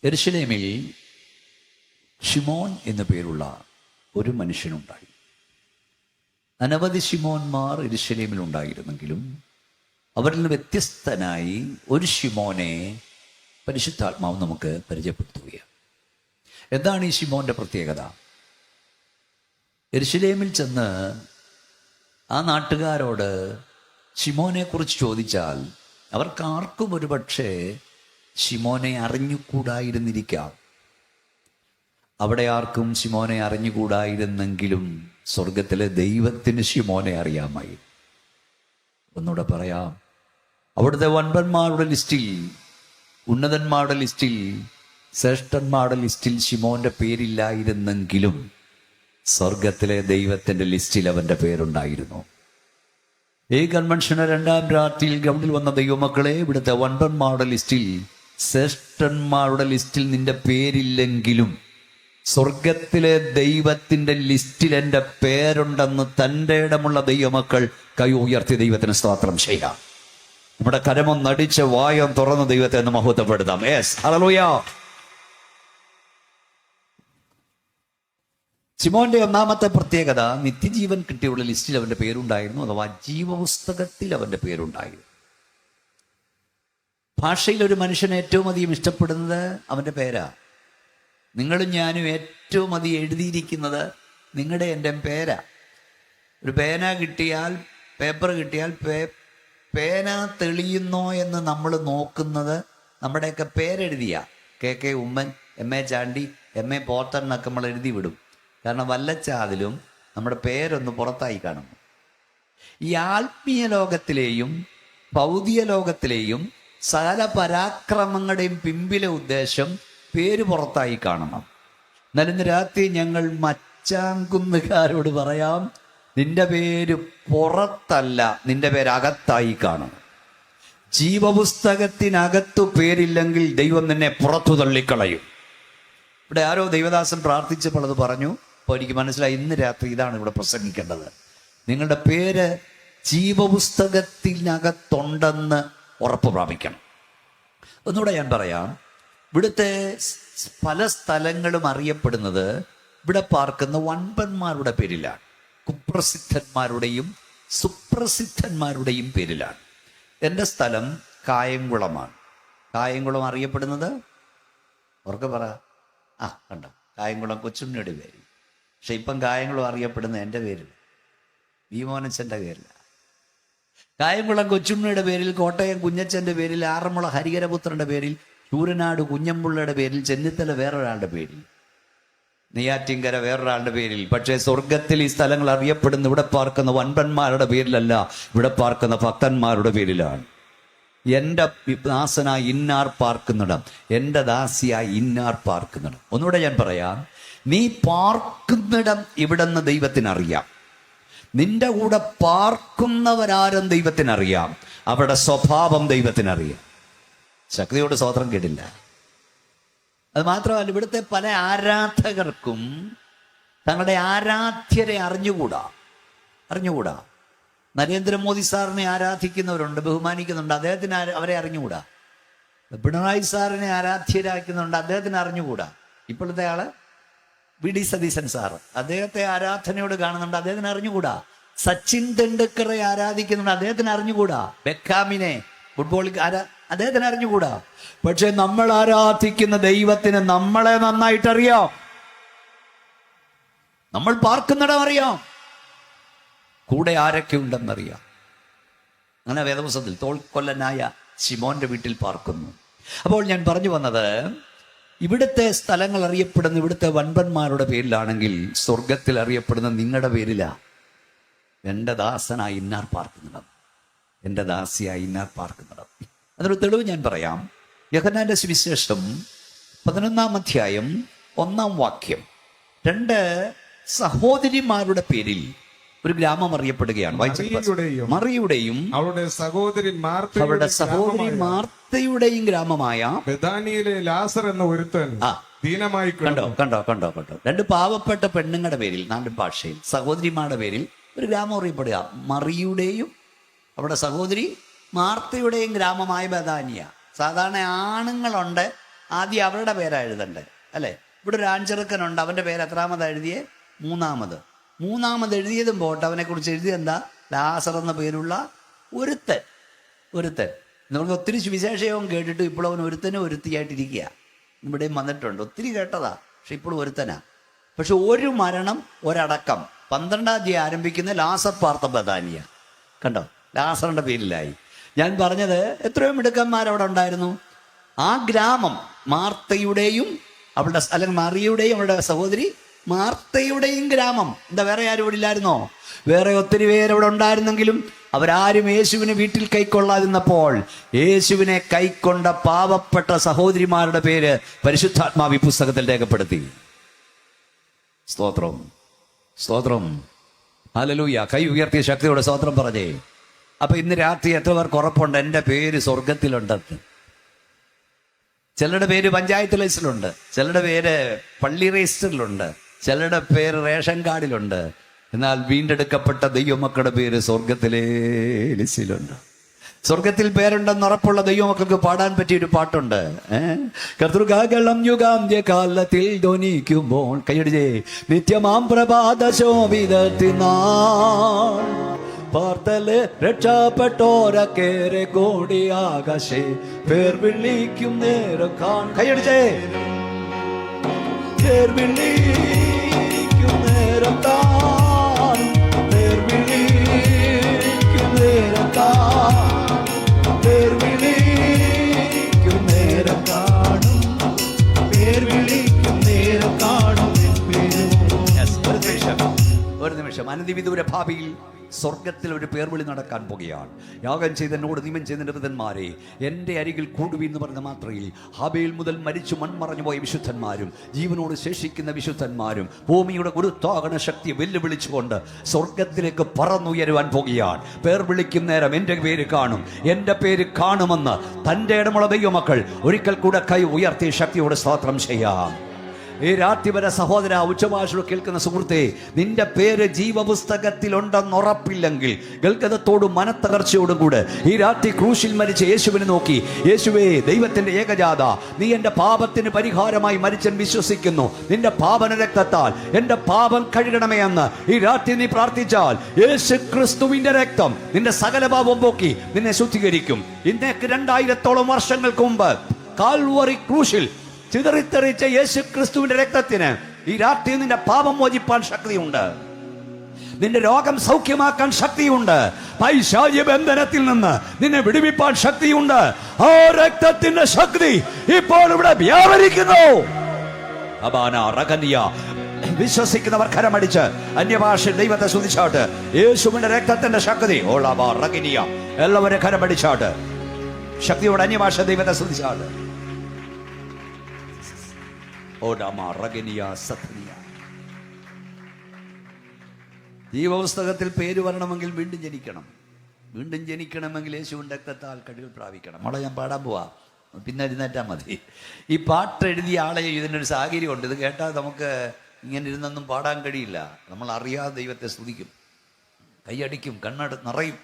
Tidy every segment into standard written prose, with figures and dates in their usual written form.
യെരുശലേമിൽ ശിമോൻ എന്നു പേരുള്ള ഒരു മനുഷ്യനുണ്ടായി. അനവധി ശിമോന്മാർ യെരുശലേമിൽ ഉണ്ടായിരുന്നെങ്കിലും അവരിൽ നിന്ന് വ്യത്യസ്തനായി ഒരു ശിമോനെ പരിശുദ്ധാത്മാവ് നമുക്ക് പരിചയപ്പെടുത്തുകയാണ്. എന്താണ് ഈ ശിമോന്റെ പ്രത്യേകത? യെരുശലേമിൽ ചെന്ന് ആ നാട്ടുകാരോട് ശിമോനെ കുറിച്ച് ചോദിച്ചാൽ അവർക്കാർക്കും ഒരുപക്ഷെ ശിമോനെ അറിഞ്ഞുകൂടായിരുന്നിരിക്കാം. അവിടെ ആർക്കും ശിമോനെ അറിഞ്ഞുകൂടായിരുന്നെങ്കിലും സ്വർഗത്തിലെ ദൈവത്തിന് ശിമോനെ അറിയാമായി. ഒന്നുകൂടെ പറയാം, അവിടുത്തെ വൻപന്മാരുടെ ലിസ്റ്റിൽ, ഉന്നതന്മാരുടെ ലിസ്റ്റിൽ, ശ്രേഷ്ഠന്മാരുടെ ലിസ്റ്റിൽ ശിമോന്റെ പേരില്ലായിരുന്നെങ്കിലും സ്വർഗത്തിലെ ദൈവത്തിന്റെ ലിസ്റ്റിൽ അവന്റെ പേരുണ്ടായിരുന്നു. ഈ കൺവെൻഷന് 2-ാം രാത്രിയിൽ ഗ്രൗണ്ടിൽ വന്ന ദൈവമക്കളെ, ഇവിടുത്തെ വൻപന്മാരുടെ ലിസ്റ്റിൽ, ശ്രേഷ്ഠന്മാരുടെ ലിസ്റ്റിൽ നിന്റെ പേരില്ലെങ്കിലും സ്വർഗത്തിലെ ദൈവത്തിന്റെ ലിസ്റ്റിൽ എൻ്റെ പേരുണ്ടെന്ന് തൻ്റെ ഇടമുള്ള ദൈവമക്കൾ കൈ ഉയർത്തി ദൈവത്തിന് സ്തോത്രം ചെയ്യാം. നമ്മുടെ കരമൊന്നടിച്ച് വായം തുറന്ന് ദൈവത്തെ ഒന്ന് മഹത്വപ്പെടുത്താം. Yes, hallelujah. ശിമോന്റെ ഒന്നാമത്തെ പ്രത്യേകത, നിത്യജീവൻ കിട്ടിയുള്ള ലിസ്റ്റിൽ അവന്റെ പേരുണ്ടായിരുന്നു, അഥവാ ജീവപുസ്തകത്തിൽ അവന്റെ പേരുണ്ടായിരുന്നു. ഭാഷയിൽ ഒരു മനുഷ്യനെ ഏറ്റവും അധികം ഇഷ്ടപ്പെടുന്നത് അവന്റെ പേരാ. നിങ്ങളും ഞാനും ഏറ്റവും അധികം എഴുതിയിരിക്കുന്നത് നിങ്ങളുടെ എൻ്റെ പേരാ. ഒരു പേന കിട്ടിയാൽ, പേപ്പർ കിട്ടിയാൽ പേന തെളിയുന്നോ എന്ന് നമ്മൾ നോക്കുന്നത് നമ്മുടെയൊക്കെ പേരെഴുതിയ KK Oommen, MA Chandy, MA Pothan എന്നൊക്കെ നമ്മൾ എഴുതി വിടും. കാരണം വല്ലച്ചാതിലും നമ്മുടെ പേരൊന്ന് പുറത്തായി കാണും. ഈ ആത്മീയ ലോകത്തിലെയും ഭൗതിക ലോകത്തിലെയും സകല പരാക്രമങ്ങളുടെയും പിമ്പിലെ ഉദ്ദേശം പേര് പുറത്തായി കാണണം. എന്നാലും ഇന്ന് രാത്രി ഞങ്ങൾ മച്ചാങ്കുന്നുകാരോട് പറയാം, നിന്റെ പേര് പുറത്തല്ല, നിന്റെ പേര് അകത്തായി കാണണം. ജീവപുസ്തകത്തിനകത്തു പേരില്ലെങ്കിൽ ദൈവം നിന്നെ പുറത്തു തള്ളിക്കളയും. ഇവിടെ ആരോ ദൈവദാസൻ പ്രാർത്ഥിച്ചപ്പോൾ അത് പറഞ്ഞു. അപ്പോൾ എനിക്ക് മനസ്സിലായി, ഇന്ന് രാത്രി ഇതാണ് ഇവിടെ പ്രസംഗിക്കേണ്ടത്. നിങ്ങളുടെ പേര് ജീവപുസ്തകത്തിനകത്തുണ്ടെന്ന് ഉറപ്പ് പ്രാപിക്കണം. ഒന്നുകൂടെ ഞാൻ പറയാം, ഇവിടുത്തെ പല സ്ഥലങ്ങളും അറിയപ്പെടുന്നത് ഇവിടെ പാർക്കുന്ന വൻപന്മാരുടെ പേരിലാണ്, കുപ്രസിദ്ധന്മാരുടെയും സുപ്രസിദ്ധന്മാരുടെയും പേരിലാണ്. എൻ്റെ സ്ഥലം കായംകുളമാണ്. കായംകുളം അറിയപ്പെടുന്നത് ഓർക്ക് പറ, കണ്ടോ, കായംകുളം കൊച്ചുണ്ണിയുടെ പേരിൽ. പക്ഷെ ഇപ്പം കായംകുളം അറിയപ്പെടുന്നത് എൻ്റെ പേരിൽ, ഭീമോനച്ചൻ്റെ പേരില്ല. കായംകുളം കൊച്ചുണ്ണിയുടെ പേരിൽ, കോട്ടയം കുഞ്ഞച്ചൻ്റെ പേരിൽ, ആറന്മുള ഹരിഹരപുത്രൻ്റെ പേരിൽ, ചൂരനാട് കുഞ്ഞമ്പുള്ളയുടെ പേരിൽ, ചെന്നിത്തല വേറൊരാളുടെ പേരിൽ, നെയ്യാറ്റിൻകര വേറൊരാളുടെ പേരിൽ. പക്ഷേ സ്വർഗത്തിൽ ഈ സ്ഥലങ്ങൾ അറിയപ്പെടുന്ന ഇവിടെ പാർക്കുന്ന വൻപന്മാരുടെ പേരിലല്ല, ഇവിടെ പാർക്കുന്ന ഭക്തന്മാരുടെ പേരിലാണ്. എൻ്റെ ദാസനായി ഇന്നാർ പാർക്കുന്നിടം, എൻ്റെ ദാസിയായി ഇന്നാർ പാർക്കുന്നിടം. ഒന്നുകൂടെ ഞാൻ പറയാം, നീ പാർക്കുന്നിടം ഇവിടെന്ന് ദൈവത്തിനറിയാം. നിന്റെ കൂടെ പാർക്കുന്നവരാരും ദൈവത്തിനറിയാം. അവരുടെ സ്വഭാവം ദൈവത്തിനറിയാം. ശക്തിയോട് സ്തോത്രം കേട്ടില്ല. അത് മാത്രമല്ല, ഇവിടുത്തെ പല ആരാധകർക്കും തങ്ങളുടെ ആരാധ്യരെ അറിഞ്ഞുകൂടാ. നരേന്ദ്രമോദി സാറിനെ ആരാധിക്കുന്നവരുണ്ട്, ബഹുമാനിക്കുന്നുണ്ട്, അദ്ദേഹത്തിന് അവരെ അറിഞ്ഞുകൂടാ. പിണറായി സാറിനെ ആരാധ്യരാക്കുന്നുണ്ട്, അദ്ദേഹത്തിന് അറിഞ്ഞുകൂടാ. ഇപ്പോഴത്തെ ആള് VD സതീശൻ സാറ്, അദ്ദേഹത്തെ ആരാധനയോട് കാണുന്നുണ്ട്, അദ്ദേഹത്തിന് അറിഞ്ഞുകൂടാ. സച്ചിൻ തെണ്ടുൽക്കറെ ആരാധിക്കുന്നുണ്ട്, അദ്ദേഹത്തിന് അറിഞ്ഞുകൂടാ. ബെക്കാമിനെ, ഫുട്ബോൾ അദ്ദേഹത്തിന് അറിഞ്ഞുകൂടാ. പക്ഷെ നമ്മൾ ആരാധിക്കുന്ന ദൈവത്തിന് നമ്മളെ നന്നായിട്ടറിയാം. നമ്മൾ പാർക്കുന്നിടം അറിയാം, കൂടെ ആരൊക്കെ ഉണ്ടെന്നറിയാം. അങ്ങനെ വേദപുസ്തകത്തിൽ തോൾക്കൊല്ലനായ ശിമോന്റെ വീട്ടിൽ പാർക്കുന്നു. അപ്പോൾ ഞാൻ പറഞ്ഞു വന്നത്, ഇവിടുത്തെ സ്ഥലങ്ങൾ അറിയപ്പെടുന്ന ഇവിടുത്തെ വൻപന്മാരുടെ പേരിലാണെങ്കിൽ സ്വർഗത്തിൽ അറിയപ്പെടുന്ന നിങ്ങളുടെ പേരിലാ. എൻ്റെ ദാസനായി ഇന്നാർ പാർക്കുന്നിടം, എൻ്റെ ദാസിയായി ഇന്നാർ പാർക്കുന്നിടം. അതൊരു തെളിവ് ഞാൻ പറയാം. യോഹന്നാന്റെ സുവിശേഷം 11-ാം അധ്യായം 1-ാം വാക്യം, 2 സഹോദരിമാരുടെ പേരിൽ ഒരു ഗ്രാമം അറിയപ്പെടുകയാണ്. മറിയുടെയും അവരുടെ സഹോദരി മാർത്തയുടെയും ഗ്രാമമായ ബെഥാനിയിലെ ലാസർ എന്ന ഒരുത്തൻ ദീനമായി. കണ്ടോ 2 പാവപ്പെട്ട പെണ്ണുങ്ങളുടെ പേരിൽ, നാടൻ ഭാഷയിൽ സഹോദരിമാരുടെ പേരിൽ ഒരു ഗ്രാമം അറിയപ്പെടുക. മറിയുടെയും അവരുടെ സഹോദരി മാർത്തയുടെയും ഗ്രാമമായ ബഥാനിയ. സാധാരണ ആണുങ്ങളുണ്ട്, ആദ്യം അവരുടെ പേരാ എഴുതണ്ടേ അല്ലേ? ഇവിടെ ഒരു ആൺചെറുക്കനുണ്ട്, അവൻ്റെ പേര് എത്രാമത് എഴുതിയേ? മൂന്നാമത് എഴുതിയതും പോട്ടെ, അവനെക്കുറിച്ച് എഴുതിയെന്താ? ലാസർ എന്ന പേരുള്ള ഒരുത്തൻ. നമുക്ക് ഒത്തിരി സുവിശേഷവും കേട്ടിട്ട് ഇപ്പോൾ അവൻ ഒരുത്തിയായിട്ടിരിക്കുക. ഇവിടെയും വന്നിട്ടുണ്ട്, ഒത്തിരി കേട്ടതാ, പക്ഷെ ഇപ്പോൾ ഒരുത്തനാ. പക്ഷെ ഒരു മരണം ഒരടക്കം 12-ാം തീയതി ആരംഭിക്കുന്ന ലാസർ പാർത്ത ബഥാനിയ. കണ്ടോ, ലാസറിൻ്റെ പേരിലായി. ഞാൻ പറഞ്ഞത് എത്രയോ മിടുക്കന്മാരവിടെ ഉണ്ടായിരുന്നു. ആ ഗ്രാമം മാർത്തയുടെയും അവളുടെ അല്ലെങ്കിൽ മറിയുടെയും അവളുടെ സഹോദരി മാർത്തയുടെയും ഗ്രാമം. എന്താ വേറെ ആരും ഇവിടെ ഇല്ലായിരുന്നോ? വേറെ ഒത്തിരി പേരവിടെ ഉണ്ടായിരുന്നെങ്കിലും അവരാരും യേശുവിനെ വീട്ടിൽ കൈക്കൊള്ളാതിരുന്നപ്പോൾ യേശുവിനെ കൈക്കൊണ്ട പാവപ്പെട്ട സഹോദരിമാരുടെ പേര് പരിശുദ്ധാത്മാവ് ഈ പുസ്തകത്തിൽ രേഖപ്പെടുത്തി. സ്തോത്രം. ഹല്ലേലൂയ. കൈ ഉയർത്തിയ ശക്തിയോടെ സ്തോത്രം പറഞ്ഞേ. അപ്പൊ ഇന്ന് രാത്രി എത്ര പേർക്ക് ഉറപ്പുണ്ട് എൻ്റെ പേര് സ്വർഗത്തിലുണ്ടെന്ന്? ചിലരുടെ പേര് പഞ്ചായത്ത് ലിസ്റ്റിലുണ്ട്, ചിലരുടെ പേര് പള്ളി രജിസ്റ്ററിലുണ്ട്, ചിലരുടെ പേര് റേഷൻ കാർഡിലുണ്ട്. എന്നാൽ വീണ്ടെടുക്കപ്പെട്ട ദൈവമക്കളുടെ പേര് സ്വർഗത്തിലെ ലിസ്റ്റിലുണ്ട്. സ്വർഗത്തിൽ പേരുണ്ടെന്ന് ഉറപ്പുള്ള ദൈവമക്കൾക്ക് പാടാൻ പറ്റിയൊരു പാട്ടുണ്ട്. കർത്തൃകാകളം യുഗാന്ത്യകാലത്തിൽ ധ്വനിക്കുമ്പോൾ കൈയടിച്ചേ. നിത്യമാം പ്രഭാത ശോഭിതത്തിനാൾ പാർത്തല് രക്ഷപ്പെട്ടോരക്കേറെ കോടി ആകാശേ പേർ വിളിക്കും നേരം കൈയടിച്ചേ. പേർ വിളിക്കും നേരം താൻ, പേർ വിളിക്കും നേരം താൻ, പേർ വിളിക്കും നേരം കാണും, പേർ വിളിക്കും നേരം കാണും. ഒരു നിമിഷം അനധിവിദൂര ഭാവിയിൽ സ്വർഗത്തിൽ ഒരു പേർവിളി നടക്കാൻ പോകുകയാണ്. യാഗം ചെയ്തതിനോട് നിയമം ചെയ്തതിൻ്റെ വിധന്മാരെ എൻ്റെ അരികിൽ കൂടുവി എന്ന് പറഞ്ഞ മാത്രയിൽ ഹാബേൽ മുതൽ മരിച്ചു മൺമറഞ്ഞു പോയ വിശുദ്ധന്മാരും ജീവനോട് ശേഷിക്കുന്ന വിശുദ്ധന്മാരും ഭൂമിയുടെ ഗുരുത്വാകർഷണ ശക്തിയെ വെല്ലുവിളിച്ചുകൊണ്ട് സ്വർഗത്തിലേക്ക് പറന്നുയരുവാൻ പോകുകയാണ്. പേർ വിളിക്കും നേരം എൻ്റെ പേര് കാണും, എൻ്റെ പേര് കാണുമെന്ന് തൻ്റെ ഇടമുള്ള ദൈവമക്കൾ ഒരിക്കൽ കൂടെ കൈ ഉയർത്തി ശക്തിയോടെ സ്തോത്രം ചെയ്യാം. ഈ രാത്രി വരെ സഹോദര, ഉച്ചഭാഷകൾ കേൾക്കുന്ന സുഹൃത്തെ, നിന്റെ പേര് ജീവപുസ്തകത്തിലുണ്ടെന്ന് ഉറപ്പില്ലെങ്കിൽ ഗൽഗതത്തോടും മനത്തകർച്ചയോടും കൂടെ ഈ രാത്രി ക്രൂശിൽ മരിച്ച യേശുവിനെ നോക്കി, യേശുവേ ദൈവത്തിന്റെ ഏകജാത, നീ എൻ്റെ പാപത്തിന് പരിഹാരമായി മരിച്ചെന്ന് വിശ്വസിക്കുന്നു, നിന്റെ പാപന രക്തത്താൽ എൻ്റെ പാപം കഴുകണമേ എന്ന് ഈ രാത്രി നീ പ്രാർത്ഥിച്ചാൽ യേശു ക്രിസ്തുവിന്റെ രക്തം നിന്റെ സകല പാപം പോക്കി നിന്നെ ശുദ്ധീകരിക്കും. ഇന്നേക്ക് 2000-ഓളം വർഷങ്ങൾക്ക് മുമ്പ് കാൽവറി ക്രൂശിൽ ചിതറിത്തെറിച്ച യേശു ക്രിസ്തുവിന്റെ രക്തത്തിന് ഈ രാത്രി നിന്റെ പാപം മോചിപ്പാൻ ശക്തിയുണ്ട്, നിന്റെ രോഗം സൗഖ്യമാക്കാൻ ശക്തിയുണ്ട്, പൈശാചിക ബന്ധനത്തിൽ നിന്ന് നിന്നെ വിടുവിപ്പാൻ ശക്തിയുണ്ട്. ആ രക്തത്തിന്റെ ശക്തി ഇപ്പോൾ ഇവിടെ വ്യാപരിക്കുന്നു. വിശ്വസിക്കുന്നവർ കരമടിച്ച് അന്യഭാഷ ദൈവത്തെ സ്തുതിച്ചാട്ട്. യേശുവിന്റെ രക്തത്തിന്റെ ശക്തി എല്ലാവരും കരമടിച്ചാട്ട് ശക്തിയോടെ അന്യഭാഷ ദൈവത്തെ സ്തുതിച്ചാട്ട്. ജീവപുസ്തകത്തിൽ പേര് വരണമെങ്കിൽ വീണ്ടും ജനിക്കണമെങ്കിൽ യേശുവിൻ്റെ രക്തത്താൽ കഴുകൽ പ്രാപിക്കണം. മോളെ ഞാൻ പാടാൻ പോവാ, പിന്നെ എഴുന്നേറ്റാൽ മതി. ഈ പാട്ട് എഴുതിയ ആളെ ഇതിനൊരു സാഹചര്യമുണ്ട്. ഇത് കേട്ടാൽ നമുക്ക് ഇങ്ങനെ ഇരുന്നൊന്നും പാടാൻ കഴിയില്ല. നമ്മൾ അറിയാതെ ദൈവത്തെ സ്തുതിക്കും, കൈയടിക്കും, നിറയും.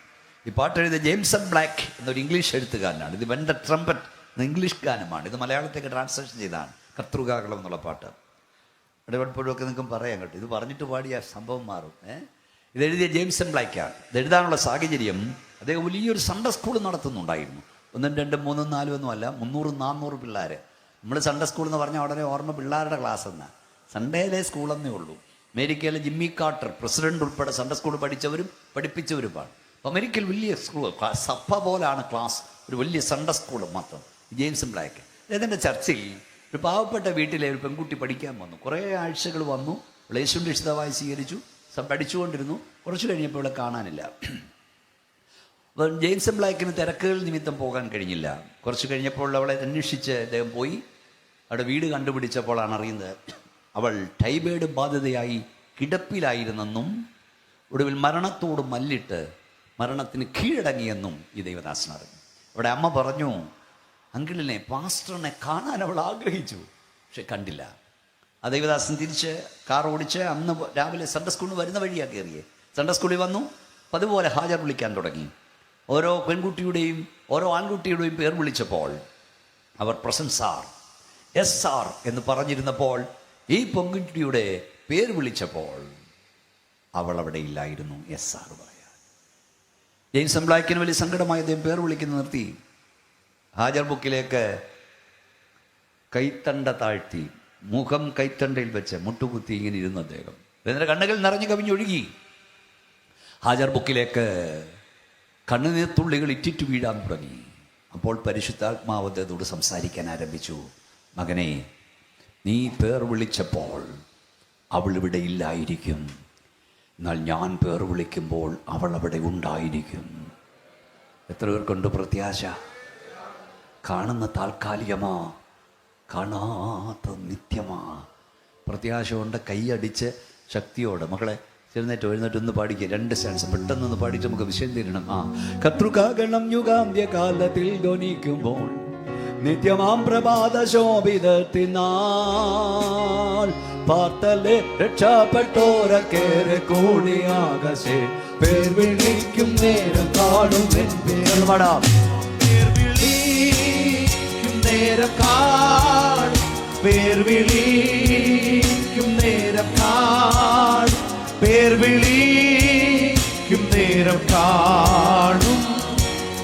ഈ പാട്ട് എഴുതിയ ജെയിംസൺ ബ്ലാക്ക് എന്നൊരു ഇംഗ്ലീഷ് എഴുത്തുകാരനാണ്. ഇത് വെൻ ദ ട്രംപറ്റ് എന്ന ഇംഗ്ലീഷ് ഗാനമാണ്. ഇത് മലയാളത്തേക്ക് ട്രാൻസ്ലേഷൻ ചെയ്താണ്. കർത്തൃകാകളം എന്നുള്ള പാട്ട് ഇടപെടുമ്പോഴൊക്കെ നിങ്ങൾക്കും പറയാൻ കേട്ടോ. ഇത് പറഞ്ഞിട്ട് പാടിയ സംഭവം മാറും. ഇത് എഴുതിയ ജെയിംസൺ ബ്ലാക്കാണ്. ഇത് എഴുതാനുള്ള സാഹചര്യം, അദ്ദേഹം വലിയൊരു സൺഡേ സ്കൂൾ നടത്തുന്നുണ്ടായിരുന്നു. 1, 2, 3, 4 ഒന്നുമല്ല, 300-400 പിള്ളേർ. നമ്മൾ സൺഡേ സ്കൂൾ എന്ന് പറഞ്ഞാൽ ഉടനെ ഓർമ്മ പിള്ളേരുടെ ക്ലാസ് എന്നാണ്. സൺഡേയിലെ സ്കൂളെന്നേ ഉള്ളൂ. അമേരിക്കയിലെ ജിമ്മി കാർട്ടർ പ്രസിഡന്റ് ഉൾപ്പെടെ സൺഡേ സ്കൂൾ പഠിച്ചവരും പഠിപ്പിച്ചവരുമാണ്. അമേരിക്കയിൽ വലിയ സ്കൂൾ, സഭ പോലാണ് ക്ലാസ്, ഒരു വലിയ സൺഡേ സ്കൂൾ മാത്രം. ജെയിംസൺ ബ്ലാക്ക് അദ്ദേഹത്തിൻ്റെ ചർച്ചയിൽ ഒരു പാവപ്പെട്ട വീട്ടിലെ ഒരു പെൺകുട്ടി പഠിക്കാൻ വന്നു. കുറേ ആഴ്ചകൾ വന്നു, യേശുവിൻ്റെ ഇഷ്ടമായി സ്വീകരിച്ചു, പഠിച്ചുകൊണ്ടിരുന്നു. കുറച്ച് കഴിഞ്ഞപ്പോൾ ഇവിടെ കാണാനില്ല. അപ്പം ജെയിംസൺ ബ്ലാക്കിന് തിരക്കുകൾ നിമിത്തം പോകാൻ കഴിഞ്ഞില്ല. കുറച്ച് കഴിഞ്ഞപ്പോൾ അവളെ അന്വേഷിച്ച് അദ്ദേഹം പോയി. അവിടെ വീട് കണ്ടുപിടിച്ചപ്പോഴാണ് അറിയുന്നത് അവൾ ടൈബോയിഡ് ബാധിതയായി കിടപ്പിലായിരുന്നെന്നും ഒടുവിൽ മരണത്തോട് മല്ലിട്ട് മരണത്തിന് കീഴടങ്ങിയെന്നും ഈ ദൈവദാസൻ അറിഞ്ഞു. അവിടെ അമ്മ പറഞ്ഞു, അങ്കിളിനെ, പാസ്റ്ററിനെ കാണാൻ അവൾ ആഗ്രഹിച്ചു, പക്ഷെ കണ്ടില്ല. ആ ദൈവദാസൻ തിരിച്ച് കാർ ഓടിച്ച് അന്ന് രാവിലെ സൺഡേ സ്കൂളിൽ വരുന്ന വഴിയാണ് കയറിയേ. സൺഡേ സ്കൂളിൽ വന്നു, അതുപോലെ ഹാജർ വിളിക്കാൻ തുടങ്ങി. ഓരോ പെൺകുട്ടിയുടെയും ഓരോ ആൺകുട്ടിയുടെയും പേർ വിളിച്ചപ്പോൾ അവർ പ്രസൻസാർ SR എന്ന് പറഞ്ഞിരുന്നപ്പോൾ ഈ പെൺകുട്ടിയുടെ പേര് വിളിച്ചപ്പോൾ അവൾ അവിടെ ഇല്ലായിരുന്നു. SR പറയാൻ ജെയിംസ് ബ്ലാക്കിന് വലിയ സങ്കടമായി അദ്ദേഹം പേർ വിളിക്കുന്ന നിർത്തി. ഹാജർ ബുക്കിലേക്ക് കൈത്തണ്ട താഴ്ത്തി മുഖം കൈത്തണ്ടയിൽ വെച്ച് മുട്ടുകുത്തി ഇങ്ങനെ ഇരുന്നു അദ്ദേഹം. എന്നിട്ട് കണ്ണുകൾ നിറഞ്ഞു കവിഞ്ഞൊഴുകി. ഹാജർ ബുക്കിലേക്ക് കണ്ണുനീർത്തുള്ളികൾ ഇറ്റിറ്റു വീഴാൻ തുടങ്ങി. അപ്പോൾ പരിശുദ്ധാത്മാവ് അദ്ദേഹത്തോട് സംസാരിക്കാൻ ആരംഭിച്ചു. മകനെ, നീ പേർ വിളിച്ചപ്പോൾ അവൾ ഇവിടെ ഇല്ലായിരിക്കും, എന്നാൽ ഞാൻ പേർ വിളിക്കുമ്പോൾ അവൾ അവിടെ ഉണ്ടായിരിക്കും. എത്ര പേർക്കുണ്ട് പ്രത്യാശ? കാണുന്ന താൽക്കാലികമാ, കാണാത്ത നിത്യമാ. പ്രത്യാശ കൊണ്ട് കൈയടിച്ച് ശക്തിയോടെ മക്കളെ എഴുന്നേറ്റ് ഒന്ന് പാടിക്കുക. 2 സ്റ്റാൻസ് പെട്ടെന്ന് പാടിയിട്ട് നമുക്ക് വിഷയം തീരണം. കർത്തൃകാഗണം യുഗാന്ത്യകാലത്തിൽ ധ്വനിക്കുമ്പോൾ നിത്യമാം പ്രഭാത ശോഭിതത്തിനാൾ പാർത്തലെ രക്ഷപ്പെട്ടോരക്കേറെ കൂടിയാകശേ പേർ വിളിക്കും നേരം കാണും പാടാം. നേരം കാണും പേർ വിളിക്കും നേരം കാണും പേർ വിളിക്കും നേരം കാണും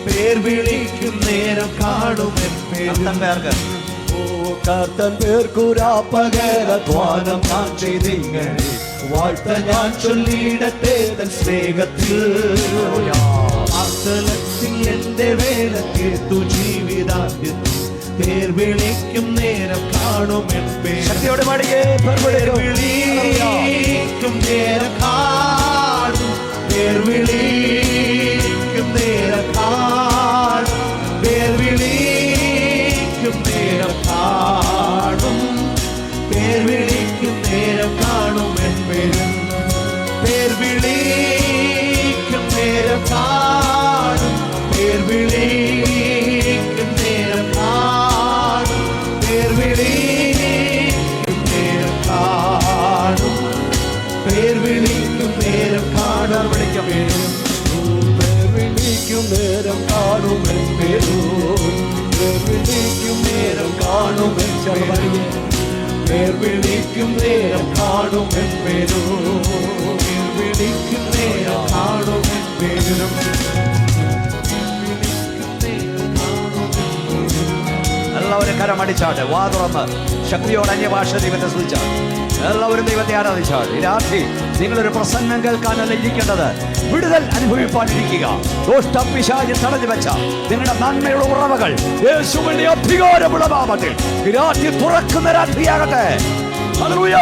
പേർ വിളിക്കും നേരം കാണും കർത്തൻ പേർക്കുരാപ്പകരധ്വാനം ഞാൻ ചെയ്തിങ്ങനെ വാഴ്ത്ത ഞാൻ ചൊല്ലിയിടത്തെ തൻ സ്നേഹത്തിൽ എന്റെ വേല കേട്ടു ജീവിതാന്ത്യത്തിൽ പേർ വിളിക്കും നേരം കാണും ശക്തിയോടെ പേർ വിളിക്കും നേരം കാണും പേർ വിളിക്കും നേരം കാണും പേർ വിളിക്കും നേരം കാണും പേർ വിളിക്കും നേരം കാണും പേർ വിളിക്കും നേരം കാണും പേർ വിളിക്കും നേരം കാണും പേർ വിളിക്കും നേരം കാണും പേർ വിളിക്കും നേരം കാണാൻ വിളിക്കാം പേർ വിളിക്കും നേരം കാണും പേർ വിളിക്കും നേരം കാണും പേർ വിളിക്കും നേരം കാണും പേരോ പേർ വിളിക്കും നേരം കാണും പേരും എല്ലാവരും കരമടിച്ചാട്ടെ, വാ തുറന്ന് ശക്തിയോടെ അന്യഭാഷ ദൈവത്തെ സ്തുതിച്ചാൽ എല്ലാവരും ദൈവത്തെ ആരാധിച്ചാൽ. ഈ രാത്രി നിങ്ങളൊരു പ്രസംഗം കേൾക്കാനല്ല ഇരിക്കേണ്ടത്, വിടുതൽ അനുഭവിപ്പാനിരിക്കുക. ദോഷ്ടപിശാച് തടഞ്ഞു വെച്ച നിങ്ങളുടെ നന്മയുടെ ഉറവകൾ യേശുവിന്റെ അധികാരമുള്ള നാമത്തിൽ ഈ രാത്രി തുറക്കുന്ന രാത്രിയാകട്ടെ. ഹല്ലേലൂയ.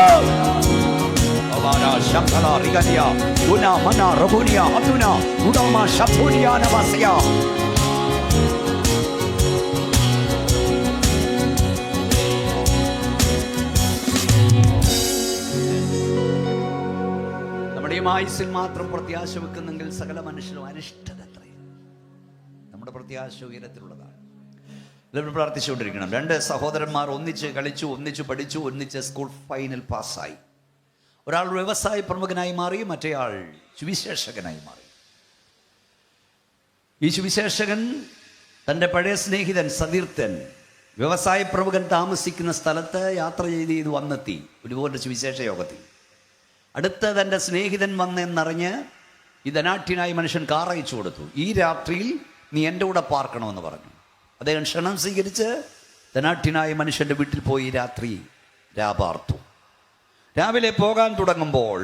ആയുസ്സിൽ മാത്രം പ്രത്യാശ വെക്കുന്നെങ്കിൽ സകല മനുഷ്യരും അനിഷ്ടത എത്രയും. നമ്മുടെ പ്രത്യാശ ഉയരത്തിലുള്ളതാണ്. എല്ലാവരും പ്രാർത്ഥിച്ചുകൊണ്ടിരിക്കണം. 2 സഹോദരന്മാർ ഒന്നിച്ച് കളിച്ചു, ഒന്നിച്ച് പഠിച്ചു, ഒന്നിച്ച് സ്കൂൾ ഫൈനൽ പാസ്സായി. ഒരാൾ വ്യവസായ പ്രമുഖനായി മാറി, മറ്റേയാൾ സുവിശേഷകനായി മാറി. ഈ സുവിശേഷകൻ തൻ്റെ പഴയ സ്നേഹിതൻ സതീർത്ഥൻ വ്യവസായ പ്രമുഖൻ താമസിക്കുന്ന സ്ഥലത്ത് യാത്ര ചെയ്ത് വന്നെത്തി. ഒരുപോലെ സുവിശേഷ യോഗത്തിൽ അടുത്ത തൻ്റെ സ്നേഹിതൻ വന്നെന്നറിഞ്ഞ് ഈ ധനാഠ്യനായ മനുഷ്യൻ കാർ അയച്ചു കൊടുത്തു. ഈ രാത്രിയിൽ നീ എൻ്റെ കൂടെ പാർക്കണമെന്ന് പറഞ്ഞു. അദ്ദേഹം ക്ഷണം സ്വീകരിച്ച് ധനാഠ്യനായ മനുഷ്യൻ്റെ വീട്ടിൽ പോയി രാത്രി രാപാർത്തു. രാവിലെ പോകാൻ തുടങ്ങുമ്പോൾ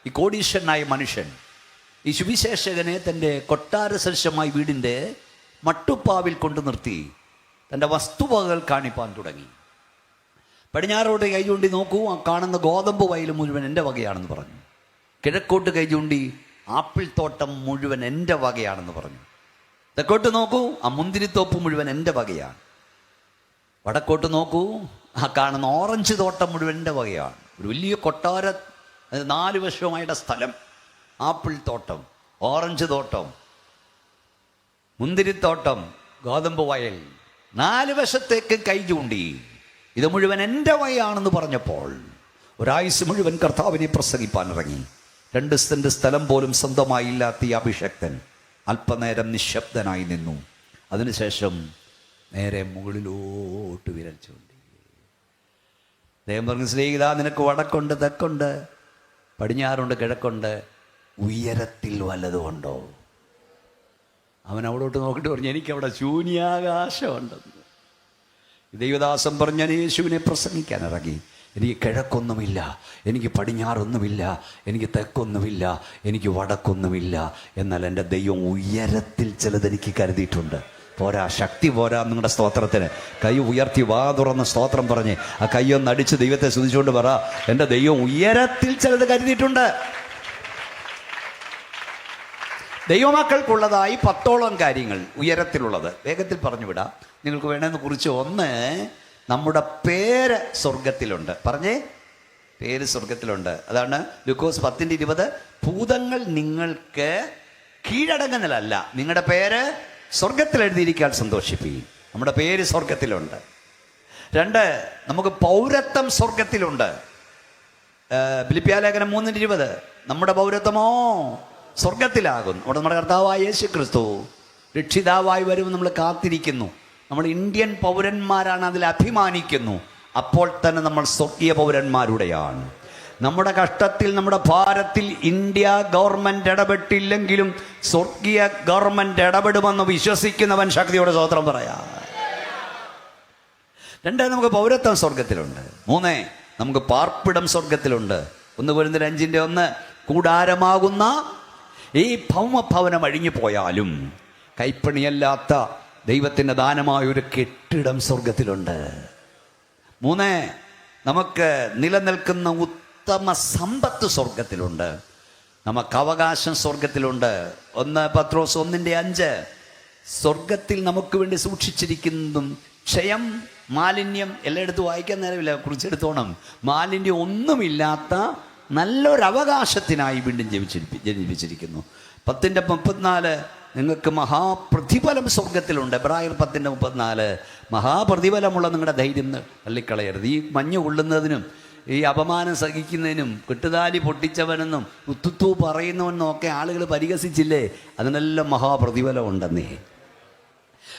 ഈ കോടീശ്വരനായ മനുഷ്യൻ ഈ സുവിശേഷകനെ തൻ്റെ കൊട്ടാര സദൃശമായ വീടിൻ്റെ മട്ടുപ്പാവിൽ കൊണ്ടു നിർത്തി തൻ്റെ വസ്തുവകകൾ കാണിപ്പാൻ തുടങ്ങി. പടിഞ്ഞാറോട്ട് കൈ ചൂണ്ടി നോക്കൂ, ആ കാണുന്ന ഗോതമ്പ് വയൽ മുഴുവൻ എൻ്റെ വകയാണെന്ന് പറഞ്ഞു. കിഴക്കോട്ട് കൈ ചൂണ്ടി ആപ്പിൾ തോട്ടം മുഴുവൻ എൻ്റെ വകയാണെന്ന് പറഞ്ഞു. തെക്കോട്ട് നോക്കൂ, ആ മുന്തിരിത്തോപ്പ് മുഴുവൻ എൻ്റെ വകയാണ്. വടക്കോട്ട് നോക്കൂ, ആ കാണുന്ന ഓറഞ്ച് തോട്ടം മുഴുവൻ എൻ്റെ വകയാണ്. ഒരു വലിയ കൊട്ടാര, 4 വശവുമായിട്ട് സ്ഥലം, ആപ്പിൾ തോട്ടം, ഓറഞ്ച് തോട്ടം, മുന്തിരിത്തോട്ടം, ഗോതമ്പ് വയൽ, 4 വശത്തേക്ക് കൈ ചൂണ്ടി ഇത് മുഴുവൻ എൻ്റെ വകയാണെന്ന് പറഞ്ഞപ്പോൾ ഒരായുസ് മുഴുവൻ കർത്താവിനെ പ്രസംഗിപ്പാൻ ഇറങ്ങി. 2 സെന്റ് സ്ഥലം പോലും സ്വന്തമായി ഇല്ലാത്ത ഈ അഭിഷക്തൻ അല്പനേരം നിശബ്ദനായി നിന്നു. അതിനുശേഷം നേരെ മുകളിലോട്ട് വിരൽ ചൂണ്ടി. ദൈവം പറഞ്ഞു, സ്നേഹിതാ, നിനക്ക് വടക്കുണ്ട്, തെക്കുണ്ട്, പടിഞ്ഞാറുണ്ട്, കിഴക്കുണ്ട്, ഉയരത്തിൽ വല്ലതുമുണ്ടോ? അവൻ അവിടോട്ട് നോക്കിയിട്ട് പറഞ്ഞു, എനിക്കവിടെ ശൂന്യാകാശമുണ്ടെന്ന്. ദൈവദാസൻ പറഞ്ഞു, ഞാൻ യേശുവിനെ പ്രസംഗിക്കാൻ ഇറങ്ങി. എനിക്ക് കിഴക്കൊന്നുമില്ല, എനിക്ക് പടിഞ്ഞാറൊന്നുമില്ല, എനിക്ക് തെക്കൊന്നുമില്ല, എനിക്ക് വടക്കൊന്നുമില്ല. എന്നാൽ എൻ്റെ ദൈവം ഉയരത്തിൽ ചിലതെനിക്ക് കരുതിയിട്ടുണ്ട്. പോരാ, ശക്തി പോരാ നിങ്ങളുടെ സ്തോത്രത്തിന്. കൈ ഉയർത്തി വാ തുറന്ന് സ്തോത്രം പറഞ്ഞ് ആ കൈയൊന്ന് അടിച്ച് ദൈവത്തെ സ്തുതിച്ചുകൊണ്ട് പറ, എൻ്റെ ദൈവം ഉയരത്തിൽ ചിലത് കരുതിയിട്ടുണ്ട്. ദൈവമക്കൾക്കുള്ളതായി 10ഓളം കാര്യങ്ങൾ ഉയരത്തിലുള്ളത് വേഗത്തിൽ പറഞ്ഞു വിടാം, നിങ്ങൾക്ക് വേണമെന്ന് കുറിച്ച്. ഒന്ന്, നമ്മുടെ പേര് സ്വർഗത്തിലുണ്ട്. പറഞ്ഞേ, പേര് സ്വർഗത്തിലുണ്ട്. അതാണ് ലൂക്കോസ് 10:20. ഭൂതങ്ങൾ നിങ്ങൾക്ക് കീഴടങ്ങുന്നതല്ല, നിങ്ങളുടെ പേര് സ്വർഗത്തിൽ എഴുതിയിരിക്കാൻ സന്തോഷിപ്പിക്കും. നമ്മുടെ പേര് സ്വർഗത്തിലുണ്ട്. 2, നമുക്ക് പൗരത്വം സ്വർഗത്തിലുണ്ട്. ഫിലിപ്പിയ ലേഖനം 3:20. നമ്മുടെ പൗരത്വമോ സ്വർഗത്തിലാകും. അവിടെ നമ്മുടെ കർത്താവായ യേശു ക്രിസ്തു രക്ഷിതാവായി വരുമ്പോൾ നമ്മൾ കാത്തിരിക്കുന്നു. നമ്മൾ ഇന്ത്യൻ പൗരന്മാരാണ്, അതിൽ അഭിമാനിക്കുന്നു. അപ്പോൾ തന്നെ നമ്മൾ സ്വർഗീയ പൗരന്മാരുടെയാണ്. നമ്മുടെ കഷ്ടത്തിൽ, നമ്മുടെ ഭാരത്തിൽ ഇന്ത്യ ഗവൺമെൻറ് ഇടപെട്ടില്ലെങ്കിലും സ്വർഗീയ ഗവൺമെൻറ് ഇടപെടുമെന്ന് വിശ്വസിക്കുന്നവൻ ശക്തിയോടെ സ്തോത്രം പറയാം. 2, നമുക്ക് പൗരത്വം സ്വർഗത്തിലുണ്ട്. 3, നമുക്ക് പാർപ്പിടം സ്വർഗത്തിലുണ്ട്. 1 കൊരിന്ത്യർ 5:1. കൂടാരമാകുന്ന ഈ ഭൗമഭവനം അഴിഞ്ഞു പോയാലും കൈപ്പണിയല്ലാത്ത ദൈവത്തിൻ്റെ ദാനമായ ഒരു കെട്ടിടം സ്വർഗത്തിലുണ്ട്. 3, നമുക്ക് നിലനിൽക്കുന്ന ഉത്തമ സമ്പത്ത് സ്വർഗത്തിലുണ്ട്. നമുക്ക് അവകാശം സ്വർഗത്തിലുണ്ട്. 1 പത്രോസ് 1:5. സ്വർഗത്തിൽ നമുക്ക് വേണ്ടി സൂക്ഷിച്ചിരിക്കുന്നതും ക്ഷയം, മാലിന്യം, എല്ലായിടത്തും വായിക്കാൻ നേരമില്ല, കുറിച്ചെടുത്തോണം. മാലിന്യം ഒന്നുമില്ലാത്ത നല്ലൊരവകാശത്തിനായി വീണ്ടും ജനിപ്പിച്ചിരിക്കുന്നു. 10:34. നിങ്ങൾക്ക് മഹാപ്രതിഫലം സ്വർഗത്തിലുണ്ട്. എബ്രായർ 10:34. മഹാപ്രതിഫലമുള്ള നിങ്ങളുടെ ധൈര്യം തള്ളിക്കളയരുത്. ഈ മഞ്ഞ് കൊള്ളുന്നതിനും ഈ അപമാനം സഹിക്കുന്നതിനും കെട്ടുതാലി പൊട്ടിച്ചവനെന്നും ഉത്തുത്തു പറയുന്നവനെന്നും ഒക്കെ ആളുകൾ പരിഹസിച്ചില്ലേ, അതിനെല്ലാം മഹാപ്രതിഫലം ഉണ്ടെന്നേ.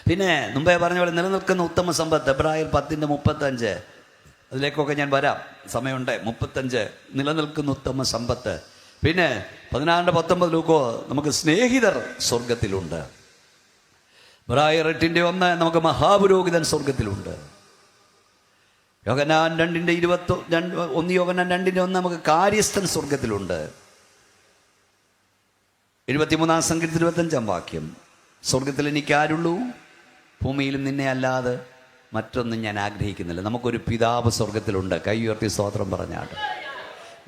പിന്നെ മുമ്പേ പറഞ്ഞ പോലെ നിലനിൽക്കുന്ന ഉത്തമ സമ്പത്ത് എബ്രായർ 10:35. അതിലേക്കൊക്കെ ഞാൻ വരാം, സമയമുണ്ട്. 35 നിലനിൽക്കുന്ന ഉത്തമ സമ്പത്ത്. പിന്നെ 16:19 ലൂക്കോ, നമുക്ക് സ്നേഹിതർ സ്വർഗത്തിലുണ്ട്. എബ്രായർ 8:1. നമുക്ക് മഹാപുരോഹിതൻ സ്വർഗത്തിലുണ്ട്. യോഹന്നാൻ 2:21. 1 യോഹന്നാൻ 2:1. നമുക്ക് കാര്യസ്ഥൻ സ്വർഗത്തിലുണ്ട്. 73-ാം സങ്കീർത്തനം 25-ാം വാക്യം. സ്വർഗത്തിൽ എനിക്കാരുള്ളൂ, ഭൂമിയിലും നിന്നെ അല്ലാതെ മറ്റൊന്നും ഞാൻ ആഗ്രഹിക്കുന്നില്ല. നമുക്കൊരു പിതാവ് സ്വർഗത്തിലുണ്ട്. കൈ ഉയർത്തി സ്തോത്രം പറഞ്ഞാട്ട്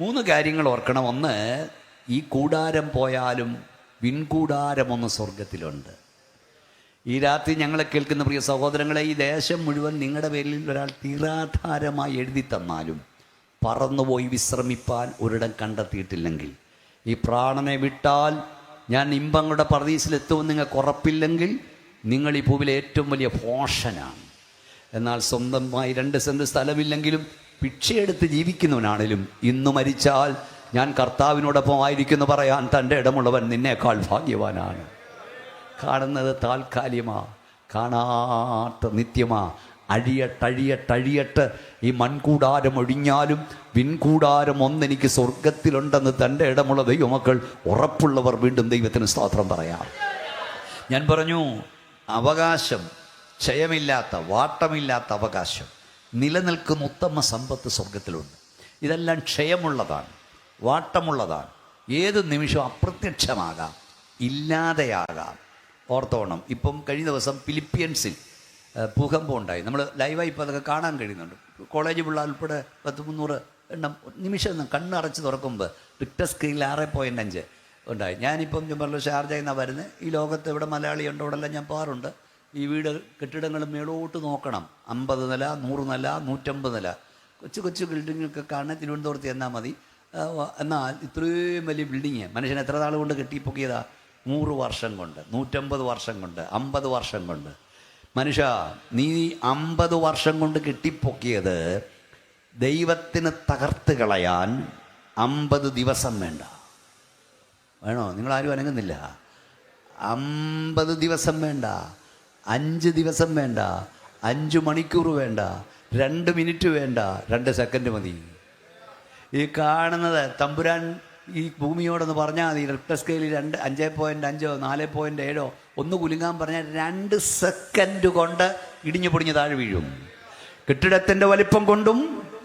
3 കാര്യങ്ങൾ ഓർക്കണം. 1, ഈ കൂടാരം പോയാലും വിൺകൂടാരമൊന്ന് സ്വർഗത്തിലുണ്ട്. ഈ രാത്രി ഞങ്ങളെ കേൾക്കുന്ന പ്രിയ സഹോദരങ്ങളെ, ഈ ദേശം മുഴുവൻ നിങ്ങളുടെ പേരിൽ ഒരാൾ തീരാധാരമായി എഴുതി തന്നാലും പറന്നുപോയി വിശ്രമിപ്പാൻ ഒരിടം കണ്ടെത്തിയിട്ടില്ലെങ്കിൽ, ഈ പ്രാണനെ വിട്ടാൽ ഞാൻ ഇമ്പങ്ങളുടെ പർദീസിലെത്തുമെന്ന് നിങ്ങൾക്ക് ഉറപ്പില്ലെങ്കിൽ, നിങ്ങൾ ഈ ഭൂമിയിലെ ഏറ്റവും വലിയ ഭോഷനാണ്. എന്നാൽ സ്വന്തമായി 2 സെന്റ് സ്ഥലമില്ലെങ്കിലും ഭിക്ഷയെടുത്ത് ജീവിക്കുന്നവനാണെങ്കിലും ഇന്ന് മരിച്ചാൽ ഞാൻ കർത്താവിനോടൊപ്പം ആയിരിക്കുമെന്ന് പറയാൻ തൻ്റെ ഇടമുള്ളവൻ നിന്നേക്കാൾ ഭാഗ്യവാനാണ്. കാണുന്നത് താൽക്കാലികമാ, കാണാത്ത നിത്യമാ. അഴിയട്ടഴിയട്ടഴിയട്ട് ഈ മൺകൂടാരം ഒഴിഞ്ഞാലും വിൺകൂടാരം ഒന്നെനിക്ക് സ്വർഗത്തിലുണ്ടെന്ന് തൻ്റെ ഇടമുള്ള ദൈവമക്കൾ ഉറപ്പുള്ളവർ വീണ്ടും ദൈവത്തിന് സ്തോത്രം പറയാം. ഞാൻ പറഞ്ഞു, അവകാശം, ക്ഷയമില്ലാത്ത, വാട്ടമില്ലാത്ത അവകാശം, നിലനിൽക്കുന്ന ഉത്തമ സമ്പത്ത് സ്വർഗത്തിലുണ്ട്. ഇതെല്ലാം ക്ഷയമുള്ളതാണ്, വാട്ടമുള്ളതാണ്. ഏത് നിമിഷവും അപ്രത്യക്ഷമാകാം, ഇല്ലാതെയാകാം. ഓർത്തോണം. ഇപ്പം കഴിഞ്ഞ ദിവസം ഫിലിപ്പീൻസിൽ ഭൂകമ്പം ഉണ്ടായി. നമ്മൾ ലൈവായി ഇപ്പോൾ അതൊക്കെ കാണാൻ കഴിയുന്നുണ്ട്. കോളേജ് പിള്ളേർ ഉൾപ്പെടെ 100-300 എണ്ണം നിമിഷം കണ്ണടച്ച് തുറക്കുമ്പോൾ റിക്ടർ സ്കെയിലിൽ 6.5 ഉണ്ടായി. ഞാനിപ്പം ഞാൻ പറഞ്ഞു ഷാർജയിൽ നിന്നാണ് വരുന്നത്. ഈ ലോകത്ത് എവിടെ മലയാളി ഉണ്ടോ അവിടെല്ലാം ഞാൻ പോകാറുണ്ട്. ഈ വീട് കെട്ടിടങ്ങൾ മേളോട്ട് നോക്കണം. 50 നില, 100 നില, 150 നില, കൊച്ചു കൊച്ചു ബിൽഡിങ്ങൊക്കെ കാണാൻ തിരുവനന്തപുരത്ത് ചെന്നാൽ മതി. എന്നാൽ ഇത്രയും വലിയ ബിൽഡിങ് മനുഷ്യൻ എത്ര നാൾ കൊണ്ട് കെട്ടിപ്പൊക്കിയതാ? 100 വർഷം കൊണ്ട്, 150 വർഷം കൊണ്ട്, 50 വർഷം കൊണ്ട്. മനുഷ്യ, നീ 50 വർഷം കൊണ്ട് കെട്ടിപ്പൊക്കിയത് ദൈവത്തിന് തകർത്ത് കളയാൻ 50 ദിവസം വേണ്ട. വേണോ? നിങ്ങളാരും അനങ്ങുന്നില്ല. 50 ദിവസം വേണ്ട, 5 ദിവസം വേണ്ട, 5 മണിക്കൂർ വേണ്ട, 2 മിനിറ്റ് വേണ്ട, 2 സെക്കൻഡ് മതി. ഈ കാണുന്നത് തമ്പുരാൻ ഈ ഭൂമിയോടൊന്ന് പറഞ്ഞാൽ മതി, റിക്ടർ സ്കെയിലിൽ 5.5 4.7 ഒന്ന് കുലുങ്ങാൻ പറഞ്ഞാൽ 2 സെക്കൻഡ് കൊണ്ട് ഇടിഞ്ഞു പൊടിഞ്ഞ് താഴെ വീഴും. കെട്ടിടത്തിൻ്റെ വലിപ്പം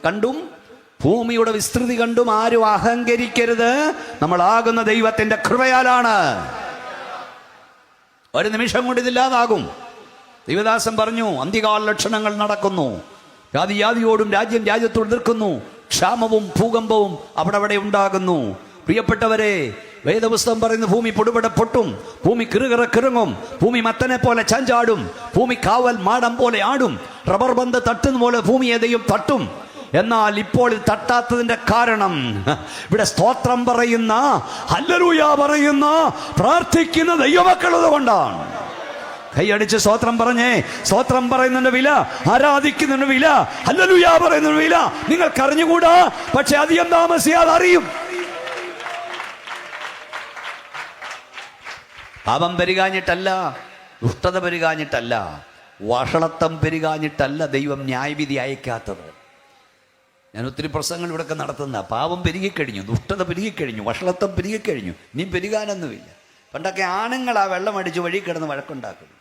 കണ്ടും ഭൂമിയുടെ വിസ്തൃതി കണ്ടും ആരും അഹങ്കരിക്കരുത്. നമ്മളാകുന്ന ദൈവത്തിൻ്റെ കൃപയാലാണ്. ഒരു നിമിഷം കൊണ്ട് ഇതില്ലാതാകും. ദൈവദാസൻ പറഞ്ഞു, അന്ത്യകാല ലക്ഷണങ്ങൾ നടക്കുന്നു. ജാതിയോടും രാജ്യത്തോട് എതിർക്കുന്നു. ക്ഷാമവും ഭൂകമ്പവും അവിടെ ഉണ്ടാകുന്നു. പ്രിയപ്പെട്ടവരെ, വേദപുസ്തകം പറയുന്ന ഭൂമി പൊടുപട പൊട്ടും, ഭൂമി കിറുങ്ങും, ഭൂമി മത്തനെ പോലെ ചാഞ്ചാടും, ഭൂമി കാവൽ മാടം പോലെ ആടും, റബ്ബർ ബന്ധ് തട്ടുന്ന പോലെ ഭൂമിയെ ദൈവം തട്ടും. എന്നാൽ ഇപ്പോൾ തട്ടാത്തതിന്റെ കാരണം ഇവിടെ സ്തോത്രം പറയുന്ന, ഹല്ലേലൂയ പറയുന്ന, പ്രാർത്ഥിക്കുന്ന ദൈവമക്കളുള്ളത് കൊണ്ടാണ്. കൈയടിച്ച് സ്തോത്രം പറഞ്ഞേ. സ്തോത്രം പറയുന്നതിന്റെ വില, ആരാധിക്കുന്നതിന്റെ വില, ഹല്ലേലൂയ പറയുന്നതിന്റെ വില നിങ്ങൾക്ക് അറിഞ്ഞുകൂടാ. പക്ഷെ അധികം താമസിയാതെ അറിയും. പാപം പെരുകാഞ്ഞിട്ടല്ല, ദുഷ്ടത പെരുകാഞ്ഞിട്ടല്ല, വഷളത്വം പെരുകാഞ്ഞിട്ടല്ല ദൈവം ന്യായവിധി അയക്കാത്തത്. ഞാൻ ഒത്തിരി പ്രസംഗങ്ങൾ ഇവിടെയൊക്കെ നടത്തുന്ന, പാപം പെരുകിക്കഴിഞ്ഞു, ദുഷ്ടത പെരുകിക്കഴിഞ്ഞു, വഷളത്വം പെരുകിക്കഴിഞ്ഞു, ഇനി പെരുകാനൊന്നുമില്ല. പണ്ടൊക്കെ ആണുങ്ങളാ വെള്ളം അടിച്ച് വഴി കിടന്ന് വഴക്കുണ്ടാക്കുന്നു.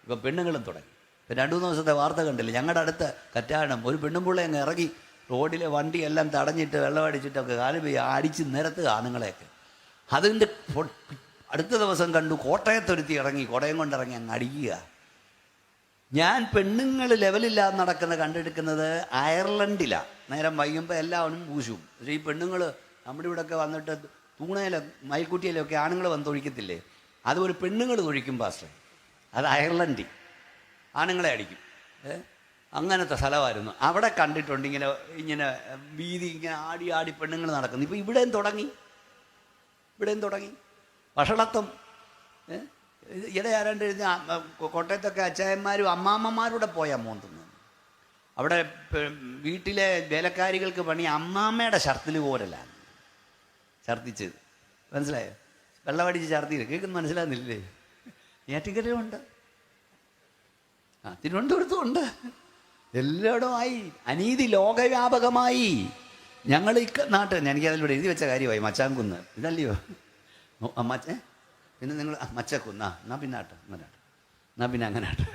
ഇപ്പം പെണ്ണുങ്ങളും തുടങ്ങി. ഇപ്പം 2-3 ദിവസത്തെ വാർത്ത കണ്ടില്ല, ഞങ്ങളുടെ അടുത്ത് കറ്റാണം ഒരു പെണ്ണുമ്പിള്ളെ അങ്ങ് ഇറങ്ങി റോഡിലെ വണ്ടിയെല്ലാം തടഞ്ഞിട്ട് വെള്ളം അടിച്ചിട്ടൊക്കെ കാല് അടിച്ച് നിരത്തുക ആണുങ്ങളെയൊക്കെ. അതിൻ്റെ അടുത്ത ദിവസം കണ്ടു കോട്ടയത്തൊരുത്തി ഇറങ്ങി, കോടയം കൊണ്ടിറങ്ങി അങ്ങ് അടിക്കുക. ഞാൻ പെണ്ണുങ്ങൾ ലെവലില്ലാതെ നടക്കുന്ന കണ്ടെടുക്കുന്നത് അയർലൻഡിലാണ്. നേരം വൈകുമ്പോൾ എല്ലാവരും പൂശും. പക്ഷേ ഈ പെണ്ണുങ്ങൾ നമ്മുടെ ഇവിടെയൊക്കെ വന്നിട്ട് തൂണയിലോ മയിൽക്കുട്ടിയിലോ ഒക്കെ ആണുങ്ങൾ വന്ന് തൊഴിക്കത്തില്ലേ, അതുപോലെ പെണ്ണുങ്ങൾ തൊഴിക്കും പാസ്റ്റർ. അത് അയർലൻഡിൽ ആണുങ്ങളെ അടിക്കും. അങ്ങനത്തെ സ്ഥലമായിരുന്നു. അവിടെ കണ്ടിട്ടുണ്ട് ഇങ്ങനെ വീതി ഇങ്ങനെ ആടി പെണ്ണുങ്ങൾ നടക്കുന്നു. ഇപ്പോൾ ഇവിടെയും തുടങ്ങി വഷളത്വം. ഇവിടെ ആരാണ്ട് എഴുതി, കോട്ടയത്തൊക്കെ അച്ചായന്മാരും അമ്മാമ്മമാരുടെ പോയാൽ മോന്തുന്നു. അവിടെ വീട്ടിലെ വേലക്കാരികൾക്ക് പണി അമ്മാമ്മയുടെ ഷർട്ടിൽ പോരലാണ് ഛർദ്ദിച്ചത്. മനസ്സിലായോ? വെള്ളമടിച്ച് ഛർദ്ദിയില്ല. കേൾക്കുന്നു മനസ്സിലാകുന്നില്ലേ? ഏറ്റിക്കരയുണ്ട്, തിരുവനന്തപുരത്തും ഉണ്ട്, എല്ലായിടവും ആയി. അനീതി ലോകവ്യാപകമായി. ഞങ്ങൾ ഈ നാട്ടിൽ എനിക്കതിലൂടെ എഴുതി വെച്ച കാര്യമായി. മച്ചാൻകുന്ന് ഇതല്ലയോ പിന്നെ നിങ്ങൾ മച്ചക്കുന്നാ, എന്നാ പിന്നെ അങ്ങനാട്ട്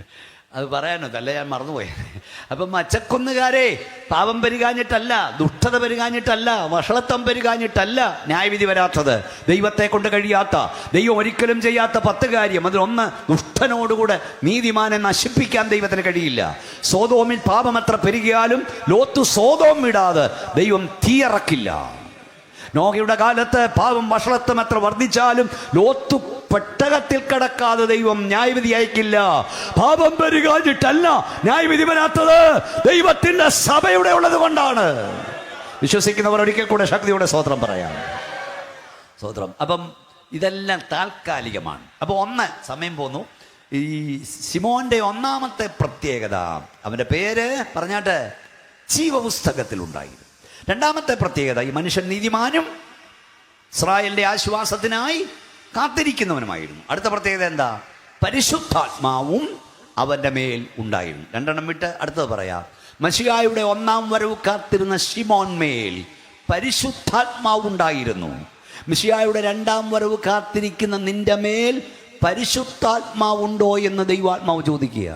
അത് പറയാനോ തല്ല, ഞാൻ മറന്നുപോയത്. അപ്പം മച്ചക്കുന്നുകാരെ, പാപം പെരുകാഞ്ഞിട്ടല്ല, ദുഷ്ടത പെരുകാഞ്ഞിട്ടല്ല, വഷളത്വം പെരുകാഞ്ഞിട്ടല്ല ന്യായവിധി വരാത്തത്. ദൈവത്തെ കൊണ്ട് കഴിയാത്ത, ദൈവം ഒരിക്കലും ചെയ്യാത്ത 10 കാര്യം. അതിലൊന്ന്, ദുഷ്ടനോടുകൂടെ നീതിമാനെ നശിപ്പിക്കാൻ ദൈവത്തിന് കഴിയില്ല. സോദോമിൽ പാപം എത്ര പെരുകിയാലും ലോത്ത് സോദോം വിടാതെ ദൈവം തീയിറക്കില്ല. നോഹയുടെ കാലത്ത് പാപം വഷളത്വം എത്ര വർദ്ധിച്ചാലും ലോത്ത് പെട്ടകത്തിൽ കിടക്കാതെ ദൈവം ന്യായവിധി അയക്കില്ല. പാപം പെരുകാഞ്ഞിട്ടല്ല ന്യായവിധി വരാത്തത്, ദൈവത്തിന്റെ സഭയുടെ ഉള്ളത് കൊണ്ടാണ്. വിശ്വസിക്കുന്നവർ ഒരിക്കൽ കൂടെ ശക്തിയോടെ സ്തോത്രം പറയാം. സ്തോത്രം. അപ്പം ഇതെല്ലാം താൽക്കാലികമാണ്. അപ്പോൾ ഒന്ന്, സമയം പോന്നു. ഈ ശിമോന്റെ ഒന്നാമത്തെ പ്രത്യേകത, അവന്റെ പേര് പറഞ്ഞാട്ട് ജീവപുസ്തകത്തിലുണ്ടായിരുന്നു. രണ്ടാമത്തെ പ്രത്യേകത, ഈ മനുഷ്യൻ നീതിമാനും ഇസ്രായേലിന്റെ ആശ്വാസത്തിനായി കാത്തിരിക്കുന്നവനുമായിരുന്നു. അടുത്ത പ്രത്യേകത എന്താ? പരിശുദ്ധാത്മാവും അവന്റെ മേൽ ഉണ്ടായിരുന്നു. 2 വിട്ട് അടുത്തത് പറയാം. മശിഹായുടെ 1-ാം വരവ് കാത്തിരുന്ന ശിമോൻ മേൽ പരിശുദ്ധാത്മാവ് ഉണ്ടായിരുന്നു. മശിഹായുടെ 2-ാം വരവ് കാത്തിരിക്കുന്ന നിന്റെ മേൽ പരിശുദ്ധാത്മാവുണ്ടോ എന്ന് ദൈവാത്മാവ് ചോദിക്കുക.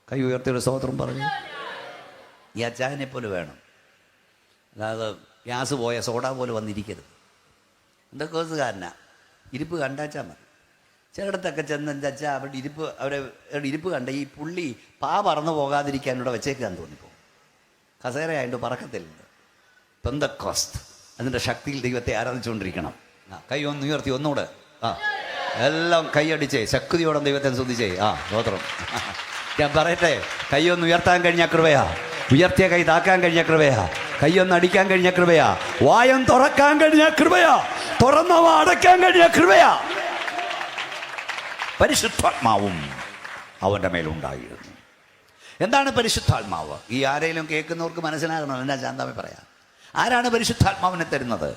കൈ ഉയർത്തിയുടെ സ്തോത്രം പറഞ്ഞു. ഈ അച്ചായനെ പോലെ വേണം. അതായത് ഗ്യാസ് പോയ സോഡ പോലെ വന്നിരിക്കരുത്. എന്തൊക്കെ കോഴ്സുകാരനാ, ഇരിപ്പ് കണ്ടാച്ചാൽ മതി. ചിലയിടത്തൊക്കെ ചെന്ന് ചച്ചാ അവരുടെ ഇരിപ്പ് കണ്ട ഈ പുള്ളി പറന്നു പോകാതിരിക്കാൻ ഇവിടെ വെച്ചേക്കാൻ തോന്നിപ്പോ. കസേരയായിട്ട് പറക്കത്തില്ല. പെന്തക്കോസ്ത് അതിൻ്റെ ശക്തിയിൽ ദൈവത്തെ ആരാധിച്ചുകൊണ്ടിരിക്കണം. കൈ ഒന്ന് ഉയർത്തി ഒന്നുകൂടെ. എല്ലാം കൈയടിച്ചേ, ശക്തിയോടെ ദൈവത്തെ ശ്രദ്ധിച്ചേ. സ്തോത്രം. ഞാൻ പറയട്ടെ, കൈയൊന്ന് ഉയർത്താൻ കഴിഞ്ഞ കൃപയാ, ഉയർത്തിയ കൈ താക്കാൻ കഴിഞ്ഞ കൃപയാ, കൈയൊന്ന് അടിക്കാൻ കഴിഞ്ഞ കൃപയാ, വായം തുറക്കാൻ കഴിഞ്ഞ കൃപയാ, തുറന്നവ അടയ്ക്കാൻ കഴിഞ്ഞ കൃപയാ. പരിശുദ്ധാത്മാവും അവന്റെ മേലുണ്ടായിരുന്നു. എന്താണ് പരിശുദ്ധാത്മാവ്? ഈ ആരെങ്കിലും കേൾക്കുന്നവർക്ക് മനസ്സിലാകണം. എന്നാ ശാന്താമി പറയാം. ആരാണ് പരിശുദ്ധാത്മാവിനെ തരുന്നത്?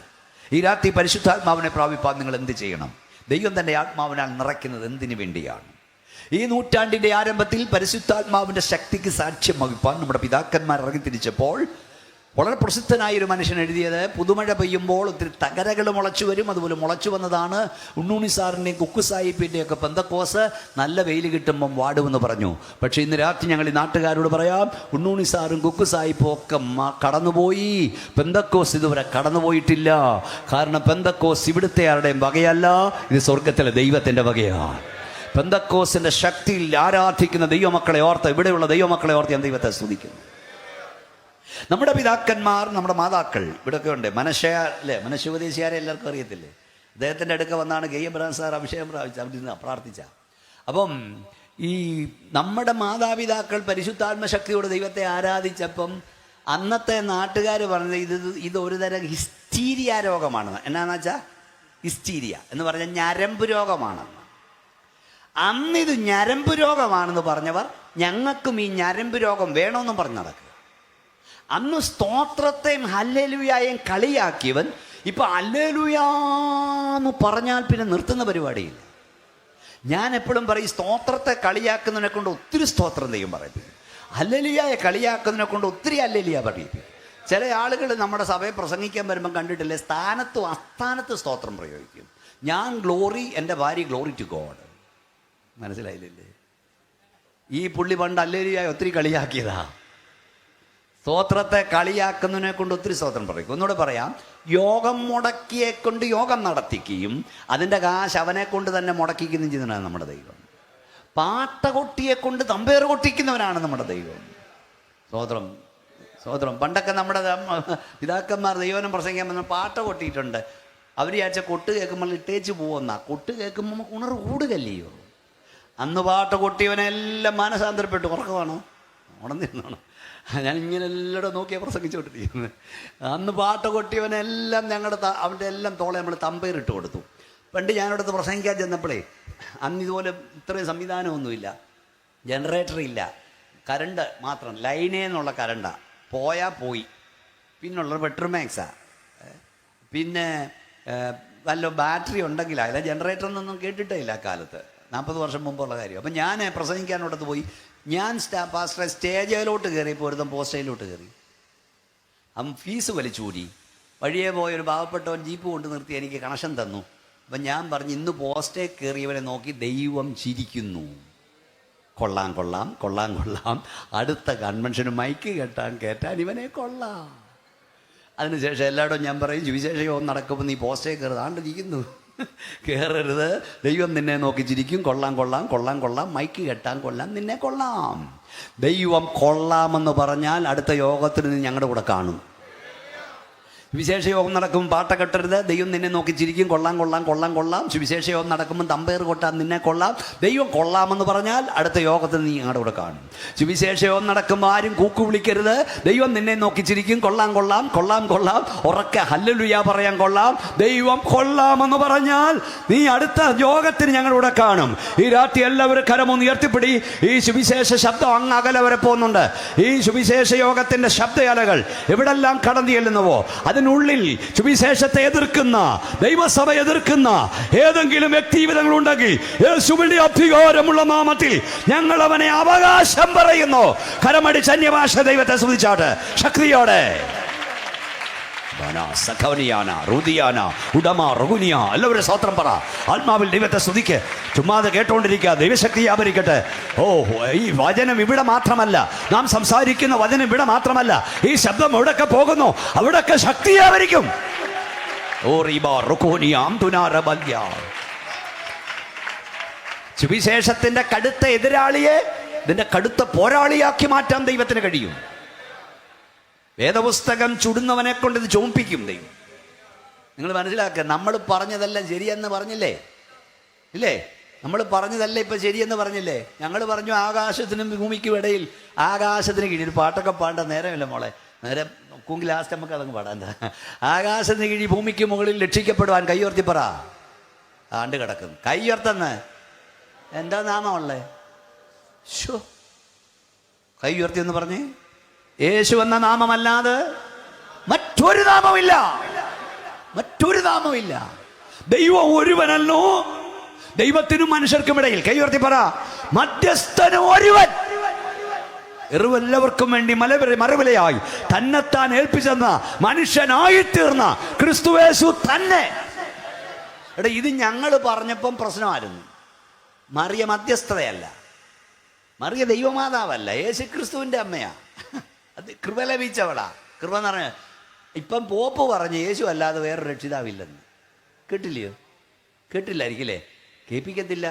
ഈ രാത്രി പരിശുദ്ധാത്മാവിനെ പ്രാപിപ്പാൻ നിങ്ങൾ എന്ത് ചെയ്യണം? ദൈവം തൻ്റെ ആത്മാവിനാൽ നിറയ്ക്കുന്നത് എന്തിനു വേണ്ടിയാണ്? ഈ നൂറ്റാണ്ടിൻ്റെ ആരംഭത്തിൽ പരിശുദ്ധാത്മാവിൻ്റെ ശക്തിക്ക് സാക്ഷ്യം വഹിപ്പാൻ നമ്മുടെ പിതാക്കന്മാർ ഇറങ്ങി തിരിച്ചപ്പോൾ വളരെ പ്രസിദ്ധനായൊരു മനുഷ്യൻ എഴുതിയത്, പുതുമഴ പെയ്യുമ്പോൾ ഒത്തിരി തകരകൾ മുളച്ചു വരും. അതുപോലെ മുളച്ചു വന്നതാണ് ഉണ്ണൂണി സാറിൻ്റെയും കുക്കു സാഹിബിൻ്റെയും ഒക്കെ പെന്തക്കോസ്. നല്ല വെയിൽ കിട്ടുമ്പം വാടുമെന്ന് പറഞ്ഞു. പക്ഷേ ഇന്ന് രാത്രി ഞങ്ങൾ ഈ നാട്ടുകാരോട് പറയാം, ഉണ്ണൂണി സാറും കുക്കു സാഹിബും ഒക്കെ കടന്നുപോയി, പെന്തക്കോസ് ഇതുവരെ കടന്നുപോയിട്ടില്ല. കാരണം പെന്തക്കോസ് ഇവിടുത്തെ ആരുടെയും വകയല്ല, ഇത് സ്വർഗത്തിലെ ദൈവത്തിൻ്റെ വകയാണ്. പെന്തക്കോസിൻ്റെ ശക്തിയിൽ ആരാധിക്കുന്ന ദൈവമക്കളെ ഓർത്ത്, ഇവിടെയുള്ള ദൈവമക്കളെ ഓർത്ത് ഞാൻ ദൈവത്തെ സ്തുതിക്കുന്നു. നമ്മുടെ പിതാക്കന്മാർ, നമ്മുടെ മാതാക്കൾ ഇവിടെയൊക്കെ ഉണ്ട്. അല്ലേ, മനശ്ശുപദേശിയാരെ എല്ലാവർക്കും അറിയത്തില്ലേ? അദ്ദേഹത്തിൻ്റെ അടുക്ക വന്നാണ് ഗെയ്യബ്രാൻ സാർ അഭിഷേകം പ്രാർത്ഥിച്ച. അപ്പം ഈ നമ്മുടെ മാതാപിതാക്കൾ പരിശുദ്ധാത്മശക്തിയോട് ദൈവത്തെ ആരാധിച്ചപ്പം അന്നത്തെ നാട്ടുകാർ പറഞ്ഞത് ഇത് ഒരു തരം ഹിസ്റ്റീരിയ രോഗമാണ്. എന്നാന്ന് വെച്ചാൽ ഹിസ്റ്റീരിയ എന്ന് പറഞ്ഞാൽ ഞരമ്പ് രോഗമാണ്. അന്നിത് ഞരമ്പ് രോഗമാണെന്ന് പറഞ്ഞവർ ഞങ്ങൾക്കും ഈ ഞരമ്പ് രോഗം വേണമെന്നും പറഞ്ഞ് നടക്കുക. അന്ന് സ്തോത്രത്തെയും ഹല്ലേലൂയായെയും കളിയാക്കിയവൻ ഇപ്പം ഹല്ലേലൂയാന്ന് പറഞ്ഞാൽ പിന്നെ നിർത്തുന്ന പരിപാടിയില്ല. ഞാൻ എപ്പോഴും പറയും, സ്തോത്രത്തെ കളിയാക്കുന്നതിനെ കൊണ്ട് ഒത്തിരി സ്തോത്രം ദൈവം പറയിപ്പിക്കും, ഹല്ലേലൂയായെ കളിയാക്കുന്നതിനെ കൊണ്ട് ഒത്തിരി ഹല്ലേലൂയ പറയിപ്പിക്കും. ചില ആളുകൾ നമ്മുടെ സഭയെ പ്രസംഗിക്കാൻ വരുമ്പം കണ്ടിട്ടില്ലേ, സ്ഥാനത്തും അസ്ഥാനത്ത് സ്തോത്രം പ്രയോഗിക്കും. ഞാൻ ഗ്ലോറി, എൻ്റെ ഭാര്യ ഗ്ലോറി ടു ഗോഡ്. മനസ്സിലായില്ലേ? ഈ പുള്ളി പണ്ട് ഹല്ലേലൂയ ഒത്തിരി കളിയാക്കിയതാ. സ്തോത്രത്തെ കളിയാക്കുന്നതിനെ കൊണ്ട് ഒത്തിരി സ്തോത്രം പറയും. ഒന്നുകൂടെ പറയാം, യോഗം മുടക്കിയെ കൊണ്ട് യോഗം നടത്തിക്കുകയും അതിൻ്റെ കാശ് അവനെ കൊണ്ട് തന്നെ മുടക്കിക്കുകയും ചെയ്യുന്നതാണ് നമ്മുടെ ദൈവം. പാട്ട കൊട്ടിയെ കൊണ്ട് തമ്പേറ് കൊട്ടിക്കുന്നവനാണ് നമ്മുടെ ദൈവം. സ്തോത്രം, സ്തോത്രം. പണ്ടൊക്കെ നമ്മുടെ പിതാക്കന്മാർ ദൈവനം പ്രസംഗിക്കാൻ വന്ന പാട്ട കൊട്ടിയിട്ടുണ്ട്. അവർ വിചാരിച്ച കൊട്ട് കേൾക്കുമ്പോൾ ഇട്ടേച്ച് പോകുന്ന, കൊട്ട് കേൾക്കുമ്പോൾ നമുക്ക് ഉണർവ് കൂടുകല്ലയോ. അന്ന് പാട്ട കൊട്ടിയവനെല്ലാം മാനസാന്തരപ്പെട്ടു. ഉറക്കമാണോ? ഉണർന്നിരുന്നാണോ? ഞാൻ ഇങ്ങനെ എല്ലായിടും നോക്കിയാൽ പ്രസംഗിച്ചുകൊണ്ടിരിക്കുന്നത്. അന്ന് പാട്ട് കൊട്ടിയവനെല്ലാം അവൻ്റെ എല്ലാം തോളെ നമ്മൾ തമ്പേറിട്ട് കൊടുത്തു. പണ്ട് ഞാനവിടുത്തെ പ്രസംഗിക്കാൻ ചെന്നപ്പോഴേ അന്ന് ഇതുപോലെ ഇത്രയും സംവിധാനമൊന്നുമില്ല, ജനറേറ്റർ ഇല്ല, കരണ്ട് മാത്രം, ലൈനേ എന്നുള്ള കരണ്ടാണ്. പോയാൽ പോയി. പിന്നുള്ളത് പെട്രോമാക്സാണ്. പിന്നെ വല്ല ബാറ്ററി ഉണ്ടെങ്കിലാ. അല്ല, ജനറേറ്റർ എന്നൊന്നും കേട്ടിട്ടേ ഇല്ല ആ കാലത്ത്, 40 വർഷം മുമ്പുള്ള കാര്യം. അപ്പം ഞാൻ പ്രസംഗിക്കാനോടത്ത് പോയി. ഞാൻ പാസ്റ്ററെ സ്റ്റേജിലോട്ട് കയറിയപ്പോൾ ഒരുത്തം പോസ്റ്റയിലോട്ട് കയറി. അവൻ ഫീസ് വലിച്ചൂരി. വഴിയെ പോയൊരു പാവപ്പെട്ടവൻ ജീപ്പ് കൊണ്ട് നിർത്തി എനിക്ക് കണക്ഷൻ തന്നു. അപ്പം ഞാൻ പറഞ്ഞു, ഇന്ന് പോസ്റ്റേ കയറിയവനെ നോക്കി ദൈവം ചിരിക്കുന്നു. കൊള്ളാം കൊള്ളാം കൊള്ളാം കൊള്ളാം, അടുത്ത കൺവെൻഷന് മൈക്ക് കേട്ടാൻ ഇവനെ കൊള്ളാം. അതിനുശേഷം എല്ലായിടും ഞാൻ പറയും, സുവിശേഷം നടക്കുമ്പോൾ നീ പോസ്റ്റേ കയറുക, ആണ്ടിരിക്കുന്നു, കയറരുത്. ദൈവം നിന്നെ നോക്കി ചിരിക്കും. കൊള്ളാം കൊള്ളാം കൊള്ളാം കൊള്ളാം, മൈക്ക് കെട്ടാൻ കൊള്ളാം, നിന്നെ കൊള്ളാം. ദൈവം കൊള്ളാമെന്ന് പറഞ്ഞാൽ അടുത്ത യോഗത്തിന് നീ ഞങ്ങളുടെ കൂടെ കാണും. സുവിശേഷ യോഗം നടക്കുമ്പോൾ പാട്ട കെട്ടരുത്, ദൈവം നിന്നെ നോക്കി ചിരിക്കും. കൊള്ളാം കൊള്ളാം കൊള്ളാം കൊള്ളാം. സുവിശേഷ യോഗം നടക്കുമ്പോൾ തമ്പേർ കൊട്ടാൻ നിന്നെ കൊള്ളാം. ദൈവം കൊള്ളാമെന്ന് പറഞ്ഞാൽ അടുത്ത യോഗത്തിന് നീ ഞങ്ങളുടെ കൂടെ കാണും. സുവിശേഷ യോഗം നടക്കുമ്പോൾ ആരും കൂക്കു വിളിക്കരുത്, ദൈവം നിന്നെ നോക്കി ചിരിക്കും. കൊള്ളാം കൊള്ളാം കൊള്ളാം കൊള്ളാം, ഉറക്കെ ഹല്ലേലൂയ പറയാൻ കൊള്ളാം. ദൈവം കൊള്ളാമെന്ന് പറഞ്ഞാൽ നീ അടുത്ത യോഗത്തിന് ഞങ്ങളുടെ കൂടെ കാണും. ഈ രാത്രി എല്ലാവരും കരമൊന്ന് ഉയർത്തിപ്പിടി. ഈ സുവിശേഷ ശബ്ദം അങ്ങ് അകലെ വരെ പോകുന്നുണ്ട്. ഈ സുവിശേഷ യോഗത്തിന്റെ ശബ്ദയലകൾ എവിടെല്ലാം കടന്നു ചെല്ലുന്നുവോ അതിനുള്ളിൽ സുവിശേഷത്തെ എതിർക്കുന്ന, ദൈവസഭ എതിർക്കുന്ന ഏതെങ്കിലും വ്യക്തിവിധങ്ങളുണ്ടെങ്കിൽ യേശുവിന്റെ അധികാരമുള്ള നാമത്തിൽ ഞങ്ങൾ അവനെ അവകാശം പറയുന്നു. കരമടിച്ച് അന്യഭാഷ ദൈവത്തെ സ്തുതിച്ചാട്ട് ശക്തിയോടെ. എല്ലാവരും സ്വത്രം പറ. ആത്മാവിൽ ദൈവത്തെ സ്തുതിക്ക്. ചുമ്മാതെ കേട്ടോണ്ടിരിക്കുക. ദൈവശക്തി വ്യാപരിക്കട്ടെ. ഓ, ഈ വചനം ഇവിടെ മാത്രമല്ല, നാം സംസാരിക്കുന്ന വചനം ഇവിടെ മാത്രമല്ല, ഈ ശബ്ദം എവിടെയൊക്കെ പോകുന്നു അവിടെയൊക്കെ ശക്തി വ്യാപരിക്കും. സുവിശേഷത്തിന്റെ കടുത്ത എതിരാളിയെ ഇതിന്റെ കടുത്ത പോരാളിയാക്കി മാറ്റാൻ ദൈവത്തിന് കഴിയും. വേദപുസ്തകം ചുടുന്നവനെ കൊണ്ട് ഇത് ചോപ്പിക്കും ദൈവം. നിങ്ങൾ മനസ്സിലാക്കുക. നമ്മൾ പറഞ്ഞതെല്ലാം ശരിയെന്ന് പറഞ്ഞില്ലേ? ഇല്ലേ? നമ്മൾ പറഞ്ഞതല്ല ഇപ്പം ശരിയെന്ന് പറഞ്ഞില്ലേ? ഞങ്ങൾ പറഞ്ഞു ആകാശത്തിനും ഭൂമിക്കും ഇടയിൽ, ആകാശത്തിന് കീഴിൽ. പാട്ടൊക്കെ പാണ്ട നേരമില്ല മോളെ, നേരം കൂങ്കിൽ ലാസ്റ്റ് നമുക്ക് അതങ്ങ് പാടാൻ. ആകാശത്തിന് കീഴിൽ ഭൂമിക്ക് മുകളിൽ രക്ഷിക്കപ്പെടുവാൻ കയ്യുയർത്തി പറ. ആണ്ട് കിടക്കും. കയ്യുയർത്തുന്ന എന്താ നാമമുള്ളേ? കയ്യുയർത്തി എന്ന് പറഞ്ഞേ, യേശു എന്ന നാമമല്ലാതെ മറ്റൊരു നാമമില്ല, മറ്റൊരു നാമമില്ല. ദൈവം ഒരുവനല്ലോ, ദൈവത്തിനും മനുഷ്യർക്കും ഇടയിൽ. കൈയുയർത്തി പറ, മധ്യസ്ഥനും ഒരുവൻ. എല്ലാവർക്കും വേണ്ടി മറുവിലയായി തന്നെത്താൻ ഏൽപ്പിച്ചെന്ന മനുഷ്യനായിത്തീർന്ന ക്രിസ്തുയേശു തന്നെ. എടാ, ഇത് ഞങ്ങൾ പറഞ്ഞപ്പം പ്രശ്നമായിരുന്നു. മറിയ മധ്യസ്ഥതയല്ല, മറിയ ദൈവമാതാവല്ല, യേശു ക്രിസ്തുവിൻ്റെ അമ്മയാ. അത് കൃപ ലഭിച്ചവളാ. കൃപ എന്ന് പറഞ്ഞ ഇപ്പം പോപ്പ് പറഞ്ഞ് യേശു അല്ലാതെ വേറെ രക്ഷിതാവില്ലെന്ന്. കേട്ടില്ലയോ? കേട്ടില്ലായിരിക്കില്ലേ? കേൾപ്പിക്കത്തില്ല.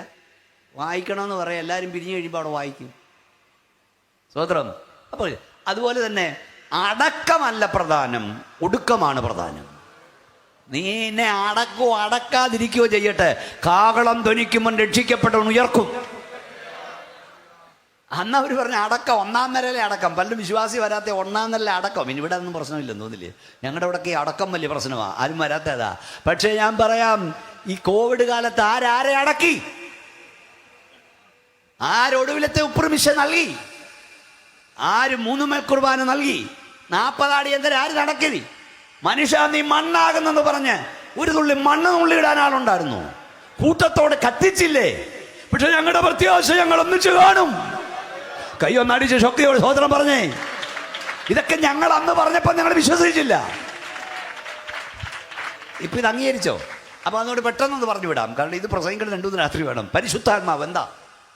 വായിക്കണമെന്ന് പറയാം, എല്ലാവരും പിരിഞ്ഞു കഴിയുമ്പോൾ അവിടെ വായിക്കും. സ്വതന്ത്രം. അപ്പോൾ അതുപോലെ തന്നെ അടക്കമല്ല പ്രധാനം, ഒടുക്കമാണ് പ്രധാനം. നീ എന്നെ അടക്കോ അടക്കാതിരിക്കുകയോ ചെയ്യട്ടെ, കാഹളം ധ്വനിക്കുമ്പോൾ രക്ഷിക്കപ്പെട്ടവൻ ഉയർക്കും. അന്ന് അവർ പറഞ്ഞ അടക്കം, ഒന്നാം നിലയിലെ അടക്കം. പലരും വിശ്വാസി വരാത്ത ഒന്നാം നില അടക്കം. ഇനി ഇവിടെ ഒന്നും പ്രശ്നമില്ലെന്ന് തോന്നില്ലേ? ഞങ്ങളുടെ ഇവിടെയൊക്കെ അടക്കം വലിയ പ്രശ്നമാണ്, ആരും വരാത്തതാ. പക്ഷേ ഞാൻ പറയാം, ഈ കോവിഡ് കാലത്ത് ആരെ അടക്കി? ആരൊടുവിലത്തെ ഉപ്പുമിശ നൽകി? ആര് 3 മേൽ കുർബാന നൽകി? 40 അടിയന്തരം ആര് നടക്കി? മനുഷ്യ നീ മണ്ണാകുന്നെന്ന് പറഞ്ഞ് ഒരു തുള്ളി മണ്ണ് നുള്ളിയിടാൻ ആളുണ്ടായിരുന്നു. കൂട്ടത്തോടെ കത്തിച്ചില്ലേ? പക്ഷെ ഞങ്ങളുടെ പ്രത്യാശ ഞങ്ങൾ ഒന്നിച്ചു കാണും. കൈയൊന്നടിച്ച് ശക്തിയോട് സഹോദരൻ പറഞ്ഞേ. ഇതൊക്കെ ഞങ്ങൾ അന്ന് പറഞ്ഞപ്പോൾ ഞങ്ങൾ വിശ്വസിച്ചില്ല. ഇപ്പൊ ഇത് അംഗീകരിച്ചോ? അപ്പൊ അതുകൊണ്ട് പെട്ടെന്നൊന്ന് പറഞ്ഞു വിടാം, കാരണം ഇത് പ്രസംഗിക്കുന്ന 2 രാത്രി വേണം. പരിശുദ്ധാത്മാവ്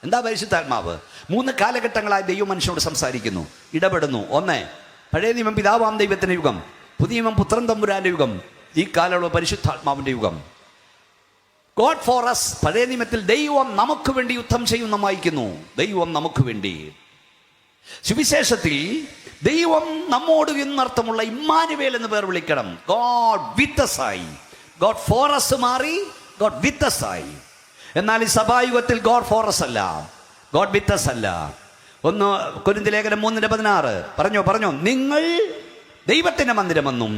എന്താ പരിശുദ്ധാത്മാവ്? 3 കാലഘട്ടങ്ങളായി ദൈവം മനുഷ്യനോട് സംസാരിക്കുന്നു, ഇടപെടുന്നു. 1, പഴയ നിയമം പിതാവാം ദൈവത്തിന്റെ യുഗം, പുതിയ നിയമം പുത്രൻ തമ്പുരാന്റെ യുഗം, ഈ കാലമുള്ള പരിശുദ്ധാത്മാവിന്റെ യുഗം. God for us. പഴയ നിയമത്തിൽ ദൈവം നമുക്ക് വേണ്ടി യുദ്ധം ചെയ്യുന്ന വായിക്കുന്നു. ദൈവം നമുക്ക് വേണ്ടി. സുവിശേഷത്തിൽ ദൈവം നമ്മോട് എന്നർത്ഥമുള്ള ഇമ്മാനുവേൽ എന്ന് പേർ വിളിക്കണം. ഗോഡ് വിത്ത് us ആയി. ഗോഡ് ഫോർ അസ് മാറി ഗോഡ് വിത്ത് us ആയി. എന്നാൽ ഈ സഭായുഗത്തിൽ ഗോഡ് ഫോർ അസ് അല്ല, ഗോഡ് വിത്ത് us അല്ല. 1 കൊരിന്ത്യർ ലേഖനം 3:16 പറഞ്ഞോ, നിങ്ങൾ ദൈവത്തിന്റെ മന്ദിരമെന്നും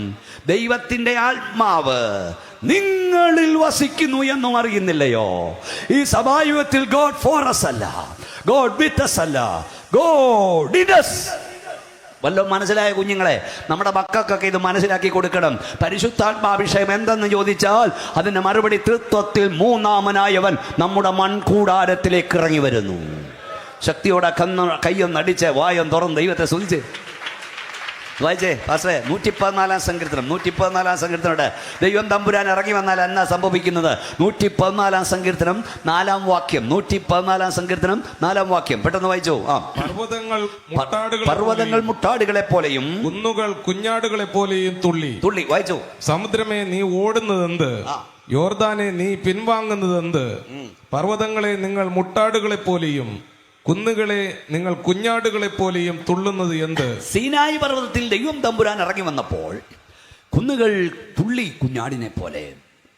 ദൈവത്തിന്റെ ആത്മാവ് നിങ്ങളിൽ വസിക്കുന്നു എന്നും അറിയുന്നില്ലയോ? ഈ സഭായുഗത്തിൽ ഗോഡ് ഫോർ അസ് അല്ല, ഗോഡ് വിത്ത് us അല്ല, ഗോഡ് ഇൻ us. വല്ലതും മനസ്സിലായ കുഞ്ഞുങ്ങളെ? നമ്മുടെ മക്കൾക്കൊക്കെ ഇത് മനസ്സിലാക്കി കൊടുക്കണം. പരിശുദ്ധാത്മാഭിഷേകം എന്തെന്ന് ചോദിച്ചാൽ അതിന് മറുപടി തൃത്വത്തിൽ 3ാമനായവൻ നമ്മുടെ മൺകൂടാരത്തിലേക്ക് ഇറങ്ങി വരുന്നു. ശക്തിയോടെ കയ്യൊന്നടിച്ച് വായം തുറന്ന് ദൈവത്തെ സ്തുതിച്ച് വായിച്ചേ പാസ്റ്റേ. 114 സങ്കീർത്തനം ദൈവം തമ്പുരാൻ ഇറങ്ങി വന്നാൽ എന്നാ സംഭവിക്കുന്നത്? 114 സങ്കീർത്തനം 4-ാം വാക്യം. 114 സങ്കീർത്തനം 4-ാം വാക്യം പെട്ടെന്ന് വായിച്ചോ. പർവ്വതങ്ങൾ മുട്ടാടുകളെ പോലെയും കുന്നുകൾ കുഞ്ഞാടുകളെ പോലെയും തുള്ളി. വായിച്ചോ. സമുദ്രമേ നീ ഓടുന്നതെന്ത്? യോർദാനെ നീ പിൻവാങ്ങുന്നതെന്ത്? പർവ്വതങ്ങളെ നിങ്ങൾ മുട്ടാടുകളെ പോലെയും കുന്നുകളെ നിങ്ങൾ കുഞ്ഞാടുകളെ പോലെയും തുള്ളുന്നത് എന്ത്? സീനായി പർവ്വതത്തിൽ ദൈവം തമ്പുരാൻ ഇറങ്ങി വന്നപ്പോൾ കുന്നുകൾ തുള്ളി കുഞ്ഞാടിനെ പോലെ,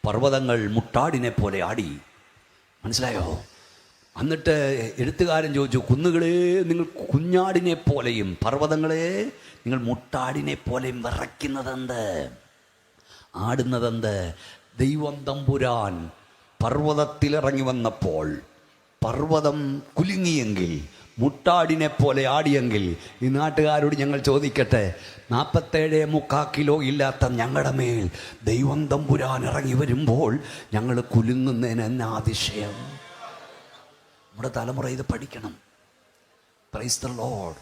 പർവ്വതങ്ങൾ മുട്ടാടിനെ പോലെ ആടി. മനസ്സിലായോ? എന്നിട്ട് എഴുത്തുകാരൻ ചോദിച്ചു, കുന്നുകളെ നിങ്ങൾ കുഞ്ഞാടിനെ പോലെയും പർവ്വതങ്ങളെ നിങ്ങൾ മുട്ടാടിനെ പോലെയും വിറയ്ക്കുന്നതെന്ത്, ആടുന്നതെന്ത്? ദൈവം തമ്പുരാൻ പർവ്വതത്തിലിറങ്ങി വന്നപ്പോൾ പർവ്വതം കുലുങ്ങിയെങ്കിൽ, മുട്ടാടിനെ പോലെ ആടിയെങ്കിൽ, ഈ നാട്ടുകാരോട് ഞങ്ങൾ ചോദിക്കട്ടെ, 47.25 കിലോ ഇല്ലാത്ത ഞങ്ങളുടെ മേൽ ദൈവം തമ്പുരാൻ ഇറങ്ങി വരുമ്പോൾ ഞങ്ങൾ കുലുങ്ങുന്നതിന് എന്നാ അതിശയം? നമ്മുടെ തലമുറ ഇത് പഠിക്കണം. Praise the Lord,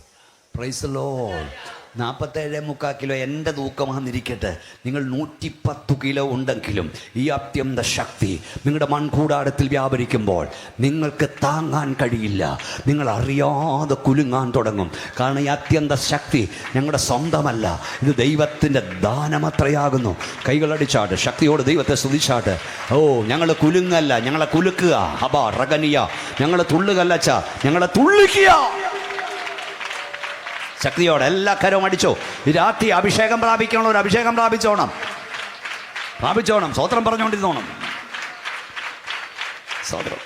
praise the Lord. 47.25 kilo എൻ്റെ തൂക്കമാണെന്നിരിക്കട്ടെ, നിങ്ങൾ 110 കിലോ ഉണ്ടെങ്കിലും ഈ അത്യന്ത ശക്തി നിങ്ങളുടെ മൺകൂടാരത്തിൽ വ്യാപരിക്കുമ്പോൾ നിങ്ങൾക്ക് താങ്ങാൻ കഴിയില്ല. നിങ്ങൾ അറിയാതെ കുലുങ്ങാൻ തുടങ്ങും. കാരണം ഈ അത്യന്ത ശക്തി ഞങ്ങളുടെ സ്വന്തമല്ല, ഇത് ദൈവത്തിൻ്റെ ദാനമത്രയാകുന്നു. കൈകളടിച്ചാട്ട് ശക്തിയോട് ദൈവത്തെ സ്തുതിച്ചാട്ട്. ഓ, ഞങ്ങൾ കുലുങ്ങല്ല, ഞങ്ങളെ കുലുക്കുക. ഹബാ റഗനിയ, ഞങ്ങൾ തുള്ളുകല്ലച്ച, ഞങ്ങളെ തുള്ളിക്കുക. ശക്തിയോടെ എല്ലാ കരവും അടിച്ചോ. ഈ രാത്രി അഭിഷേകം പ്രാപിക്കണം, ഒരു അഭിഷേകം പ്രാപിച്ചോണം. സ്വോത്രം പറഞ്ഞുകൊണ്ടിരുന്നോണം. സ്വോത്രം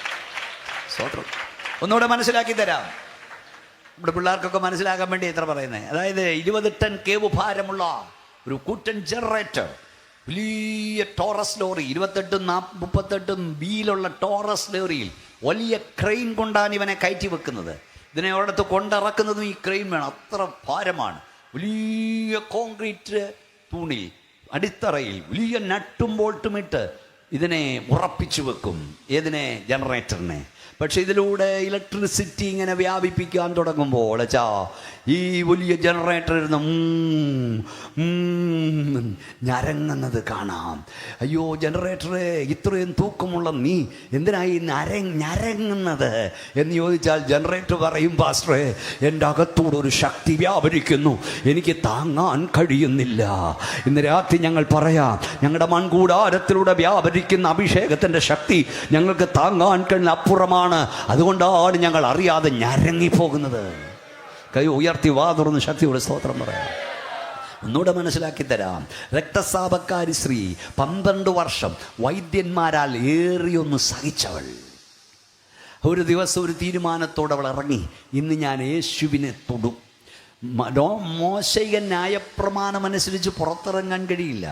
ഒന്നുകൂടെ മനസ്സിലാക്കി തരാം. നമ്മുടെ പിള്ളേർക്കൊക്കെ മനസ്സിലാക്കാൻ വേണ്ടി എത്ര പറയുന്നത്. അതായത് 20 ടൺ കേവ് ഭാരമുള്ള ഒരു കൂറ്റൻ ജനറേറ്റർ, വലിയ ടോറസ് ലോറി, 28-38 വീലുള്ള ടോറസ് ലോറിയിൽ വലിയ ക്രെയിൻ കൊണ്ടാണ് ഇവനെ കയറ്റി വെക്കുന്നത്. ഇതിനെ ഒരിടത്ത് കൊണ്ടിറക്കുന്നതും ഈ ക്രെയിൻ വേണം, അത്ര ഭാരമാണ്. വലിയ കോൺക്രീറ്റ് തൂണിൽ അടിത്തറയിൽ വലിയ നട്ടും ബോൾട്ടും ഇട്ട് ഇതിനെ ഉറപ്പിച്ചു വെക്കും. ഏതിനെ? ജനറേറ്ററിനെ. പക്ഷെ ഇതിലൂടെ ഇലക്ട്രിസിറ്റി ഇങ്ങനെ വ്യാപിപ്പിക്കാൻ തുടങ്ങുമ്പോൾ ഈ വലിയ ജനറേറ്റർ ഇരുന്ന് ഞരങ്ങുന്നത് കാണാം. അയ്യോ ജനറേറ്ററെ, ഇത്രയും തൂക്കമുള്ള നീ എന്തിനായി ഞരങ്ങുന്നത് എന്ന് ചോദിച്ചാൽ ജനറേറ്റർ പറയും, പാസ്റ്ററെ, എൻ്റെ അകത്തൂടെ ഒരു ശക്തി വ്യാപരിക്കുന്നു, എനിക്ക് താങ്ങാൻ കഴിയുന്നില്ല. ഇന്ന് രാത്രി ഞങ്ങൾ പറയാം, ഞങ്ങളുടെ മൺകൂടാരത്തിലൂടെ വ്യാപരിക്കുന്ന അഭിഷേകത്തിൻ്റെ ശക്തി ഞങ്ങൾക്ക് താങ്ങാൻ കഴിയുന്ന അപ്പുറമാണ്. അതുകൊണ്ടാണ് ഞങ്ങൾ അറിയാതെ ഞരങ്ങിപ്പോകുന്നത്. കൈ ഉയർത്തി വാ തുറന്ന് ശക്തിയോടെ സ്തോത്രം പറയാം. ഒന്നുകൂടെ മനസ്സിലാക്കി തരാം. രക്തസ്രാവക്കാരി സ്ത്രീ 12 വർഷം വൈദ്യന്മാരാൽ ഏറിയൊന്ന് സഹിച്ചവൾ ഒരു ദിവസം ഒരു തീരുമാനത്തോടെ അവൾ ഇറങ്ങി, ഇന്ന് ഞാൻ യേശുവിനെ തൊടും. മോശയുടെ ന്യായപ്രമാണം അനുസരിച്ച് പുറത്തിറങ്ങാൻ കഴിയില്ല.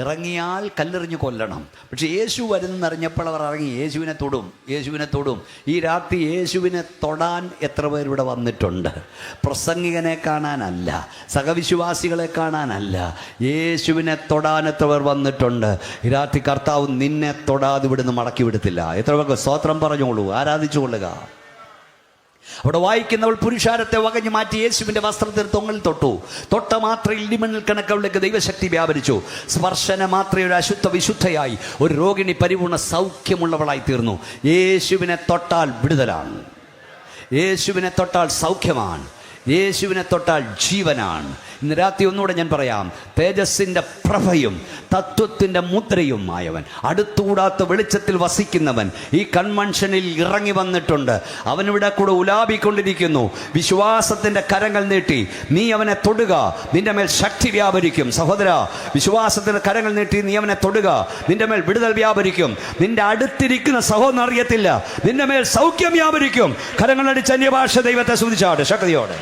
ഇറങ്ങിയാൽ കല്ലെറിഞ്ഞ് കൊല്ലണം. പക്ഷെ യേശു വരുന്നറിഞ്ഞപ്പോൾ അവർ ഇറങ്ങി യേശുവിനെ തൊടും. ഈ രാത്രി യേശുവിനെ തൊടാൻ എത്ര പേർ ഇവിടെ വന്നിട്ടുണ്ട്? പ്രസംഗികനെ കാണാനല്ല, സഹവിശ്വാസികളെ കാണാനല്ല, യേശുവിനെ തൊടാൻ എത്ര പേർ വന്നിട്ടുണ്ട്? ഈ രാത്രി കർത്താവ് നിന്നെ തൊടാതെ ഇവിടുന്ന് മടക്കി വിടത്തില്ല. എത്ര പേർക്ക് സ്തോത്രം പറഞ്ഞോളൂ, ആരാധിച്ചു കൊള്ളുക. അവിടെ വായിക്കുന്നവൾ പുരുഷാരത്തെ വകഞ്ഞു മാറ്റി യേശുവിൻ്റെ വസ്ത്രത്തിൽ തൊങ്ങൽ തൊട്ട മാത്രയിൽ ഇടിമണ്ണിൽ കണക്കവളിലേക്ക് ദൈവശക്തി വ്യാപരിച്ചു. സ്പർശന മാത്രയിൽ ഒരു അശുദ്ധ വിശുദ്ധയായി ഒരു രോഗിണി പരിപൂർണ്ണ സൗഖ്യമുള്ളവളായി തീർന്നു. യേശുവിനെ തൊട്ടാൽ വിടുതലാണ്, യേശുവിനെ തൊട്ടാൽ സൗഖ്യമാണ്, യേശുവിനെ തൊട്ടാൽ ജീവനാണ്. ഇന്ന് രാത്രി ഒന്നുകൂടെ ഞാൻ പറയാം, തേജസ്സിൻ്റെ പ്രഭയും തത്വത്തിൻ്റെ മുദ്രയും ആയവൻ, അടുത്തുകൂടാത്ത വെളിച്ചത്തിൽ വസിക്കുന്നവൻ ഈ കൺവെൻഷനിൽ ഇറങ്ങി വന്നിട്ടുണ്ട്. അവനിവിടെ കൂടെ ഉലാപിക്കൊണ്ടിരിക്കുന്നു. വിശ്വാസത്തിൻ്റെ കരങ്ങൾ നീട്ടി നീ അവനെ തൊടുക, നിന്റെ മേൽ ശക്തി വ്യാപരിക്കും. സഹോദര, വിശ്വാസത്തിൻ്റെ കരങ്ങൾ നീട്ടി നീ അവനെ തൊടുക, നിന്റെ മേൽ വിടുതൽ വ്യാപരിക്കും. നിന്റെ അടുത്തിരിക്കുന്ന സഹോദരൻ അറിയത്തില്ല, നിന്റെ മേൽ സൗഖ്യം വ്യാപരിക്കും. കരങ്ങളടിച്ച് അന്യഭാഷ ദൈവത്തെ സ്തുതിച്ചാട് ശക്തിയോടെ.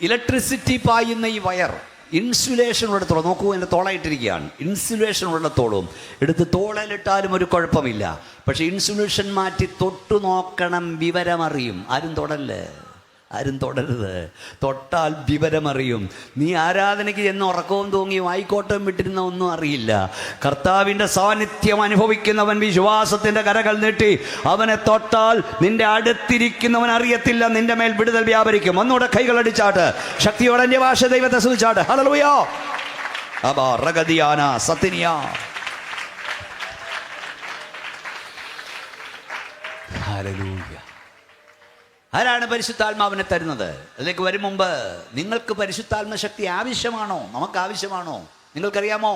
ഇലക്ട്രിസിറ്റി പായുന്ന ഈ വയർ ഇൻസുലേഷൻ ഉള്ളിടത്തോളം നോക്കൂ, എൻ്റെ തോളായിട്ടിരിക്കുകയാണ്. ഇൻസുലേഷൻ ഉള്ളിടത്തോളം എടുത്ത് തോളലിട്ടാലും ഒരു കുഴപ്പമില്ല. പക്ഷെ ഇൻസുലേഷൻ മാറ്റി തൊട്ടു നോക്കണം, വിവരമറിയും. ആരും തൊടരുത്. തൊട്ടാൽ വിവരമറിയും. നീ ആരാധനയ്ക്ക് ചെന്ന് ഉറക്കവും തൂങ്ങിയും ആയിക്കോട്ടം വിട്ടിരുന്ന ഒന്നും അറിയില്ല. കർത്താവിൻ്റെ സാന്നിധ്യം അനുഭവിക്കുന്നവൻ വിശ്വാസത്തിൻ്റെ കരകൾ നീട്ടി അവനെ തൊട്ടാൽ നിന്റെ അടുത്തിരിക്കുന്നവൻ അറിയത്തില്ല, നിന്റെ മേൽ വിടുതൽ വ്യാപരിക്കും. ഒന്നുകൂടെ കൈകളടിച്ചാട്ട് ശക്തിയോടെ എൻ്റെ ഭാഷ ദൈവത്തെ സ്തുതിച്ചാട്ട്. ഹല്ലേലൂയ. അബാ റഗദിയാന സത്തിനിയ. ഹല്ലേലൂയ. ആരാണ് പരിശുദ്ധാത്മാവിനെ തരുന്നത്? അതിലേക്ക് വരും മുമ്പ് നിങ്ങൾക്ക് പരിശുദ്ധാത്മ ശക്തി ആവശ്യമാണോ? നമുക്ക് ആവശ്യമാണോ? നിങ്ങൾക്കറിയാമോ,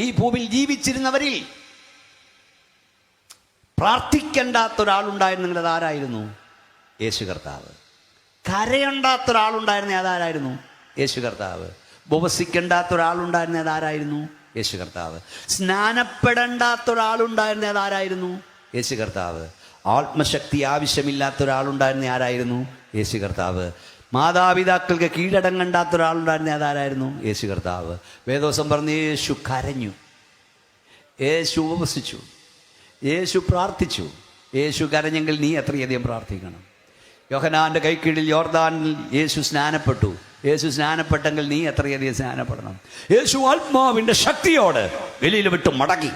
ഈ ഭൂമിയിൽ ജീവിച്ചിരുന്നവരിൽ പ്രാർത്ഥിക്കേണ്ടാത്ത ഒരാളുണ്ടായിരുന്നെങ്കിൽ അതാരായിരുന്നു? യേശു കർത്താവ്. കരയുണ്ടാത്ത ഒരാളുണ്ടായിരുന്ന അതാരായിരുന്നു? യേശു കർത്താവ്. ഉപവസിക്കേണ്ടാത്ത ഒരാളുണ്ടായിരുന്ന അതാരായിരുന്നു? യേശു കർത്താവ്. സ്നാനപ്പെടേണ്ടാത്ത ഒരാളുണ്ടായിരുന്ന അതാരായിരുന്നു? യേശു കർത്താവ്. ആത്മശക്തി ആവശ്യമില്ലാത്ത ഒരാളുണ്ടായിരുന്ന ആരായിരുന്നു? യേശു കർത്താവ്. മാതാപിതാക്കൾക്ക് കീഴടങ്ങണ്ടാത്ത ഒരാളുണ്ടായിരുന്ന അതാരായിരുന്നു? യേശു കർത്താവ്. വേദോസം പറഞ്ഞ് യേശു കരഞ്ഞു, യേശു ഉപവസിച്ചു, യേശു പ്രാർത്ഥിച്ചു. യേശു കരഞ്ഞെങ്കിൽ നീ എത്രയധികം പ്രാർത്ഥിക്കണം. യോഹന്നാന്റെ കൈക്കീഴിൽ യോർദാനിൽ യേശു സ്നാനപ്പെട്ടു. യേശു സ്നാനപ്പെട്ടെങ്കിൽ നീ എത്രയധികം സ്നാനപ്പെടണം. യേശു ആത്മാവിൻ്റെ ശക്തിയോട് വെളിയിൽ വിട്ട് മടങ്ങി.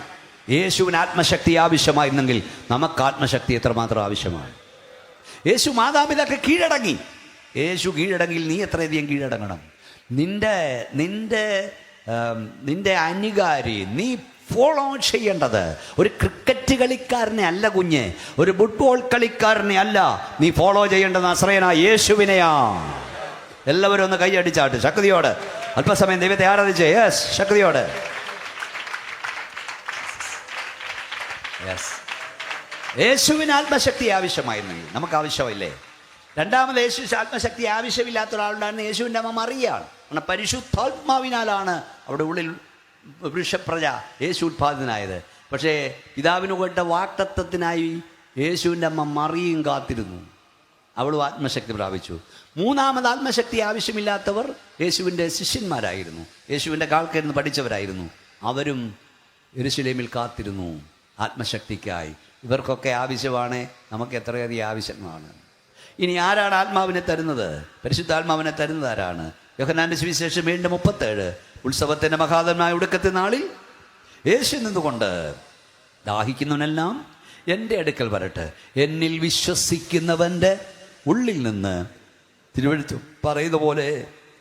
യേശുവിന് ആത്മശക്തി ആവശ്യമായിരുന്നെങ്കിൽ നമുക്ക് ആത്മശക്തി എത്രമാത്രം ആവശ്യമാണ്. യേശു മാതാപിതാക്കൾ കീഴടങ്ങി. യേശു കീഴടങ്ങിൽ നീ എത്രയധികം കീഴടങ്ങണം. നിന്റെ അനുകാരി നീ ഫോളോ ചെയ്യേണ്ടത് ഒരു ക്രിക്കറ്റ് കളിക്കാരനെ അല്ല കുഞ്ഞ്, ഒരു ഫുട്ബോൾ കളിക്കാരനെ അല്ല. നീ ഫോളോ ചെയ്യേണ്ടത് നസറേയനായ യേശുവിനെയാ. എല്ലാവരും ഒന്ന് കൈയടിച്ചാട്ട് ശക്തിയോട് അല്പസമയം ദൈവത്തെ ആരാധിച്ചേ. യെസ്, ശക്തിയോട്. യേശുവിന് ആത്മശക്തി ആവശ്യമായിരുന്നെങ്കിൽ നമുക്ക് ആവശ്യമില്ലേ? രണ്ടാമത് യേശു ആത്മശക്തി ആവശ്യമില്ലാത്ത ഒരാളുണ്ടായിരുന്നു. യേശുവിൻ്റെ അമ്മ മറിയാണ്. കാരണം പരിശുദ്ധാത്മാവിനാലാണ് അവിടെ ഉള്ളിൽ വൃഷപ്രജ യേശു ഉത്പാദിതനായത്. പക്ഷേ പിതാവിന് കേട്ട വാക്തത്വത്തിനായി യേശുവിൻ്റെ അമ്മ മറിയും കാത്തിരുന്നു. അവളും ആത്മശക്തി പ്രാപിച്ചു. മൂന്നാമത് ആത്മശക്തി ആവശ്യമില്ലാത്തവർ യേശുവിൻ്റെ ശിഷ്യന്മാരായിരുന്നു, യേശുവിൻ്റെ കാൽക്കരുന്ന് പഠിച്ചവരായിരുന്നു. അവരും യെരൂശലേമിൽ കാത്തിരുന്നു ആത്മശക്തിക്കായി. ഇവർക്കൊക്കെ ആവശ്യമാണ്, നമുക്ക് എത്രയധികം ആവശ്യമാണ്. ഇനി ആരാണ് ആത്മാവിനെ തരുന്നത്? പരിശുദ്ധാത്മാവിനെ തരുന്നത് ആരാണ്? യോഹന്നാന്റെ സുവിശേഷം 7:37 ഉത്സവത്തിന്റെ മഹാതമായ ഒടുക്കത്തെ നാളിൽ യേശു നിന്നുകൊണ്ട് ദാഹിക്കുന്നവനെല്ലാം എൻ്റെ അടുക്കൽ വരട്ടെ, എന്നിൽ വിശ്വസിക്കുന്നവൻ്റെ ഉള്ളിൽ നിന്ന് തിരുവെഴുത്ത് പറയുന്ന പോലെ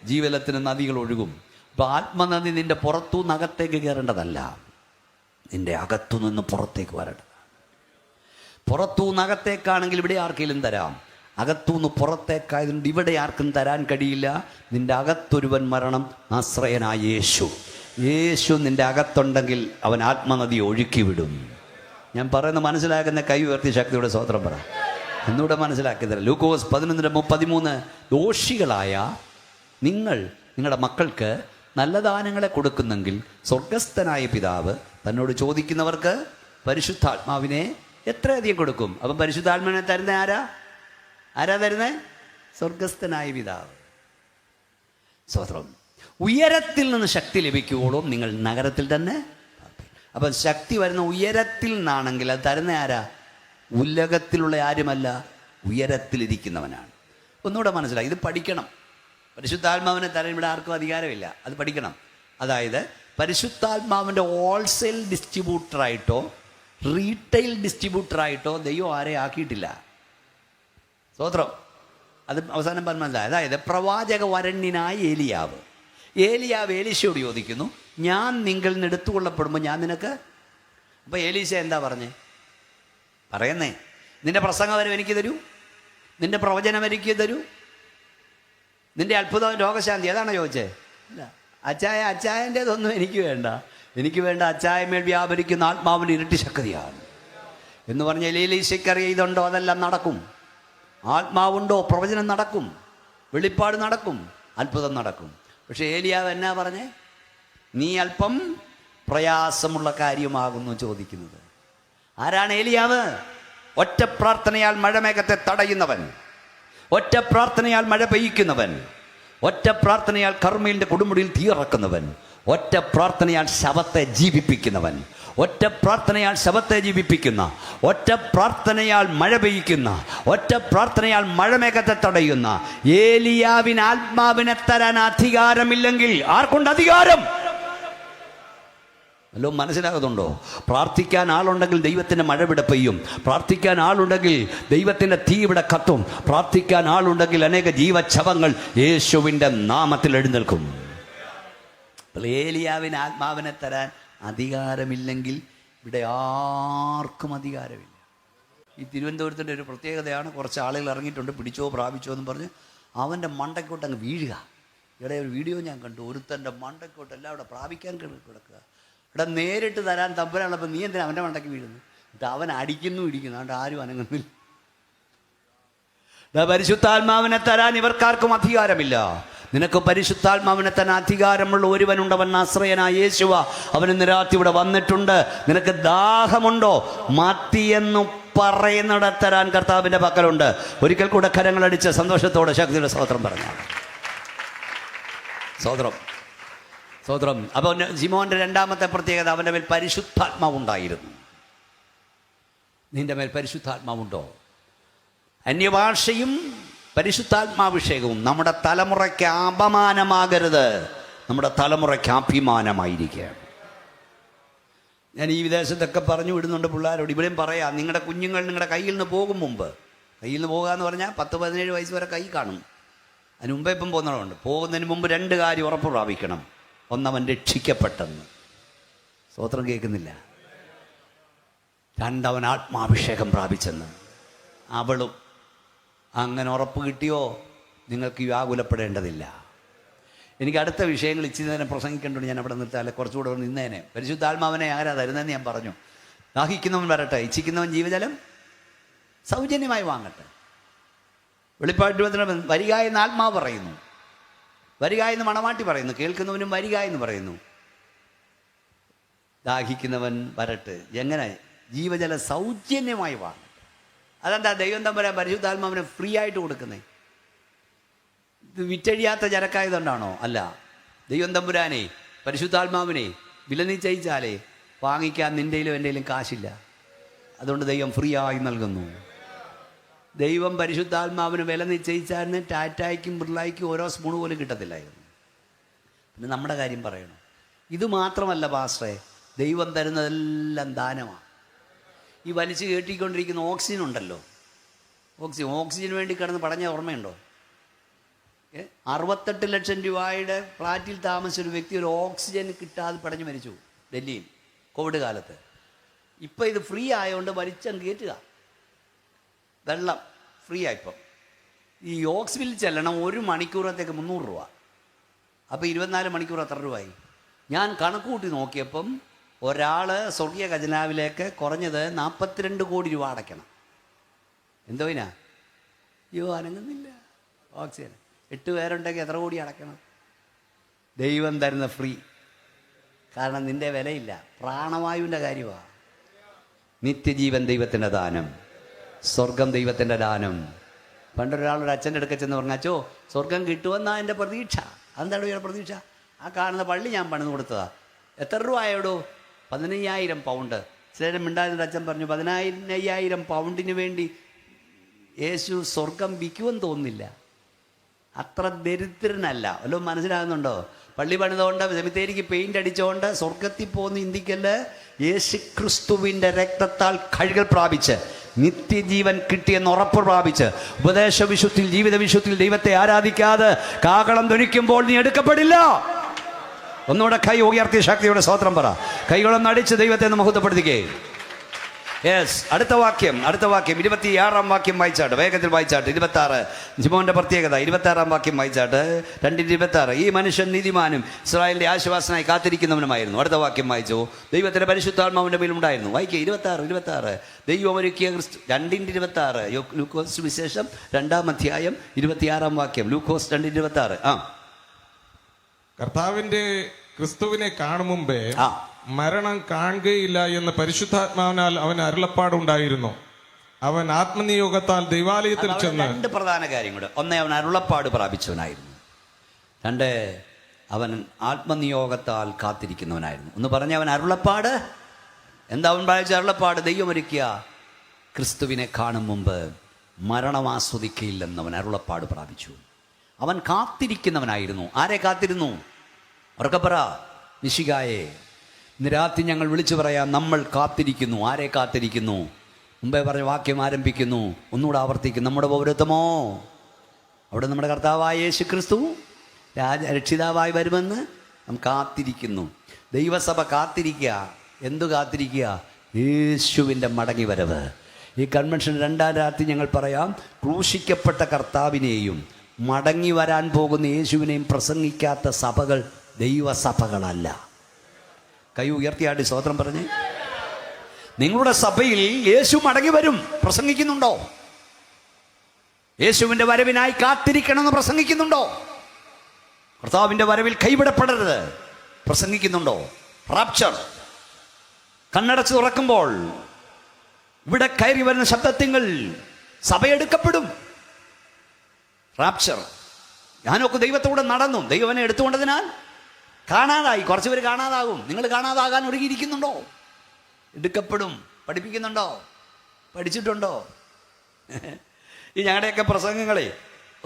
ജീവജലത്തിന് നദികൾ ഒഴുകും. അപ്പോൾ ആത്മനദി നിന്റെ പുറത്തുനിന്ന് അകത്തേക്ക് കയറേണ്ടതല്ല, നിന്റെ അകത്തുനിന്ന് പുറത്തേക്ക് വരേണ്ടത്. പുറത്തുനിന്ന് അകത്തേക്കാണെങ്കിൽ ഇവിടെ ആർക്കെങ്കിലും തരാം, അകത്തുനിന്ന് പുറത്തേക്കായതുകൊണ്ട് ഇവിടെ ആർക്കും തരാൻ കഴിയില്ല. നിന്റെ അകത്തൊരുവൻ മരണം, ആശ്രയനായ യേശു. യേശു നിന്റെ അകത്തുണ്ടെങ്കിൽ അവൻ ആത്മനദി ഒഴുക്കി വിടും. ഞാൻ പറയുന്നത് മനസ്സിലാക്കുന്ന കൈ ഉയർത്തി ശക്തിയുടെ സ്തോത്രം പറ. എന്നൂടെ മനസ്സിലാക്കി തരാം. ലൂക്കോസ് 11:13 ദോഷികളായ നിങ്ങൾ നിങ്ങളുടെ മക്കൾക്ക് നല്ല ദാനങ്ങളെ കൊടുക്കുന്നെങ്കിൽ സ്വർഗസ്ഥനായ പിതാവ് തന്നോട് ചോദിക്കുന്നവർക്ക് പരിശുദ്ധാത്മാവിനെ എത്രയധികം കൊടുക്കും. അപ്പം പരിശുദ്ധാത്മാവിനെ തരുന്ന ആരാ തരുന്നേ? സ്വർഗസ്ഥനായ പിതാവ്. സ്തോത്രം. ഉയരത്തിൽ നിന്ന് ശക്തി ലഭിക്കുവോളും നിങ്ങൾ നഗരത്തിൽ തന്നെ. അപ്പം ശക്തി വരുന്ന ഉയരത്തിൽ നിന്നാണെങ്കിൽ അത് തരുന്ന ആരാ? ഉലകത്തിലുള്ള ആരുമല്ല, ഉയരത്തിലിരിക്കുന്നവനാണ്. ഒന്നുകൂടെ മനസ്സിലായി, ഇത് പഠിക്കണം. പരിശുദ്ധാത്മാവിനെ തരാൻ ഇവിടെ ആർക്കും അധികാരമില്ല, അത് പഠിക്കണം. അതായത് പരിശുദ്ധാത്മാവിൻ്റെ ഹോൾസെയിൽ ഡിസ്ട്രിബ്യൂട്ടറായിട്ടോ റീറ്റെയിൽ ഡിസ്ട്രിബ്യൂട്ടറായിട്ടോ ദൈവം ആരെ ആക്കിയിട്ടില്ല. സ്തോത്രം. അത് അവസാനം പറഞ്ഞ മനസ്സിലായി. അതായത് പ്രവാചക വരണ്യനായ ഏലിയാവ് ഏലീശയോട് ചോദിക്കുന്നു, ഞാൻ നിങ്ങൾ നിന്ന് എടുത്തുകൊള്ളപ്പെടുമ്പോൾ ഞാൻ നിനക്ക്. അപ്പോൾ ഏലീശ എന്താ പറയുന്നേ? നിന്റെ പ്രസംഗം എനിക്ക് തരൂ, നിന്റെ പ്രവചനം എനിക്ക് തരൂ, നിന്റെ അത്ഭുതം രോഗശാന്തി അതാണോ ചോദിച്ചേ? ഇല്ല. അച്ചായൻ്റെതൊന്നും എനിക്ക് വേണ്ട അച്ചായമേൽ വ്യാപരിക്കുന്ന ആത്മാവിന് ഇരട്ടി ശക്തിയാണ് എന്ന് പറഞ്ഞാൽ ഏലീശയ്ക്കറിയാം ഇതുണ്ടോ, അതെല്ലാം നടക്കും. ആത്മാവുണ്ടോ, പ്രവചനം നടക്കും, വെളിപ്പാട് നടക്കും, അത്ഭുതം നടക്കും. പക്ഷെ ഏലിയാവ് എന്നാ പറഞ്ഞേ? നീ അല്പം പ്രയാസമുള്ള കാര്യമാകുന്നു ചോദിക്കുന്നത്. ആരാണ് ഏലിയാവ്? ഒറ്റ പ്രാർത്ഥനയാൽ മഴമേഘത്തെ തടയുന്നവൻ, ഒറ്റ പ്രാർത്ഥനയാൽ മഴ പെയ്യിക്കുന്നവൻ, ഒറ്റ പ്രാർത്ഥനയാൽ കർമ്മീലിൻ്റെ കൊടുമുടിയിൽ തീയിറക്കുന്നവൻ, ഒറ്റ പ്രാർത്ഥനയാൽ ശവത്തെ ജീവിപ്പിക്കുന്നവൻ, ഒറ്റ പ്രാർത്ഥനയാൽ ശവത്തെ ജീവിപ്പിക്കുന്ന, ഒറ്റ പ്രാർത്ഥനയാൽ മഴ പെയ്യിക്കുന്ന, ഒറ്റ പ്രാർത്ഥനയാൽ മഴമേഘത്തെ തടയുന്ന ഏലിയാവിന് ആത്മാവിനെ തരാൻ അധികാരമില്ലെങ്കിൽ ആർക്കുണ്ട് അധികാരം? വല്ലോ മനസ്സിലാകുന്നുണ്ടോ? പ്രാർത്ഥിക്കാൻ ആളുണ്ടെങ്കിൽ ദൈവത്തിൻ്റെ മഴ ഇവിടെ പെയ്യും, പ്രാർത്ഥിക്കാൻ ആളുണ്ടെങ്കിൽ ദൈവത്തിൻ്റെ തീ ഇവിടെ കത്തും, പ്രാർത്ഥിക്കാൻ ആളുണ്ടെങ്കിൽ അനേക ജീവച്ഛവങ്ങൾ യേശുവിൻ്റെ നാമത്തിൽ എഴുന്നേൽക്കും. ഏലിയാവിന് ആത്മാവിനെ തരാൻ അധികാരമില്ലെങ്കിൽ ഇവിടെ ആർക്കും അധികാരമില്ല. ഈ തിരുവനന്തപുരത്തിൻ്റെ ഒരു പ്രത്യേകതയാണ്, കുറച്ച് ആളുകൾ ഇറങ്ങിയിട്ടുണ്ട്, പിടിച്ചോ പ്രാപിച്ചോ എന്ന് പറഞ്ഞ് അവൻ്റെ മണ്ടയ്ക്കോട്ട് അങ്ങ് വീഴുക. ഇവിടെ ഒരു വീഡിയോ ഞാൻ കണ്ടു, ഒരുത്തൻ്റെ മണ്ടയ്ക്കോട്ട് എല്ലാം അവിടെ പ്രാപിക്കാൻ കിടക്കുക. ഇവിടെ നേരിട്ട് തരാൻ തമ്പുരാനുള്ളപ്പോൾ നീ എന്തിനാ അവൻ്റെ മണ്ടയ്ക്ക് വീഴുന്നു? എന്നിട്ട് അവൻ അടിക്കുന്നു ഇടിക്കുന്നു, അതുകൊണ്ട് ആരും അനങ്ങുന്നില്ല. പരിശുദ്ധാത്മാവിനെ തരാൻ ഇവർക്കാർക്കും അധികാരമില്ല. നിനക്ക് പരിശുദ്ധാത്മാവിനെ തന്നെ അധികാരമുള്ള ഒരുവനുണ്ടവൻ ആശ്രയനായ യേശുവ. അവൻ ഇന്ന് രാത്രി ഇവിടെ വന്നിട്ടുണ്ട്. നിനക്ക് ദാഹമുണ്ടോ? മത്തിയെന്നു പറയുന്നിടത്ത് തരാൻ കർത്താവിൻ്റെ പക്കലുണ്ട്. ഒരിക്കൽ കൂടെ കരങ്ങളടിച്ച് സന്തോഷത്തോടെ ശക്തിയുടെ സ്തോത്രം പറഞ്ഞാൽ സ്തോത്രം. അപ്പോൾ ശിമോന്റെ രണ്ടാമത്തെ പ്രത്യേകത, അവൻ്റെ മേൽ പരിശുദ്ധാത്മാവുണ്ടായിരുന്നു. നിന്റെ മേൽ പരിശുദ്ധാത്മാവുണ്ടോ? അന്യഭാഷയും പരിശുദ്ധാത്മാഭിഷേകവും നമ്മുടെ തലമുറയ്ക്ക് അപമാനമാകരുത്, നമ്മുടെ തലമുറയ്ക്ക് അഭിമാനമായിരിക്കുകയാണ്. ഞാൻ ഈ വിദേശത്തൊക്കെ പറഞ്ഞു വിടുന്നുണ്ട് പിള്ളേരോട്, ഇവിടെയും പറയാം, നിങ്ങളുടെ കുഞ്ഞുങ്ങൾ നിങ്ങളുടെ കയ്യിൽ നിന്ന് പോകും മുമ്പ്, കയ്യിൽ നിന്ന് പോകുക എന്ന് പറഞ്ഞാൽ 10-17 വയസ്സ് വരെ കൈ കാണും, അതിന് മുമ്പേ ഇപ്പം പോകുന്നവരുണ്ട്. പോകുന്നതിന് മുമ്പ് 2 കാര്യം ഉറപ്പ് പ്രാപിക്കണം. ഒന്നവൻ രക്ഷിക്കപ്പെട്ടെന്ന്, സ്തോത്രം കേൾക്കുന്നില്ല. 2 അവൻ ആത്മാഭിഷേകം പ്രാപിച്ചെന്ന്. അവളും അങ്ങനെ ഉറപ്പ് കിട്ടിയോ നിങ്ങൾക്ക് വ്യാകുലപ്പെടേണ്ടതില്ല. എനിക്ക് അടുത്ത വിഷയങ്ങൾ ഇച്ചിരി നേരം പ്രസംഗിക്കേണ്ടതുകൊണ്ട് ഞാൻ അവിടെ നിർത്താതെ കുറച്ചുകൂടെ നിന്നേനെ. പരിശുദ്ധാത്മാവിനെ ആരാ തരുന്നതെന്ന് ഞാൻ പറഞ്ഞു. ദാഹിക്കുന്നവൻ വരട്ടെ, ഇച്ഛിക്കുന്നവൻ ജീവജലം സൗജന്യമായി വാങ്ങട്ടെ. വെളിപ്പാട് വരിക എന്ന് ആത്മാവ് പറയുന്നു, വരിക എന്ന് മണവാട്ടി പറയുന്നു, കേൾക്കുന്നവനും വരിക എന്ന് പറയുന്നു. ദാഹിക്കുന്നവൻ വരട്ടെ. എങ്ങനെ? ജീവജലം സൗജന്യമായി വാങ്ങട്ടെ. അതെന്താ ദൈവം തമ്പുരാൻ പരിശുദ്ധാത്മാവിനെ ഫ്രീ ആയിട്ട് കൊടുക്കുന്നത്? ഇത് വിറ്റഴിയാത്ത ചരക്കായതുകൊണ്ടാണോ? അല്ല. ദൈവം തമ്പുരാനെ പരിശുദ്ധാത്മാവിനെ വില നിശ്ചയിച്ചാലേ വാങ്ങിക്കാൻ നിൻ്റെയിലും എൻ്റെയിലും കാശില്ല. അതുകൊണ്ട് ദൈവം ഫ്രീ ആയി നൽകുന്നു. ദൈവം പരിശുദ്ധാത്മാവിന് വില നിശ്ചയിച്ചായിരുന്നു ടാറ്റായ്ക്കും ബിർളായ്ക്കും ഓരോ സ്പൂൺ പോലും കിട്ടത്തില്ലായിരുന്നു. പിന്നെ നമ്മുടെ കാര്യം പറയണം. ഇത് മാത്രമല്ല പാസ്റ്ററെ, ദൈവം തരുന്നതെല്ലാം ദാനമാണ്. ഈ വലിച്ചു കയറ്റിക്കൊണ്ടിരിക്കുന്ന ഓക്സിജൻ ഉണ്ടല്ലോ, ഓക്സിജന് വേണ്ടി കിടന്ന് പടഞ്ഞ ഓർമ്മയുണ്ടോ? 68 ലക്ഷം രൂപയുടെ ഫ്ലാറ്റിൽ താമസിച്ച ഒരു വ്യക്തി ഒരു ഓക്സിജൻ കിട്ടാതെ പടഞ്ഞു മരിച്ചു ഡൽഹിയിൽ കോവിഡ് കാലത്ത്. ഇപ്പം ഇത് ഫ്രീ ആയതുകൊണ്ട് വലിച്ചങ്ങ് കയറ്റുക, വെള്ളം ഫ്രീ ആയിപ്പം. ഈ ഓക്സിജനിൽ ചെല്ലണം 1 മണിക്കൂറത്തേക്ക് 300 രൂപ. അപ്പോൾ 24 മണിക്കൂർ എത്ര രൂപയായി? ഞാൻ കണക്ക് കൂട്ടി നോക്കിയപ്പം ഒരാൾ സ്വർഗീയ ഖജനാവിലേക്ക് കുറഞ്ഞത് 42 കോടി രൂപ അടയ്ക്കണം. എന്തോയിനാ? അയ്യോ അനങ്ങുന്നില്ല ഓക്സിജൻ. 8 പേരുണ്ടെങ്കിൽ എത്ര കോടി അടയ്ക്കണം? ദൈവം തരുന്ന ഫ്രീ. കാരണം നിൻ്റെ വിലയില്ല, പ്രാണവായുവിൻ്റെ കാര്യമാണ്. നിത്യജീവൻ ദൈവത്തിൻ്റെ ദാനം, സ്വർഗം ദൈവത്തിൻ്റെ ദാനം. പണ്ടൊരാളൊരു അച്ഛൻ്റെ അടുക്ക ചെന്ന് പറഞ്ഞു, അച്ചോ സ്വർഗം കിട്ടുമെന്നാ എൻ്റെ പ്രതീക്ഷ. അതെന്താണ് ഒരു പ്രതീക്ഷ? ആ കാണുന്ന പള്ളി ഞാൻ പണിത് കൊടുത്തതാ. എത്ര രൂപ ആയോടോ? 15,000 പൗണ്ട്. ചിലരും മിണ്ടായിരുന്ന അച്ഛൻ പറഞ്ഞു, 15,000 പൗണ്ടിന് വേണ്ടി യേശു സ്വർഗം വിൽക്കുമെന്ന് തോന്നുന്നില്ല. അത്ര ദരിദ്രനല്ല. വല്ലതും മനസ്സിലാകുന്നുണ്ടോ? പള്ളി പണിതുകൊണ്ട് സെമിത്തേരിക്ക് പെയിൻ്റ് അടിച്ചുകൊണ്ട് സ്വർഗത്തിൽ പോകുന്ന ഇന്ത്യക്കല് യേശുക്രിസ്തുവിൻ്റെ രക്തത്താൽ കഴുകൽ പ്രാപിച്ച് നിത്യജീവൻ കിട്ടിയെന്ന് ഉറപ്പ് പ്രാപിച്ച് ഉപദേശ വിശുദ്ധിയിൽ ജീവിത വിശുദ്ധിയിൽ ദൈവത്തെ ആരാധിക്കാതെ കാഹളം ധ്വനിക്കുമ്പോൾ നീ എടുക്കപ്പെടില്ല. ഒന്നുകൂടെ കൈ ഉയർത്തി ശക്തിയോടെ സ്തോത്രം പറ. കൈകളൊന്ന് അടിച്ച് ദൈവത്തെ മഹത്വപ്പെടുത്തിക്കേ. യെസ്. അടുത്ത വാക്യം 26-ാം വാക്യം വായിച്ചാട്ട്, വേഗത്തിൽ വായിച്ചാട്ട്. 26 ജിമോന്റെ പ്രത്യേകത. 26-ാം വാക്യം വായിച്ചാട്ട്. 2:26. ഈ മനുഷ്യൻ നീതിമാനും ഇസ്രായേലിന്റെ ആശ്വാസനായി കാത്തിരിക്കുന്നവനുമായിരുന്നു. അടുത്ത വാക്യം വായിച്ചു. ദൈവത്തിന്റെ പരിശുദ്ധാത്മാവിന്റെ മേലുണ്ടായിരുന്നു. വായിക്കുക 26. ദൈവം ഒരുക്കിയ ക്രിസ്തു. 2:26 ലൂക്കോസ് വിശേഷം 2-ാം അധ്യായം 26-ാം വാക്യം. ലൂക്കോസ് 2:26. കർത്താവിന്റെ ക്രിസ്തുവിനെ കാണും മുമ്പേ മരണം കാണുകയില്ല എന്ന് പരിശുദ്ധാത്മാവിനാൽ അവൻ അരുളപ്പാടുണ്ടായിരുന്നു. അവൻ ആത്മനിയോഗത്താൽ ദൈവാലയത്തിൽ ചെന്ന് 2 പ്രധാന കാര്യങ്ങൾ. ഒന്ന്, അവൻ അരുളപ്പാട് പ്രാപിച്ചവനായിരുന്നു. 2, അവൻ ആത്മനിയോഗത്താൽ കാത്തിരിക്കുന്നവനായിരുന്നു. ഒന്ന് പറഞ്ഞ അവൻ അരുളപ്പാട്. എന്താ അവൻ പ്രാപിച്ച അരുളപ്പാട്? ദൈവമൊരുക്കിയ ക്രിസ്തുവിനെ കാണും മുമ്പ് മരണം ആസ്വദിക്കയില്ലെന്ന് അവൻ അരുളപ്പാട് പ്രാപിച്ചു. അവൻ കാത്തിരിക്കുന്നവനായിരുന്നു. ആരെ കാത്തിരുന്നു? ഉറക്കെ പറ, മിശിഹായെ. ഇന്ന് രാത്രി ഞങ്ങൾ വിളിച്ചു പറയാം, നമ്മൾ കാത്തിരിക്കുന്നു. ആരെ കാത്തിരിക്കുന്നു? മുമ്പേ പറഞ്ഞ വാക്യം ആരംഭിക്കുന്നു, ഒന്നുകൂടെ ആവർത്തിക്കുന്നു. നമ്മുടെ പൗരത്വമോ? അവിടെ നമ്മുടെ കർത്താവായ യേശു ക്രിസ്തു രക്ഷിതാവായി വരുമെന്ന് നാം കാത്തിരിക്കുന്നു. ദൈവസഭ കാത്തിരിക്കുക. എന്തു കാത്തിരിക്കുക? യേശുവിൻ്റെ മടങ്ങി വരവ്. ഈ കൺവെൻഷൻ 2-ാം രാത്രി ഞങ്ങൾ പറയാം, ക്രൂശിക്കപ്പെട്ട കർത്താവിനെയും മടങ്ങി വരാൻ പോകുന്ന യേശുവിനെയും പ്രസംഗിക്കാത്ത സഭകൾ ദൈവസഭകളല്ല. കൈ ഉയർത്തിയാടി സ്തോത്രം പറഞ്ഞ്. നിങ്ങളുടെ സഭയിൽ യേശു മടങ്ങി വരും പ്രസംഗിക്കുന്നുണ്ടോ? യേശുവിൻ്റെ വരവിനായി കാത്തിരിക്കണമെന്ന് പ്രസംഗിക്കുന്നുണ്ടോ? കർത്താവിൻ്റെ വരവിൽ കൈവിടപ്പെടരുത് പ്രസംഗിക്കുന്നുണ്ടോ? റാപ്ചർ കണ്ണടച്ച് തുറക്കുമ്പോൾ ഇവിടെ കയറി വരുന്ന ശബ്ദത്തിങ്ങൾ സഭയെടുക്കപ്പെടും. റാപ്ചർ. ഞാനൊക്കെ ദൈവത്തോടെ നടന്നു, ദൈവനെ എടുത്തുകൊണ്ടതിനാൽ കാണാതായി. കുറച്ച് പേര് കാണാതാകും. നിങ്ങൾ കാണാതാകാൻ ഒരുങ്ങിയിരിക്കുന്നുണ്ടോ? എടുക്കപ്പെടും. പഠിപ്പിക്കുന്നുണ്ടോ? പഠിച്ചിട്ടുണ്ടോ? ഈ ഞങ്ങളുടെയൊക്കെ പ്രസംഗങ്ങളെ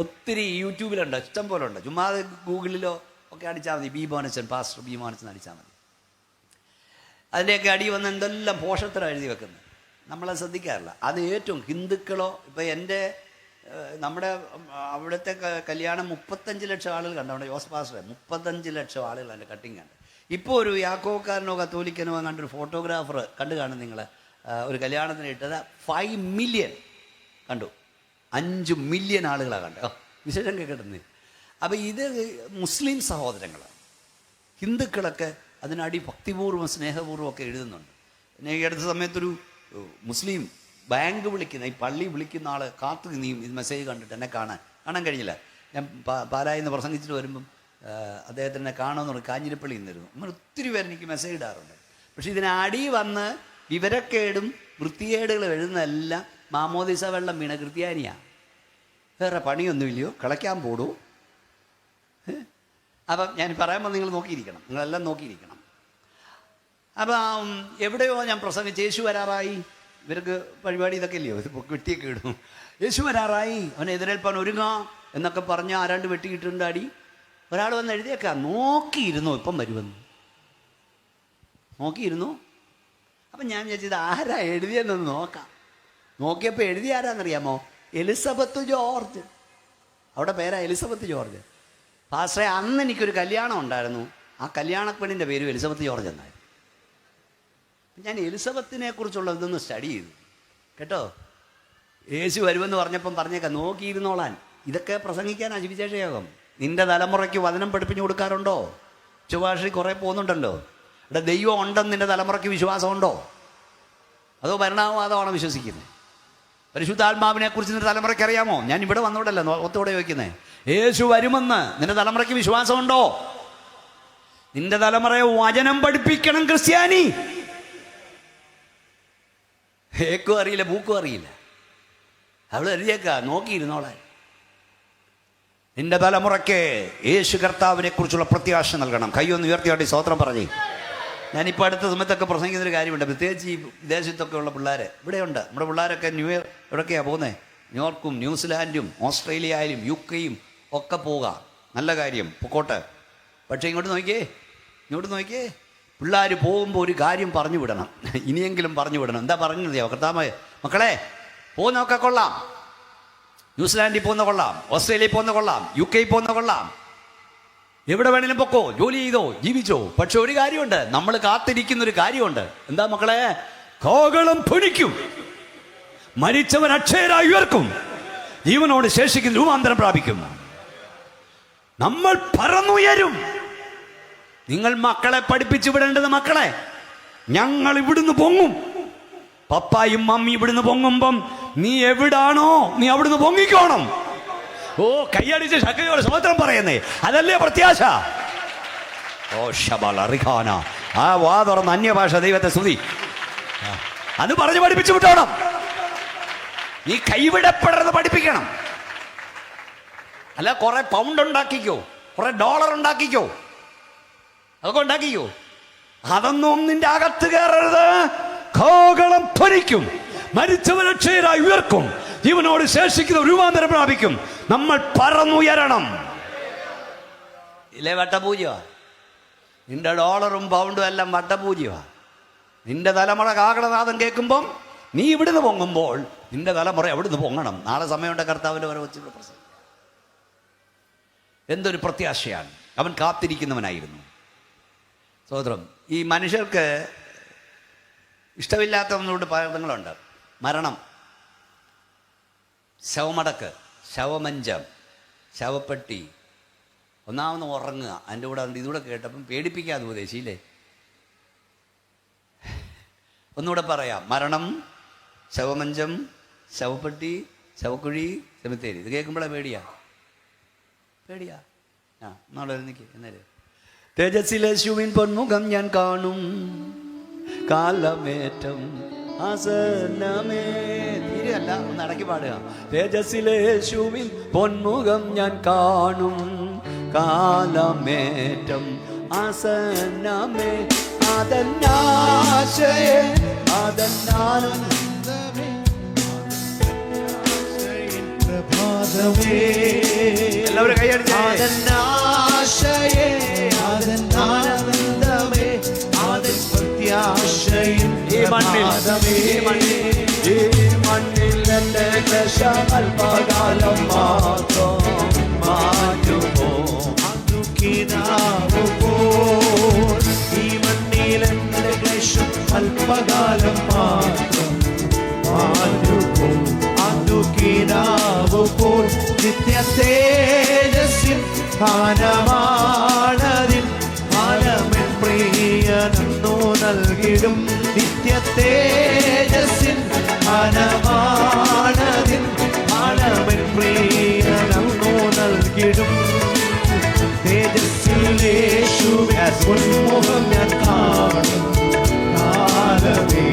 ഒത്തിരി യൂട്യൂബിലുണ്ട്, ഇഷ്ടം പോലെ ഉണ്ട്. ചുമ്മാ ഗൂഗിളിലോ ഒക്കെ അടിച്ചാൽ മതി, B Monachan, pastor B Monachan അടിച്ചാൽ മതി. അതിൻ്റെയൊക്കെ അടി വന്ന് എന്തെല്ലാം പോഷത്രം എഴുതി വെക്കുന്നത് നമ്മളത് ശ്രദ്ധിക്കാറില്ല. അത് ഏറ്റവും ഹിന്ദുക്കളോ, ഇപ്പം നമ്മുടെ അവിടുത്തെ കല്യാണം 35 ലക്ഷം ആളുകൾ കണ്ടു. അവിടെ ജോസ് പാസ്റ്ററെ 35 ലക്ഷം ആളുകൾ അതിൻ്റെ കട്ടിങ് കണ്ട്. ഇപ്പോൾ ഒരു യാക്കോക്കാരനോ കത്തോലിക്കനോ കണ്ടൊരു ഫോട്ടോഗ്രാഫർ കണ്ടു കാണും നിങ്ങൾ, ഒരു കല്യാണത്തിന് ഇട്ടത് 5 മില്യൺ കണ്ടു. 5 മില്യൺ ആളുകളാണ് കണ്ടത്. വിശേഷം കേൾക്കട്ടെ. അപ്പം ഇത് മുസ്ലിം സഹോദരങ്ങളാണ്. ഹിന്ദുക്കളൊക്കെ അതിനടി ഭക്തിപൂർവ്വം സ്നേഹപൂർവ്വം ഒക്കെ എഴുതുന്നുണ്ട്. പിന്നെ ഈ അടുത്ത സമയത്തൊരു മുസ്ലിം ബാങ്ക് വിളിക്കുന്ന, ഈ പള്ളി വിളിക്കുന്ന ആൾ കാത്തു നീ ഇത് മെസ്സേജ് കണ്ടിട്ട് എന്നെ കാണാൻ കഴിഞ്ഞില്ല. ഞാൻ പാലായിൽ നിന്ന് പ്രസംഗിച്ചിട്ട് വരുമ്പം അദ്ദേഹത്തിനെ കാണുമെന്ന് പറഞ്ഞ് കാഞ്ഞിരപ്പള്ളി നിന്നിരുന്നു. അങ്ങനെ ഒത്തിരി പേര് എനിക്ക് മെസ്സേജ് ഇടാറുണ്ട്. പക്ഷെ ഇതിനടി വന്ന് വിവരക്കേടും വൃത്തികേടുകളും എഴുതുന്നതെല്ലാം മാമോദിസ വെള്ളം വീണ ക്രിസ്ത്യാനിയാണ്. വേറെ പണിയൊന്നുമില്ലയോ, കളയ്ക്കാൻ പോടൂ. അപ്പം ഞാൻ പറയുമ്പോൾ നിങ്ങൾ നോക്കിയിരിക്കണം, നിങ്ങളെല്ലാം നോക്കിയിരിക്കണം. അപ്പം എവിടെയോ ഞാൻ പ്രസംഗിച്ച് യേശു വരാറായി, ഇവർക്ക് പരിപാടി ഇതൊക്കെ ഇല്ലയോ, ഇത് വെട്ടിയൊക്കെ ഇടും. യേശു വരാറായി, അവനെ എതിരേൽപ്പാൻ ഒരുങ്ങാം എന്നൊക്കെ പറഞ്ഞ് ആരാണ്ട് വെട്ടിയിട്ടുണ്ട് അടി. ഒരാൾ വന്ന് എഴുതിയേക്കാം, നോക്കിയിരുന്നു ഇപ്പം വരുമെന്ന്. നോക്കിയിരുന്നു. അപ്പം ഞാൻ വിചാരിച്ചത് ആരാ എഴുതിയെന്നൊന്ന് നോക്കാം. നോക്കിയപ്പോൾ എഴുതിയ ആരാന്നറിയാമോ? Elizabeth George. അവിടെ പേരാ എലിസബത്ത് ജോർജ്. പാസ്റ്ററെ, അന്ന് എനിക്കൊരു കല്യാണം ഉണ്ടായിരുന്നു, ആ കല്യാണപ്പെണ്ണിൻ്റെ പേരും എലിസബത്ത് ജോർജ് എന്നായിരുന്നു. ഞാൻ എലിസബത്തിനെ കുറിച്ചുള്ള ഇതൊന്ന് സ്റ്റഡി ചെയ്തു കേട്ടോ. യേശു വരുമെന്ന് പറഞ്ഞപ്പം പറഞ്ഞേക്കാം നോക്കിയിരുന്നോളാൻ. ഇതൊക്കെ പ്രസംഗിക്കാൻ സുവിശേഷയോഗം. നിന്റെ തലമുറയ്ക്ക് വചനം പഠിപ്പിച്ചു കൊടുക്കാറുണ്ടോ? ചുവാഷി കുറേ പോകുന്നുണ്ടല്ലോ. ഇവിടെ ദൈവം ഉണ്ടെന്ന് നിന്റെ തലമുറയ്ക്ക് വിശ്വാസമുണ്ടോ? അതോ ഭരണവാദമാണോ വിശ്വസിക്കുന്നത്? പരിശുദ്ധാത്മാവിനെ കുറിച്ച് നിന്റെ തലമുറയ്ക്ക് അറിയാമോ? ഞാൻ ഇവിടെ വന്നോടല്ലോ ഒത്തോടെ ചോദിക്കുന്നത്. യേശു വരുമെന്ന് നിന്റെ തലമുറയ്ക്ക് വിശ്വാസമുണ്ടോ? നിന്റെ തലമുറയെ വചനം പഠിപ്പിക്കണം ക്രിസ്ത്യാനി. ഏക്കും അറിയില്ല, പൂക്കും അറിയില്ല. അവൾ എഴുതിയേക്കാ നോക്കിയിരുന്നോളെ. നിന്റെ തലമുറയ്ക്ക് യേശു കർത്താവിനെ കുറിച്ചുള്ള പ്രത്യാശ നൽകണം. കൈയൊന്ന് ഉയർത്തിയാട്ടി സ്തോത്രം പറഞ്ഞേ. ഞാനിപ്പോൾ അടുത്ത സമയത്തൊക്കെ പ്രസംഗിക്കുന്നൊരു കാര്യമുണ്ട്. പ്രത്യേകിച്ച് ഈ വിദേശത്തൊക്കെ ഉള്ള പിള്ളേർ ഇവിടെയുണ്ട്. നമ്മുടെ പിള്ളേരൊക്കെ ന്യൂ ഇയർ എവിടെയൊക്കെയാണ് പോകുന്നത്? ന്യൂയോർക്കും ന്യൂസിലാൻഡും ഓസ്ട്രേലിയ ആയാലും UK ഒക്കെ പോവുക. നല്ല കാര്യം, പൊക്കോട്ടെ. പക്ഷേ ഇങ്ങോട്ട് നോക്കിയേ പിള്ളേർ പോകുമ്പോൾ ഒരു കാര്യം പറഞ്ഞു വിടണം. ഇനിയെങ്കിലും പറഞ്ഞു വിടണം. എന്താ പറഞ്ഞത്? കർത്താവേ, മക്കളെ പോകുന്നതൊക്കെ കൊള്ളാം, ന്യൂസിലാൻഡിൽ പോകുന്ന കൊള്ളാം, ഓസ്ട്രേലിയയിൽ പോകുന്ന കൊള്ളാം, UK പോകുന്ന കൊള്ളാം, എവിടെ വേണേലും പൊക്കോ, ജോലി ചെയ്തോ, ജീവിച്ചോ. പക്ഷെ ഒരു കാര്യമുണ്ട്, നമ്മൾ കാത്തിരിക്കുന്നൊരു കാര്യമുണ്ട്. എന്താ മക്കളെ? കോകളം ധ്വനിക്കും, മരിച്ചവൻ അക്ഷയരായി ഉയർക്കും, ജീവനോട് ശേഷിക്കുന്ന രൂപാന്തരം പ്രാപിക്കും, നമ്മൾ പറന്നുയരും. നിങ്ങൾ മക്കളെ പഠിപ്പിച്ചു വിടേണ്ടത്, മക്കളെ ഞങ്ങൾ ഇവിടുന്ന് പൊങ്ങും. പപ്പായും മമ്മി ഇവിടുന്ന് പൊങ്ങുമ്പം നീ എവിടാണോ നീ അവിടുന്ന് പൊങ്ങിക്കോണം. ഓ, കയ്യടിച്ച് ശക്തിയോട് സ്തോത്രം പറയുന്നേ, അതല്ലേ പ്രത്യാശ? ഓ ശബലറിഖാന, ആ വാ തുറന്ന് അന്യഭാഷ ദൈവത്തെ സ്തുതി. അത് പറഞ്ഞ് പഠിപ്പിച്ചു വിട്ടോണം. നീ കൈവിടപ്പെടരുത് പഠിപ്പിക്കണം. അല്ല കുറെ പൗണ്ട് ഉണ്ടാക്കിക്കോ, കുറെ ഡോളർ ഉണ്ടാക്കിക്കോ, അതൊക്കെ ഉണ്ടാക്കിക്കോ. അതൊന്നും നിന്റെ അകത്ത് കയറരുത്. കോകളം ധ്വനിക്കും, മരിച്ചവൻ അക്ഷയരായി ഉയർക്കും, ജീവനോട് ശേഷിക്കുന്ന രൂപാന്തരം പ്രാപിക്കും, നമ്മൾ പറന്നുയരണം. ഇല്ലേ വട്ടപൂജ? നിന്റെ ഡോളറും പൗണ്ടും എല്ലാം വട്ടപൂജ. നിന്റെ തലമുറ കാകളനാഥം കേൾക്കുമ്പം നീ ഇവിടുന്ന് പൊങ്ങുമ്പോൾ നിന്റെ തലമുറ എവിടുന്ന് പൊങ്ങണം. നാളെ സമയമുണ്ട് കർത്താവിൻ്റെ വരെ വെച്ച് ഇവിടെ പ്രസംഗിക്കാം. എന്തൊരു പ്രത്യാശയാണ്. അവൻ കാത്തിരിക്കുന്നവനായിരുന്നു. സഹോദരം, ഈ മനുഷ്യർക്ക് ഇഷ്ടമില്ലാത്ത ഒന്നുകൊണ്ട് പദങ്ങളുണ്ട്. മരണം, ശവമടക്ക്, ശവമഞ്ചം, ശവപ്പെട്ടി, ഒന്നാമത് ഉറങ്ങുക. അതിൻ്റെ കൂടെ ഇതുകൂടെ കേട്ടപ്പം പേടിപ്പിക്കാതെ ഉപദേശിയില്ലേ? ഒന്നുകൂടെ പറയാം. മരണം, ശവമഞ്ചം, ശവപ്പെട്ടി, ശവക്കുഴി, സെമിത്തേരി. ഇത് കേൾക്കുമ്പോഴേ പേടിയാ. നാളെ നിൽക്കുക. എന്നേരം തേജസ്സിലേശുവിൻ പൊന്മുഖം ഞാൻ കാണും, കാലമേറ്റം ആസന്നമേ. തീരെയല്ല, ഒന്ന് അടക്കി പാടുക. തേജസ്സിലേശുവിൻ പൊന്മുഖം ഞാൻ കാണും, കാലമേറ്റം ആസന്നമേ. അതെന്നാശയേ, അതെന്നാനന്ദമേ, പ്രഭാതമേ. എല്ലാവരും കൈയടിച്ചേ. അതെന്നാശയേ, അതെന്നാനന്ദമേ, അതെ പ്രത്യാശയും ഈ മണ്ണിൽ എന്റെ ക്ലേശം അല്പകാലം മാത്രം മാറ്റുമോ. ഈ മണ്ണിൽ എന്റെ ക്ലേശം അല്പകാലം മാത്രം മാറ്റുമോ. അതുകിനാവുപോൽ നിത്യ തേജസ്സിൽ സ്ഥാനമാണതിൽ ഫലമെൻ പ്രിയനെന്നു നൽകിടും. നിത്യ തേജസ്സിൽ സ്ഥാനമാണതിൽ ഫലമെൻ പ്രിയനെന്നു നൽകിടും. തേജസ്സിലേശുവിൻ പൊന്മുഖം ഞാൻ കാണും, കാലമേ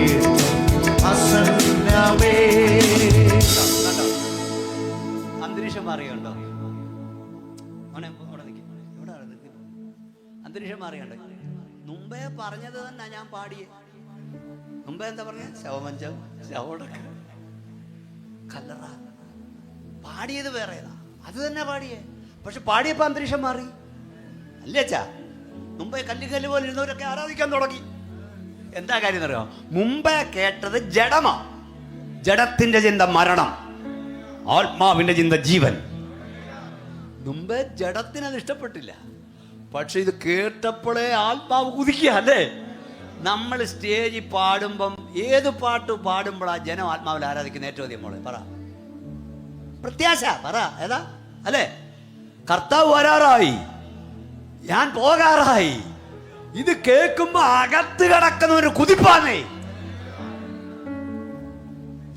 അസന്നമേ. അന്തരീക്ഷം മാറിയുണ്ടോ? അന്തരീക്ഷം മാറിയുണ്ട്. മുമ്പേ പറഞ്ഞത് തന്നെ ഞാൻ പാടിയേ. മുമ്പേ മുമ്പേ എന്താ പറഞ്ഞ ശവമഞ്ചം ശവടക്ക കല്ലറ. പാടിയത് വേറെതാ, അത് തന്നെ പാടിയേ. പക്ഷെ പാടിയപ്പോ അന്തരീക്ഷം മാറി അല്ലേ അച്ഛാ? മുമ്പേ കല്ല് പോലെ ഇരുന്നവരൊക്കെ ആരാധിക്കാൻ തുടങ്ങി. എന്താ കാര്യം എന്നറിയോ? മുമ്പേ കേട്ടത് ജഡമാ. ജഡത്തിന്റെ ചിന്ത മരണം, ആത്മാവിന്റെ ചിന്ത ജീവൻ. മുമ്പേ ജഡത്തിന് അത് ഇഷ്ടപ്പെട്ടില്ല. പക്ഷെ ഇത് കേട്ടപ്പോഴേ ആത്മാവ് കുതിക്കുക അല്ലേ? നമ്മൾ സ്റ്റേജിൽ പാടുമ്പം ഏത് പാട്ട് പാടുമ്പോഴാ ജനം ആത്മാവിൽ ആരാധിക്കുന്ന ഏറ്റവും അധികം? മോളെ പറ, പ്രത്യാശ പറ, ഏതാ അല്ലേ? കർത്താവ് വരാറായി, ഞാൻ പോകാറായി. ഇത് കേൾക്കുമ്പോ അകത്ത് കിടക്കുന്ന ഒരു കുതിപ്പാന്നേ.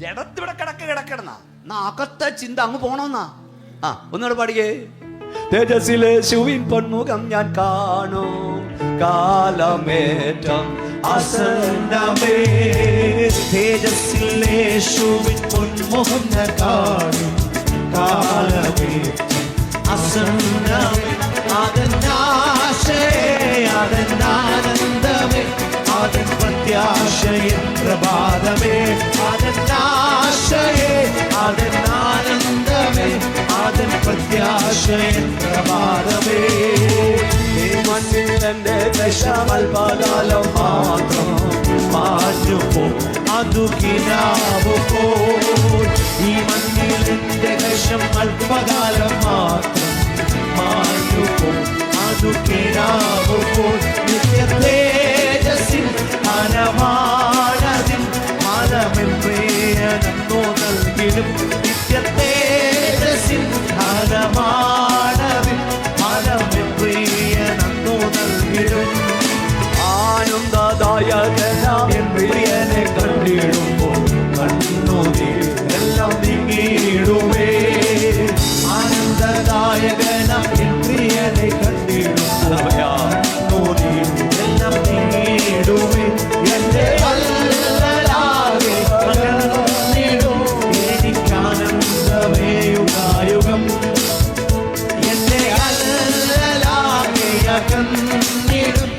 ജഡത്തിവിടെ കിടക്കണമെന്നാ, എന്നാ അകത്തെ ചിന്ത അങ്ങ് പോണമെന്നാ. ഒന്നുകൂടെ പാടിയേ. തേജസ്സിലെ ശുവിൻ പൊന്മുഖം ഞാൻ കാണൂ, കാലമേറ്റം അസന്നമേ. തേജസ്സിലെ ശുവിൻ പൊന്മുഖം ഞാൻ കാണും, കാലമേറ്റം അസന്നമേ. അതെന്നാശയേ, അതെന്നാനന്ദമേ, അതൻ പ്രത്യാശയിൻ പ്രഭാതമേ. അതെന്നാശയേ, അതെന്നാനന്ദമേ, അതൻ പ്രത്യാശയിൻ പ്രഭാതമേ. മണ്ണിൽ എന്റെ ദശമൽപകാലം മാത്രം മാഞ്ഞുപോ, അതു കിനാവു പോൽ. ഈ മണ്ണിൽ എന്റെ ദശം അല്പകാലം മാത്രം മാഞ്ഞുപോ, അതു കിനാവു പോൽ. നിത്യ തേജസ്സിൻ ഫലമാണതിൻ ഫലമെന്നോ നൽകിടും. നിത്യ തേജസ്സിൻ ഫലമാണതിൻ ഫലമെന്നോ നൽകിടും. ആനന്ദദായകനാം എൻ പ്രിയനെ കണ്ടിടുമ്പോൾ കണ്ണുനീരെല്ലാം നീങ്ങിടുമേ. ആനന്ദദായകനാം എൻ പ്രിയനെ കണ്ടിടുമ്പോൾ കണ്ണുനീരെല്ലാം നീങ്ങിടുമേ. എന്റെ അല്ലലാകെ അകന്നിടും, എനിക്കാനന്ദമേ യുഗായുഗം. എന്റെ അല്ലലാകെ അകന്നിടും,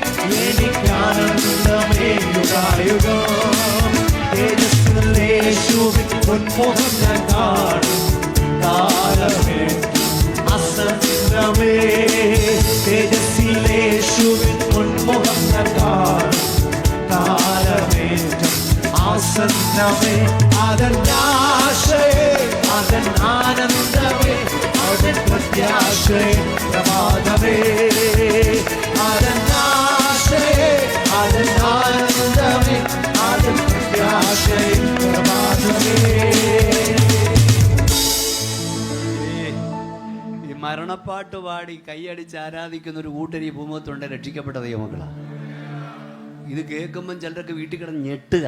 എനിക്കാനന്ദമേ യുഗായുഗം. തേജസ്സിലെ യേശുവിൻ പൊന്മുഖം ഞാൻ കാണും, കാലമേറ്റം അസന്നമേ. തേജസ്സിലെ യേശുവിൻ പൊന്മുഖം ഞാൻ കാണും, കാലമേറ്റം ആസന്നമേ. അതെന്നാശയേ, അതെന്നാനന്ദമേ, അതൻ പ്രത്യാശയേ പ്രഭാതമേ. അതെന്നാശയേ, അതെന്നാനന്ദമേ, അതൻ പ്രത്യാശയേ പ്രഭാതമേ. ഈ മരണപ്പാട്ട് പാടി കൈയടിച്ച് ആരാധിക്കുന്ന ഒരു കൂട്ടരി ഭൂമത്തുണ്ട് രക്ഷിക്കപ്പെട്ട ദൈവമക്കളാ. ഇത് കേൾക്കുമ്പം ചിലരൊക്കെ വീട്ടിൽ കിടന്ന് ഞെട്ടുക.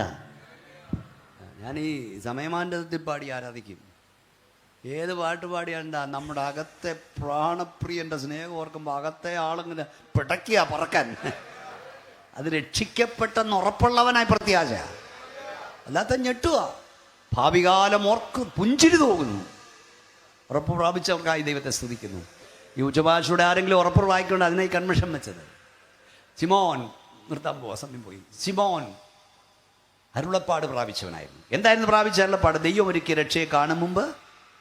ഞാൻ ഈ സമയമാനത്തിൽ പാടി ആരാധിക്കും. ഏത് പാട്ട് പാടിയാണ്ടാ നമ്മുടെ അകത്തെ പ്രാണപ്രിയൻ്റെ സ്നേഹം ഓർക്കുമ്പോൾ അകത്തെ ആളിങ്ങനെ പിടയ്ക്കുക പറക്കാൻ. അത് രക്ഷിക്കപ്പെട്ടെന്ന് ഉറപ്പുള്ളവനായി പ്രത്യാശ, അല്ലാത്ത ഞെട്ടുക. ഭാവികാലം ഓർക്ക് പുഞ്ചിരി തോന്നുന്നു. ഉറപ്പ് പ്രാപിച്ചവർക്കായി ദൈവത്തെ സ്തുതിക്കുന്നു. ഈ ഉച്ചഭാഷയുടെ ആരെങ്കിലും ഉറപ്പ് വായിക്കൊണ്ട് അതിനായി കൺമിഷൻ വെച്ചത്. സിമോൻ, നിർത്താൻ പോവാ, സമയം പോയി. സിമോൻ അരുളപ്പാട് പ്രാപിച്ചവനായിരുന്നു. എന്തായിരുന്നു പ്രാപിച്ച അരുളപ്പാട്? ദൈവം ഒരുക്കിയ രക്ഷയെ കാണും മുമ്പ്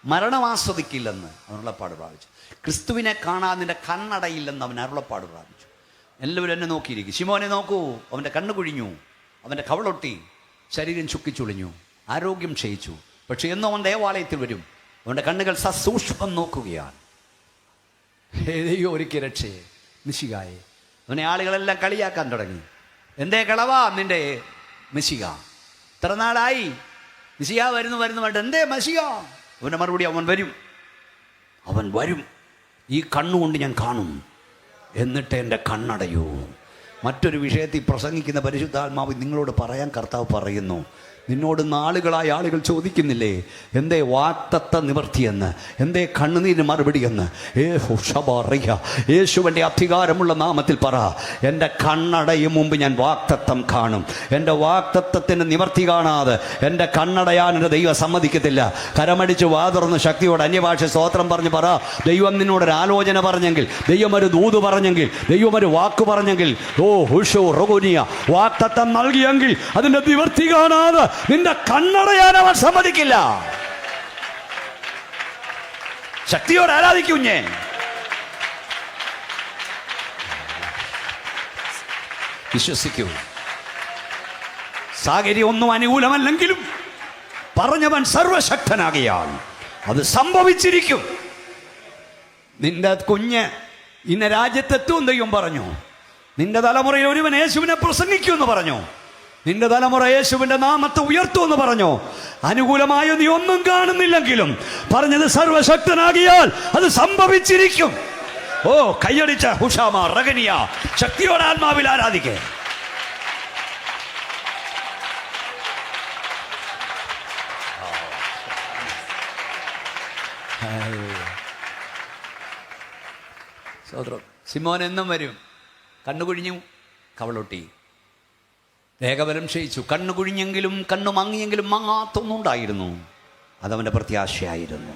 മരണം ആസ്വദിക്കില്ലെന്ന് അവൻ അരുളപ്പാട് പ്രാപിച്ചു. ക്രിസ്തുവിനെ കാണാൻ നിന്റെ കണ്ണടയില്ലെന്ന് അവൻ അരുളപ്പാട് പ്രാപിച്ചു. എല്ലാവരും എന്നെ നോക്കിയിരിക്കും. ശിമോനെ നോക്കൂ, അവൻ്റെ കണ്ണ് കുഴിഞ്ഞു, അവൻ്റെ കവളൊട്ടി, ശരീരം ചുക്കിച്ചുളിഞ്ഞു, ആരോഗ്യം ക്ഷയിച്ചു. പക്ഷെ എന്നും അവൻ ദേവാലയത്തിൽ വരും. അവൻ്റെ കണ്ണുകൾ സസൂക്ഷ്മം നോക്കുകയാണ് ദൈവം ഒരുക്കിയ രക്ഷയെ, മിശിഹായെ. അവനെ ആളുകളെല്ലാം കളിയാക്കാൻ തുടങ്ങി. എന്തേ കളവാ നിന്റെ മിശിഹ? ഇത്ര നാളായി മിശിഹ വരുന്നു വേണ്ട, എന്തേ മിശിഹ? അവൻ്റെ മറുപടി, അവൻ വരും, അവൻ വരും, ഈ കണ്ണുകൊണ്ട് ഞാൻ കാണും, എന്നിട്ട് എൻ്റെ കണ്ണടയൂ. മറ്റൊരു വിഷയത്തിൽ പ്രസംഗിക്കുന്ന പരിശുദ്ധാത്മാവ് നിങ്ങളോട് പറയാൻ കർത്താവ് പറയുന്നു, നിന്നോട് നാളുകളായ ആളുകൾ ചോദിക്കുന്നില്ലേ, എന്തേ വാക്തത്വ നിവർത്തിയെന്ന്, എന്തേ കണ്ണുനീരിന് മറുപടിയെന്ന്? യേശുവിൻ്റെ അധികാരമുള്ള നാമത്തിൽ പറ, എൻ്റെ കണ്ണടയും മുമ്പ് ഞാൻ വാക്തത്വം കാണും. എൻ്റെ വാക്തത്വത്തിൻ്റെ നിവർത്തി കാണാതെ എൻ്റെ കണ്ണടയാൻ എൻ്റെ ദൈവം സമ്മതിക്കത്തില്ല. കരമടിച്ച് വാതുറന്ന് ശക്തിയോട് അന്യഭാഷ സ്തോത്രം പറഞ്ഞ് പറ, ദൈവം നിന്നോടൊരു ആലോചന പറഞ്ഞെങ്കിൽ, ദൈവം ഒരു ദൂത് പറഞ്ഞെങ്കിൽ, ദൈവം ഒരു വാക്ക് പറഞ്ഞെങ്കിൽ, വാക്തത്വം നൽകിയെങ്കിൽ അതിൻ്റെ നിവർത്തി കാണാതെ നിന്റെ കണ്ണടയാൻ അവൻ സമ്മതിക്കില്ല. ശക്തിയോട് ആരാധിക്കുഞ്ഞേ. വിശ്വസിക്കൂ. സാഹചര്യം ഒന്നും അനുകൂലമല്ലെങ്കിലും പറഞ്ഞവൻ സർവശക്തനാകിയാൽ അത് സംഭവിച്ചിരിക്കും. നിന്റെ കുഞ്ഞ് ഇന്ന രാജ്യത്തെത്തും ദൈവം പറഞ്ഞു. നിന്റെ തലമുറയിൽ ഒരുവൻ യേശുവിനെ പ്രസംഗിക്കുമെന്ന് പറഞ്ഞു. നിന്റെ തലമുറ യേശുവിന്റെ നാമത്തെ ഉയർത്തുമെന്ന് പറഞ്ഞു. അനുകൂലമായ നീ ഒന്നും കാണുന്നില്ലെങ്കിലും പറഞ്ഞത് സർവശക്തനാകിയാൽ അത് സംഭവിച്ചിരിക്കും. ഓ, കയ്യടിച്ച ഹുഷാമ റഗനിയ, ശക്തിയോടെ ആത്മാവിൽ ആരാധിക്കേ. സിമോൻ എന്നും വരും. കണ്ണുകുഴിഞ്ഞു, കവളൊട്ടി, ദേഹബലം ക്ഷയിച്ചു. കണ്ണുകുഴിഞ്ഞെങ്കിലും കണ്ണു മങ്ങിയെങ്കിലും മങ്ങാത്തൊന്നുണ്ടായിരുന്നു. അതവൻ്റെ പ്രത്യാശയായിരുന്നു.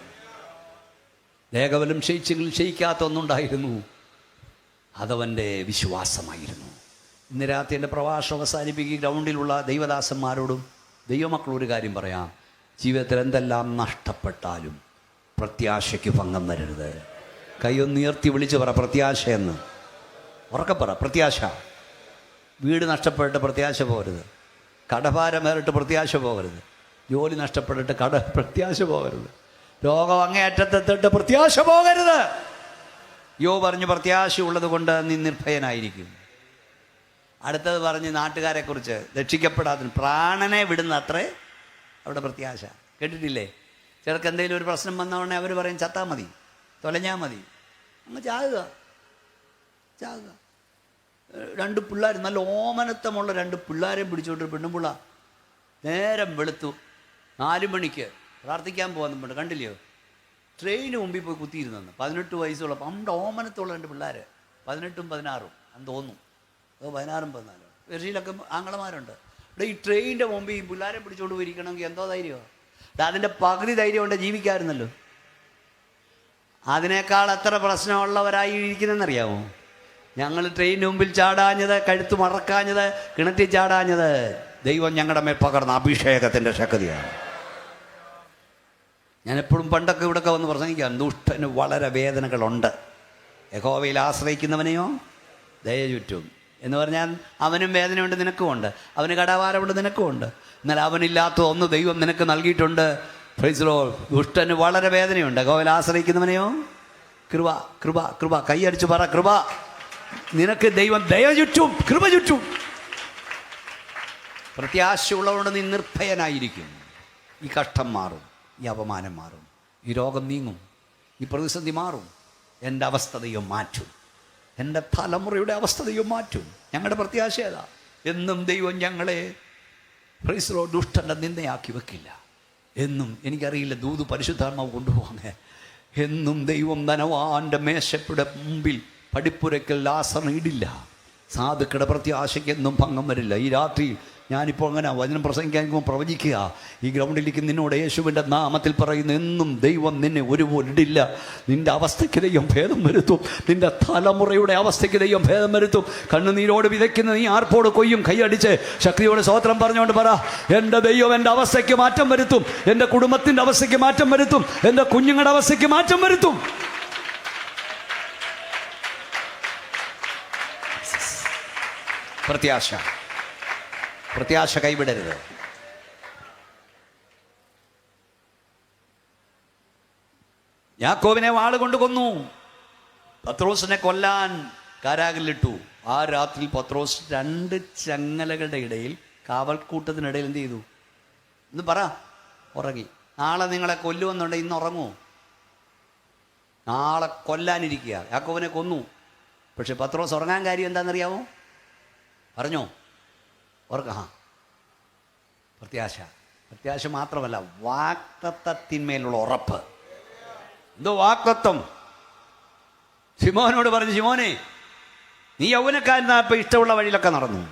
ദേഹബലം ക്ഷയിച്ചെങ്കിലും ക്ഷയിക്കാത്ത ഒന്നുണ്ടായിരുന്നു. അതവൻ്റെ വിശ്വാസമായിരുന്നു. ഇന്ന് രാത്രി എൻ്റെ പ്രഭാഷണം അവസാനിപ്പിക്കുക ഗ്രൗണ്ടിലുള്ള ദൈവദാസന്മാരോടും ദൈവമക്കളൊരു കാര്യം പറയാം. ജീവിതത്തിൽ എന്തെല്ലാം നഷ്ടപ്പെട്ടാലും പ്രത്യാശയ്ക്ക് ഭംഗം വരരുത്. കൈയൊന്നുയർത്തി വിളിച്ച് പറ പ്രത്യാശയെന്ന്. ഉറക്കെ പറ പ്രത്യാശ. വീട് നഷ്ടപ്പെട്ടിട്ട് പ്രത്യാശ പോകരുത്. കടഭാരമേറിട്ട് പ്രത്യാശ പോകരുത്. ജോലി നഷ്ടപ്പെട്ടിട്ട് പ്രത്യാശ പോകരുത്. രോഗം അങ്ങേയറ്റത്തെത്തിട്ട് പ്രത്യാശ പോകരുത്. പറഞ്ഞു പ്രത്യാശയുള്ളത് കൊണ്ട് നീ നിർഭയനായിരിക്കും. അടുത്തത് പറഞ്ഞ് നാട്ടുകാരെക്കുറിച്ച് രക്ഷിക്കപ്പെടാത്ത പ്രാണനെ വിടുന്ന അത്രേ അവിടെ പ്രത്യാശ. കേട്ടിട്ടില്ലേ? ചിലർക്ക് എന്തെങ്കിലും ഒരു പ്രശ്നം വന്നവണേ അവർ പറയും ചത്താൽ മതി, തൊലഞ്ഞാൽ മതി, അങ്ങ് ചാകുക. രണ്ട് പിള്ളേർ, നല്ല ഓമനത്തമുള്ള രണ്ട് പിള്ളേരെ പിടിച്ചോണ്ട് പെണ്ണുപിള്ള നേരം വെളുത്തു 4 മണിക്ക് പ്രാർത്ഥിക്കാൻ പോകാൻ കണ്ടില്ലയോ? ട്രെയിന് മുമ്പിൽ പോയി കുത്തിയിരുന്നെന്ന്. 18 വയസ്സുള്ള നമ്മുടെ ഓമനത്തുള്ള 2 പിള്ളേർ, 18ഉം 16ഉം അന്ന് തോന്നും. 16ഉം 14ഉം. വെർഷയിലൊക്കെ ആങ്ങളമാരുണ്ട്. ഇവിടെ ഈ ട്രെയിനിൻ്റെ മുമ്പിൽ ഈ പിള്ളേരെ പിടിച്ചോണ്ട് പോയിരിക്കണമെങ്കിൽ എന്തോ ധൈര്യമാണ്. അതിൻ്റെ പകുതി ധൈര്യം കൊണ്ട് ജീവിക്കാമായിരുന്നല്ലോ. അതിനേക്കാൾ എത്ര പ്രശ്നമുള്ളവരായി ഇരിക്കുന്നതെന്നറിയാമോ? ഞങ്ങൾ ട്രെയിനിന് മുമ്പിൽ ചാടാഞ്ഞത്, കഴുത്ത് മറക്കാഞ്ഞത്, കിണറ്റിൽ ചാടാഞ്ഞത് ദൈവം ഞങ്ങളുടെ മേൽ പകർന്ന അഭിഷേകത്തിൻ്റെ ശക്തിയാണ്. ഞാനെപ്പോഴും പണ്ടൊക്കെ ഇവിടെയൊക്കെ വന്ന് പ്രസംഗിക്കാം, ദുഷ്ടന് വളരെ വേദനകളുണ്ട്, യഹോവയിൽ ആശ്രയിക്കുന്നവനെയോ ദയ ചുറ്റും എന്ന് പറഞ്ഞാൽ അവനും വേദനയുണ്ട്, നിനക്കുമുണ്ട്. അവന് കടഭാരമുണ്ട്, നിനക്കുമുണ്ട്. എന്നാൽ അവനില്ലാത്ത ഒന്ന് ദൈവം നിനക്ക് നൽകിയിട്ടുണ്ട്. Praise the Lord. ദുഷ്ടന് വളരെ വേദനയുണ്ട്, യഹോവയിൽ ആശ്രയിക്കുന്നവനെയോ കൃപ കൃപ കൃപ. കൈയടിച്ച് പറ കൃപ. നിനക്ക് ദൈവം ദയ ചുറ്റും, കൃപ ചുറ്റും. പ്രത്യാശയുള്ളതുകൊണ്ട് നീ നിർഭയനായിരിക്കും. ഈ കഷ്ടം മാറും, ഈ അപമാനം മാറും, ഈ രോഗം നീങ്ങും, ഈ പ്രതിസന്ധി മാറും. എൻ്റെ അവസ്ഥ ദൈവം മാറ്റും. എൻ്റെ തലമുറയുടെ അവസ്ഥ ദൈവം മാറ്റും. ഞങ്ങളുടെ പ്രത്യാശ ഏതാ? എന്നും ദൈവം ഞങ്ങളെ പ്രൈസ് ദി ലോർഡ് ദുഷ്ടൻ്റെ നിന്ദയാക്കി വെക്കില്ല. എന്നും എനിക്കറിയില്ല ദൂത് പരിശുദ്ധാത്മാവ് കൊണ്ടുപോകാൻ. എന്നും ദൈവം ധനവാന്റെ മേശയുടെ മുമ്പിൽ പടിപ്പുരയ്ക്കൽ ലാസറിന് ഇടില്ല. സാധുക്കളുടെ പ്രത്യാശയ്ക്ക് എന്നും ഭംഗം വരില്ല. ഈ രാത്രി ഞാനിപ്പോൾ അങ്ങനെ വചനം പ്രസംഗിക്കാൻ പ്രവചിക്കുക. ഈ ഗ്രൗണ്ടിലേക്ക് നിന്നോട് യേശുവിൻ്റെ നാമത്തിൽ പറയുന്നു, എന്നും ദൈവം നിന്നെ ഒരുപോലെ ഇടില്ല. നിൻ്റെ അവസ്ഥയ്ക്ക് ദൈവം ഭേദം വരുത്തും. നിൻ്റെ തലമുറയുടെ അവസ്ഥയ്ക്ക് ദൈവം ഭേദം വരുത്തും. കണ്ണുനീരോട് വിതയ്ക്കുന്ന നീ ആർപ്പോട് കൊയ്യും. കൈയടിച്ച് ശക്തിയോടെ സ്തോത്രം പറഞ്ഞുകൊണ്ട് പറ, എൻ്റെ ദൈവം എൻ്റെ അവസ്ഥയ്ക്ക് മാറ്റം വരുത്തും. എൻ്റെ കുടുംബത്തിൻ്റെ അവസ്ഥയ്ക്ക് മാറ്റം വരുത്തും. എൻ്റെ കുഞ്ഞുങ്ങളുടെ അവസ്ഥയ്ക്ക് മാറ്റം വരുത്തും. പ്രത്യാശ, പ്രത്യാശ കൈവിടരുത്. യാക്കോബിനെ വാളുകൊണ്ട് കൊന്നു. പത്രോസിനെ കൊല്ലാൻ കാരാഗിലിട്ടു. ആ രാത്രി പത്രോസ് 2 ചങ്ങലകളുടെ ഇടയിൽ, കാവൽക്കൂട്ടത്തിനിടയിൽ എന്ത് ചെയ്തു? എന്ന് പറ, ഉറങ്ങി. നാളെ നിങ്ങളെ കൊല്ലുമെന്നുണ്ടെങ്കിൽ ഇന്ന് ഉറങ്ങൂ. നാളെ കൊല്ലാനിരിക്കുക. യാക്കോബിനെ കൊന്നു. പക്ഷെ പത്രോസ് ഉറങ്ങാൻ കാര്യം എന്താണെന്നറിയാമോ? പറഞ്ഞോ? പ്രത്യാശ. പ്രത്യാശ മാത്രമല്ല, വാഗ്ദത്തത്തിന്മേലുള്ള ഉറപ്പ്. എന്തോ വാഗ്ദത്തം. ശിമോനോട് പറഞ്ഞു, ശിമോനെ, നീ യൗവനക്കാരനായപ്പോൾ ഇഷ്ടമുള്ള വഴിയിലൊക്കെ നടന്നു,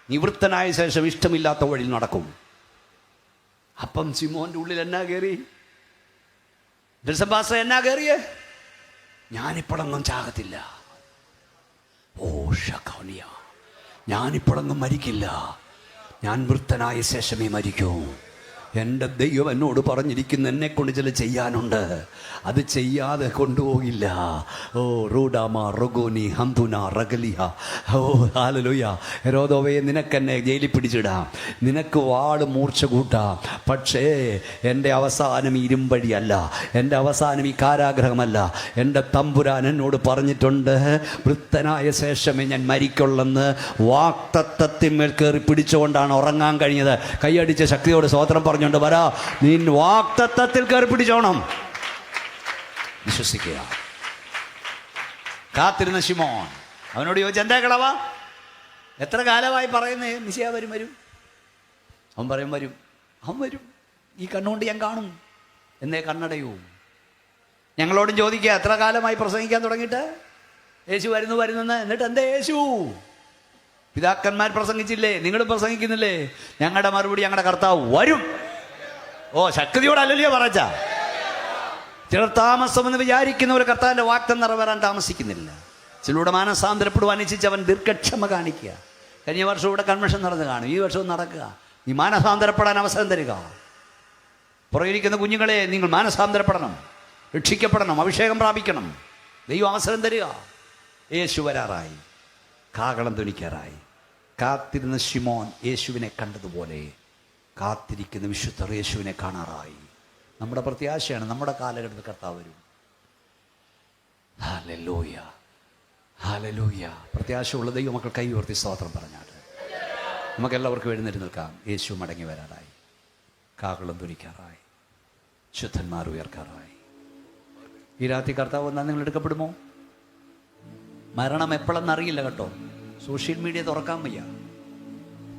നിവൃത്തനായ ശേഷം ഇഷ്ടമില്ലാത്ത വഴിയിൽ നടക്കും. അപ്പം ശിമോൻ്റെ ഉള്ളിൽ എന്നാ കയറി? ദർശഭാസ എന്നാ കയറിയേ? ഞാനിപ്പോഴൊന്നും ചാകത്തില്ല. ഓ ഷഖോനിയ, ഞാനിപ്പോഴൊന്നും മരിക്കില്ല, ഞാൻ വൃത്തനായ ശേഷമേ മരിക്കൂ. എൻ്റെ ദൈവം എന്നോട് പറഞ്ഞിരിക്കുന്നു, എന്നെക്കൊണ്ട് ചില ചെയ്യാനുണ്ട്, അത് ചെയ്യാതെ കൊണ്ടുപോകില്ല. ഓ റൂഡാമ റൊഗോനി ഹന്തുന റഗലിഹ. ഓ ഹല്ലേലൂയ. ഹെരോദോവേ, നിനക്കെന്നെ ജയിലിൽ പിടിച്ചിടാം, നിനക്ക് വാള് മൂർച്ച കൂട്ടാം, പക്ഷേ എൻ്റെ അവസാനം ഇരുമ്പഴിയല്ല, എൻ്റെ അവസാനം ഈ കാരാഗ്രഹമല്ല. എൻ്റെ തമ്പുരാൻ എന്നോട് പറഞ്ഞിട്ടുണ്ട്, വൃത്തനായ ശേഷമേ ഞാൻ മരിക്കുള്ളെന്ന്. വാക്തത്വത്തിന്മേൽ കയറി പിടിച്ചുകൊണ്ടാണ് ഉറങ്ങാൻ കഴിഞ്ഞത്. കൈയടിച്ച ശക്തിയോട് സ്തോത്രം പറഞ്ഞുകൊണ്ട് വരാ. നീ വാക്തത്വത്തിൽ കയറി പിടിച്ചോണം, വിശ്വസിക്കുക. കാത്തിരുന്ന ശിമോൻ അവനോട് ചോദിച്ചു, എന്താ കളവാ, എത്ര കാലമായി പറയുന്നേ മിശിഹാ വരും വരും? അവൻ പറയും, വരും, അവൻ വരും, ഈ കണ്ണുകൊണ്ട് ഞാൻ കാണും, എന്നേ കണ്ണടയൂ. ഞങ്ങളോടും ചോദിക്കുക, എത്ര കാലമായി പ്രസംഗിക്കാൻ തുടങ്ങിയിട്ട്? യേശു വരുന്നു വരുന്നെന്ന്. എന്നിട്ട് എന്താ യേശു? പിതാക്കന്മാർ പ്രസംഗിച്ചില്ലേ, നിങ്ങൾ പ്രസംഗിക്കുന്നില്ലേ? ഞങ്ങളുടെ മറുപടി, ഞങ്ങളുടെ കർത്താവ് വരും. ഓ ശക്തിയോടല്ലല്ലോ പറച്ച. ചിലർ താമസമെന്ന് വിചാരിക്കുന്ന ഒരു കർത്താവിൻ്റെ വാഗ്ദത്തം നിറവേറാൻ താമസിക്കുന്നില്ല. ചിലരുടെ മാനസാന്തരപ്പെടുവാൻ ഇച്ഛിച്ച് അവൻ ദീർഘക്ഷമ കാണിക്കുക. കഴിഞ്ഞ വർഷം ഇവിടെ കൺവെൻഷൻ നടന്നു കാണും, ഈ വർഷവും നടക്കുക. നീ മാനസാന്തരപ്പെടാൻ അവസരം തരിക. പുറകിരിക്കുന്ന കുഞ്ഞുങ്ങളെ, നിങ്ങൾ മാനസാന്തരപ്പെടണം, രക്ഷിക്കപ്പെടണം, അഭിഷേകം പ്രാപിക്കണം. ദൈവം അവസരം തരിക. യേശു വരാറായി, കാഹളം ധ്വനിക്കാറായി. കാത്തിരുന്ന ശിമോൻ യേശുവിനെ കണ്ടതുപോലെ കാത്തിരിക്കുന്ന വിശുദ്ധർ യേശുവിനെ കാണാറായി. നമ്മുടെ പ്രത്യാശയാണ്, നമ്മുടെ കാലഘട്ടത്തിൽ കർത്താവ് വരും. Hallelujah, hallelujah. പ്രത്യാശയുള്ള ദൈവമക്കൾ കൈ ഉയർത്തി സ്തോത്രം പറഞ്ഞാട്ട് നമുക്കെല്ലാവർക്കും എഴുന്നേറ്റ് നിൽക്കാം. യേശു മടങ്ങി വരാറായി, കാഹളം ധ്വനിക്കാറായി, ശുദ്ധന്മാർ ഉയർക്കാറായി. ഈ രാത്രി കർത്താവ് വന്നാൽ നിങ്ങൾ എടുക്കപ്പെടുമോ? മരണം എപ്പോഴെന്നറിയില്ല കേട്ടോ. സോഷ്യൽ മീഡിയ തുറക്കാൻ വയ്യ.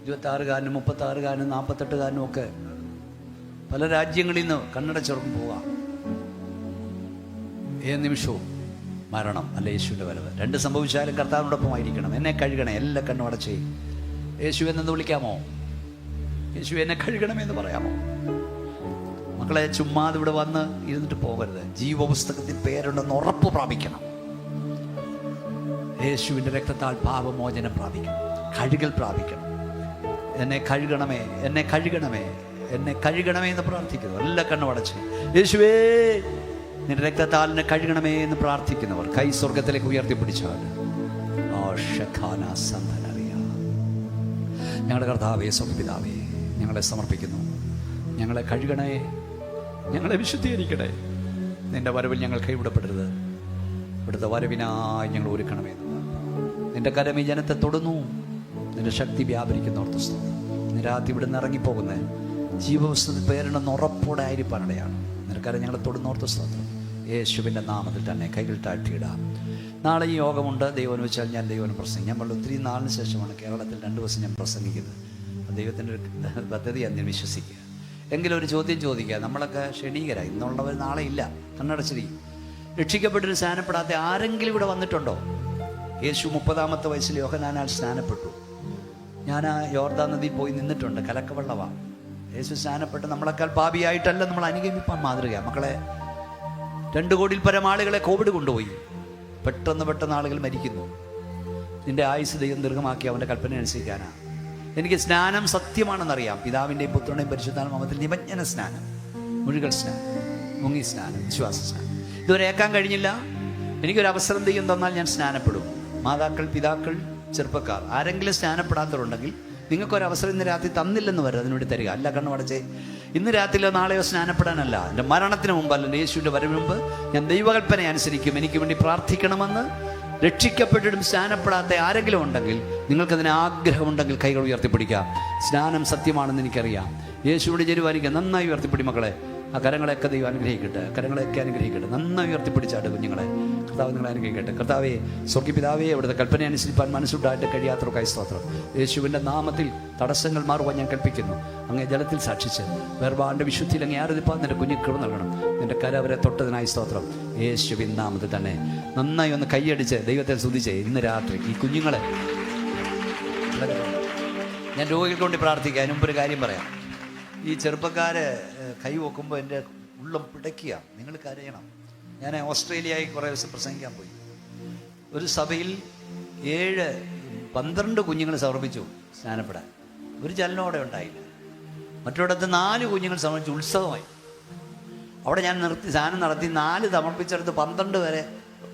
26-കാരനും 36-കാരനും 48-കാരനും ഒക്കെ പല രാജ്യങ്ങളിൽ നിന്ന് കണ്ണടച്ചുറങ്ങി പോവാം. ഏത് നിമിഷവും മരണം അല്ല യേശുവിൻ്റെ വരവ്. രണ്ട് സംഭവിച്ചാലും കർത്താവിനോടൊപ്പമായിരിക്കണം. എന്നെ കഴുകണേ, എല്ലാ കണ്ണും അടച്ചേ. യേശു എന്നെന്ന് വിളിക്കാമോ? യേശു എന്നെ കഴുകണമെന്ന് പറയാമോ? മക്കളെ, ചുമ്മാതെ ഇവിടെ വന്ന് ഇരുന്നിട്ട് പോകരുത്. ജീവപുസ്തകത്തിൽ പേരുണ്ടെന്ന് ഉറപ്പ് പ്രാപിക്കണം. യേശുവിൻ്റെ രക്തത്താൽ പാപമോചനം പ്രാപിക്കണം, കഴുകൽ പ്രാപിക്കണം. എന്നെ കഴുകണമേ, എന്നെ കഴുകണമേ, എന്നെ കഴുകണമേ എന്ന് പ്രാർത്ഥിക്കുന്നു. എല്ലാ കണ്ണും അടച്ച് യേശുവേ നിന്റെ രക്തത്താൽ എന്നെ കഴുകണമേ എന്ന് പ്രാർത്ഥിക്കുന്നവർ കൈ സ്വർഗത്തിലേക്ക് ഉയർത്തിപ്പിടിച്ചാൽ. ഞങ്ങളുടെ കർത്താവേ, സ്വർഗ്ഗപിതാവേ, ഞങ്ങളെ സമർപ്പിക്കുന്നു. ഞങ്ങളെ കഴുകണേ, ഞങ്ങളെ വിശുദ്ധീകരിക്കണേ. നിന്റെ വരവിൽ ഞങ്ങൾ കൈവിടപ്പെടരുത്. ഇവിടുത്തെ വരവിനായി ഞങ്ങൾ ഒരുക്കണമെന്ന്. നിന്റെ കരം ഈ ജനത്തെ തൊടുന്നു, നിന്റെ ശക്തി വ്യാപരിക്കുന്നോർത്ത് സ്തോത്രം. നിരാത്തി ഇവിടെ നിന്ന് ഇറങ്ങിപ്പോകുന്ന ജീവവസ്തുവിൽ പേരുണ്ടെന്ന് ഉറപ്പോടെ ആയിരിക്കാനിടയാണ്. നിനക്കരം ഞങ്ങളെ തൊടുന്നോർത്ത് സ്തോത്രം. യേശുവിൻ്റെ നാമത്തിൽ തന്നെ കൈകൾ താഴ്ത്തിയിടാം. നാളെ ഈ യോഗമുണ്ട്. ദൈവം വെച്ചാൽ ഞാൻ ദൈവം പ്രസംഗിക്കും. നമ്മൾ ഒത്തിരി നാളിന് ശേഷമാണ് കേരളത്തിൽ 2 ദിവസം ഞാൻ പ്രസംഗിക്കുന്നത്. ദൈവത്തിൻ്റെ ഒരു പദ്ധതിയാണ് ഞാൻ വിശ്വസിക്കുക. എങ്കിലും ഒരു ചോദ്യം ചോദിക്കുക. നമ്മളൊക്കെ ക്ഷണീകരായി, ഇന്നുള്ളവർ നാളെ ഇല്ല, കണ്ണടച്ചിരിക്കും. രക്ഷിക്കപ്പെട്ടൊരു സ്നാനപ്പെടാത്ത ആരെങ്കിലും ഇവിടെ വന്നിട്ടുണ്ടോ? യേശു 30-ാമത്തെ വയസ്സിൽ യോഹന്നാനാൽ സ്നാനപ്പെട്ടു. ഞാൻ ആ യോർദാൻ നദിയിൽ പോയി നിന്നിട്ടുണ്ട്. കലക്കവെള്ളമാണ്. യേശു സ്നാനപ്പെട്ട് നമ്മളെക്കാൾ പാപിയായിട്ടല്ല നമ്മൾ അനുഗമിപ്പാൻ മാതൃകയാണ്. മക്കളെ, 2 കോടിയിൽ പരം ആളുകളെ കോവിഡ് കൊണ്ടുപോയി. പെട്ടെന്ന് ആളുകൾ മരിക്കുന്നു. നിന്റെ ആയുസ് ദൈവം ദീർഘമാക്കി അവൻ്റെ കൽപ്പന അനുസരിക്കാനാണ്. എനിക്ക് സ്നാനം സത്യമാണെന്നറിയാം. പിതാവിൻ്റെയും പുത്രൻ്റെയും പരിശുദ്ധാത്മാവിൽ നിമജ്ജന സ്നാനം, മുഴുകൽ സ്നാനം, മുങ്ങി സ്നാനം, വിശ്വാസ സ്നാനം ഇതുവരെ ഏക്കാൻ കഴിഞ്ഞില്ല. എനിക്കൊരു അവസരം ദൈവം തന്നാൽ ഞാൻ സ്നാനപ്പെടും. മാതാക്കൾ, പിതാക്കൾ, ചെറുപ്പക്കാർ ആരെങ്കിലും സ്നാനപ്പെടാത്തവരുണ്ടെങ്കിൽ നിങ്ങൾക്കൊരവസരം ഇന്ന് രാത്രി തന്നില്ലെന്ന് വരും, അതിനുവേണ്ടി തരിക. അല്ല കണ്ണു അടച്ചേ, ഇന്ന് രാത്രിയിലോ നാളെയോ സ്നാനപ്പെടാനല്ല, എൻ്റെ മരണത്തിന് മുമ്പ്, അല്ലെങ്കിൽ യേശുവിൻ്റെ വരവിന് മുമ്പ് ഞാൻ ദൈവകൽപ്പന അനുസരിക്കും. എനിക്ക് വേണ്ടി പ്രാർത്ഥിക്കണമെന്ന് രക്ഷിക്കപ്പെട്ടിട്ടും സ്നാനപ്പെടാത്ത ആരെങ്കിലും ഉണ്ടെങ്കിൽ, നിങ്ങൾക്കതിന് ആഗ്രഹമുണ്ടെങ്കിൽ കൈകൾ ഉയർത്തിപ്പിടിക്കാം. സ്നാനം സത്യമാണെന്ന് എനിക്കറിയാം. യേശുവിൻ്റെ ജരുവാനിക്ക് നന്നായി ഉയർത്തിപ്പിടി മക്കളെ. ആ കരങ്ങളെയൊക്കെ ദൈവം അനുഗ്രഹിക്കട്ടെ, കരങ്ങളെയൊക്കെ അനുഗ്രഹിക്കട്ടെ. നന്നായി ഉയർത്തിപ്പിടിച്ചാട്ട് കുഞ്ഞുങ്ങളെ. കർത്താവ് നിങ്ങൾ അനുഗ്രഹിക്കട്ടെ. കർത്താവേ, സ്വർഗ്ഗപിതാവേ, അവിടുത്തെ കൽപ്പന അനുസരിപ്പാൻ മനസ്സുണ്ടായിട്ട് കഴിയാത്തവർക്കായി സ്തോത്രം. യേശുവിൻ്റെ നാമത്തിൽ തടസ്സങ്ങൾ മാറുവാൻ ഞാൻ കൽപ്പിക്കുന്നു. അങ്ങേ ജലത്തിൽ സാക്ഷിച്ച് വേർപാടിൻ്റെ വിശുദ്ധിയിൽ അങ്ങേ ആരാധിപ്പാൻ നിന്റെ കുഞ്ഞു കൃപ നൽകണം. നിന്റെ കര അവരെ തൊട്ടതിനായി സ്തോത്രം. യേശുവിൻ നാമത്തിൽ തന്നെ നന്നായി ഒന്ന് കൈയടിച്ച് ദൈവത്തെ സ്തുതിച്ച് ഇന്ന് രാത്രി ഈ കുഞ്ഞുങ്ങളെ ഞാൻ രോഗികൾക്ക് വേണ്ടി പ്രാർത്ഥിക്കാം. അതിന് മുമ്പൊരു കാര്യം പറയാം. ഈ ചെറുപ്പക്കാര് കൈ വെക്കുമ്പോൾ എൻ്റെ ഉള്ളം പിടയ്ക്കുക. നിങ്ങൾ കരയണം. ഞാൻ ഓസ്ട്രേലിയയിൽ കുറേ ദിവസം പ്രസംഗിക്കാൻ പോയി. ഒരു സഭയിൽ 12 കുഞ്ഞുങ്ങൾ സമർപ്പിച്ചു സ്നാനപ്പെടാൻ. ഒരു ചലനോടെ ഉണ്ടായില്ല. മറ്റൊരിടത്ത് 4 കുഞ്ഞുങ്ങൾ സമർപ്പിച്ചു. ഉത്സവമായി. അവിടെ ഞാൻ സ്നാനം നടത്തി 4 സമർപ്പിച്ചെടുത്ത് 12 വരെ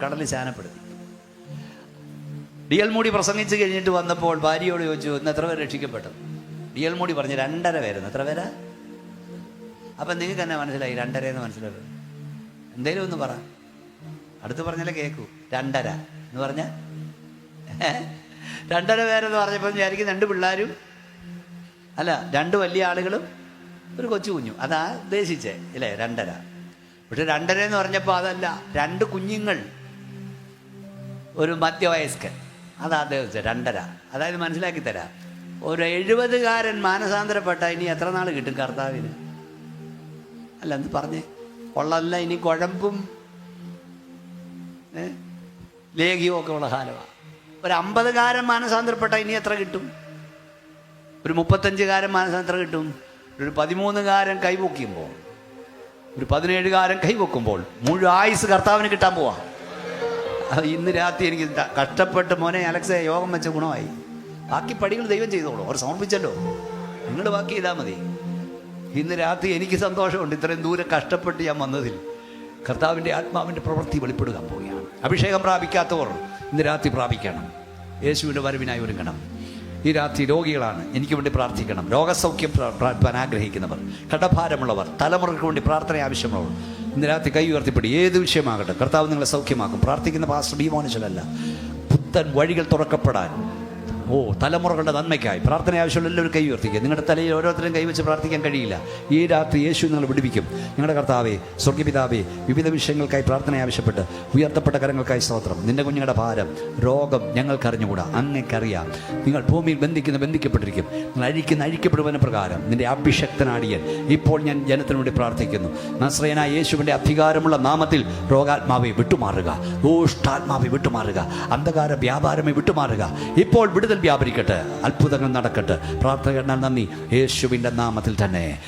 കടലിൽ സ്നാനപ്പെടുത്തി. DL മൂടി പ്രസംഗിച്ച് കഴിഞ്ഞിട്ട് വന്നപ്പോൾ ഭാര്യയോട് ചോദിച്ചു, ഇന്ന് എത്ര പേര് രക്ഷിക്കപ്പെട്ടത്? DL മൂടി പറഞ്ഞു 2.5 പേരെന്ന്. എത്ര പേരാ? അപ്പം നിങ്ങൾക്ക് തന്നെ മനസ്സിലായി 2.5 എന്ന് മനസ്സിലായി. എന്തേലും ഒന്ന് പറ. അടുത്ത് പറഞ്ഞാലേ കേൾക്കൂ. 2.5 എന്ന് പറഞ്ഞാൽ 2.5 പേരെന്ന് പറഞ്ഞപ്പോൾ വിചാരിക്കും 2 പിള്ളേരും അല്ല 2 വലിയ ആളുകളും ഒരു കൊച്ചു കുഞ്ഞും. അതാ ഉദ്ദേശിച്ചേ ഇല്ലേ? 2.5. പക്ഷെ 2.5 എന്ന് പറഞ്ഞപ്പോൾ അതല്ല, 2 കുഞ്ഞുങ്ങൾ ഒരു മധ്യവയസ്കൻ. അതാ അദ്ദേഹം 2.5. അതായത് മനസ്സിലാക്കി തരാം, ഒരു 70കാരൻ മാനസാന്തരപ്പെട്ട ഇനി എത്ര നാൾ കിട്ടും കർത്താവിന്? അല്ല എന്ത് പറഞ്ഞേ കൊള്ളല്ല. ഇനി കുഴമ്പും ലേഖ്യവും ഒക്കെ ഉള്ള കാലമാണ്. ഒരു 50കാരൻ മാനസാന്തരപ്പെട്ട ഇനി എത്ര കിട്ടും? ഒരു 35കാരൻ മാനസാന്തരം കിട്ടും. ഒരു 13കാരൻ കൈവയ്ക്കുമ്പോൾ, ഒരു 17കാരൻ കൈവയ്ക്കുമ്പോൾ മുഴുവൻ ആയുസ് കർത്താവിന് കിട്ടാൻ പോവാ. ഇന്ന് രാത്രി എനിക്ക് കഷ്ടപ്പെട്ട് മോനെ അലക്സെ യോഗം വെച്ച ഗുണമായി. ബാക്കി പടികൾ ദൈവം ചെയ്തോളൂ. അവർ സമർപ്പിച്ചല്ലോ, നിങ്ങൾ ബാക്കി ചെയ്താൽ മതി. ഇന്ന് രാത്രി എനിക്ക് സന്തോഷമുണ്ട്. ഇത്രയും ദൂരം കഷ്ടപ്പെട്ട് ഞാൻ വന്നതിൽ കർത്താവിൻ്റെ ആത്മാവിൻ്റെ പ്രവൃത്തി വെളിപ്പെടുക പോവുകയാണ്. അഭിഷേകം പ്രാപിക്കാത്തവർ ഇന്ന് രാത്രി പ്രാപിക്കണം. യേശുവിൻ്റെ വരവിനായി ഒരുങ്ങണം. ഈ രാത്രി രോഗികളാണ്, എനിക്ക് വേണ്ടി പ്രാർത്ഥിക്കണം. രോഗസൗഖ്യം പ്രാപിക്കാൻ ആഗ്രഹിക്കുന്നവർ, കടഭാരമുള്ളവർ, തലമുറയ്ക്ക് വേണ്ടി പ്രാർത്ഥന ആവശ്യമുള്ളവർ ഇന്ന് രാത്രി കൈ ഉയർത്തിപ്പിടി. ഏത് വിഷയമാകട്ടെ കർത്താവ് നിങ്ങളെ സൗഖ്യമാക്കും. പ്രാർത്ഥിക്കുന്ന പാസ്റ്റർ ബി മോനിച്ചലല്ല. പുത്തൻ വഴികൾ തുറക്കപ്പെടാൻ, തലമുറകളുടെ നന്മയ്ക്കായി പ്രാർത്ഥന ആവശ്യമുള്ള എല്ലാവരും കൈ ഉയർത്തിക്കുക. നിങ്ങളുടെ തലയിൽ ഓരോരുത്തരും കൈവച്ച് പ്രാർത്ഥിക്കാൻ കഴിയില്ല. ഈ രാത്രി യേശു നിങ്ങൾ വിടുവിക്കും. നിങ്ങളുടെ കർത്താവേ, സ്വർഗ്ഗപിതാവേ, വിവിധ വിഷയങ്ങൾക്കായി പ്രാർത്ഥന ആവശ്യപ്പെട്ട് ഉയർത്തപ്പെട്ട കരങ്ങൾക്കായി സ്തോത്രം. നിന്റെ കുഞ്ഞുങ്ങളുടെ ഭാരം, രോഗം ഞങ്ങൾക്കറിഞ്ഞുകൂടാ, അങ്ങേക്കറിയാം. നിങ്ങൾ ഭൂമിയിൽ ബന്ധിക്കപ്പെട്ടിരിക്കും. നിങ്ങൾ അഴിക്കപ്പെടുവതിന് പ്രകാരം നിന്റെ അഭിഷക്തനാടിയൻ ഇപ്പോൾ ഞാൻ ജനത്തിനു വേണ്ടി പ്രാർത്ഥിക്കുന്നു. നസ്രയനായ യേശുവിൻ്റെ അധികാരമുള്ള നാമത്തിൽ രോഗാത്മാവെ വിട്ടുമാറുക, ദുഷ്ടാത്മാവെ വിട്ടുമാറുക, അന്ധകാര വ്യാപാരമേ വിട്ടുമാറുക. ഇപ്പോൾ വിടുതൽ വ്യാപരിക്കട്ടെ, അത്ഭുതങ്ങൾ നടക്കട്ടെ. പ്രാർത്ഥന നന്ദി യേശുവിൻ്റെ നാമത്തിൽ തന്നെ.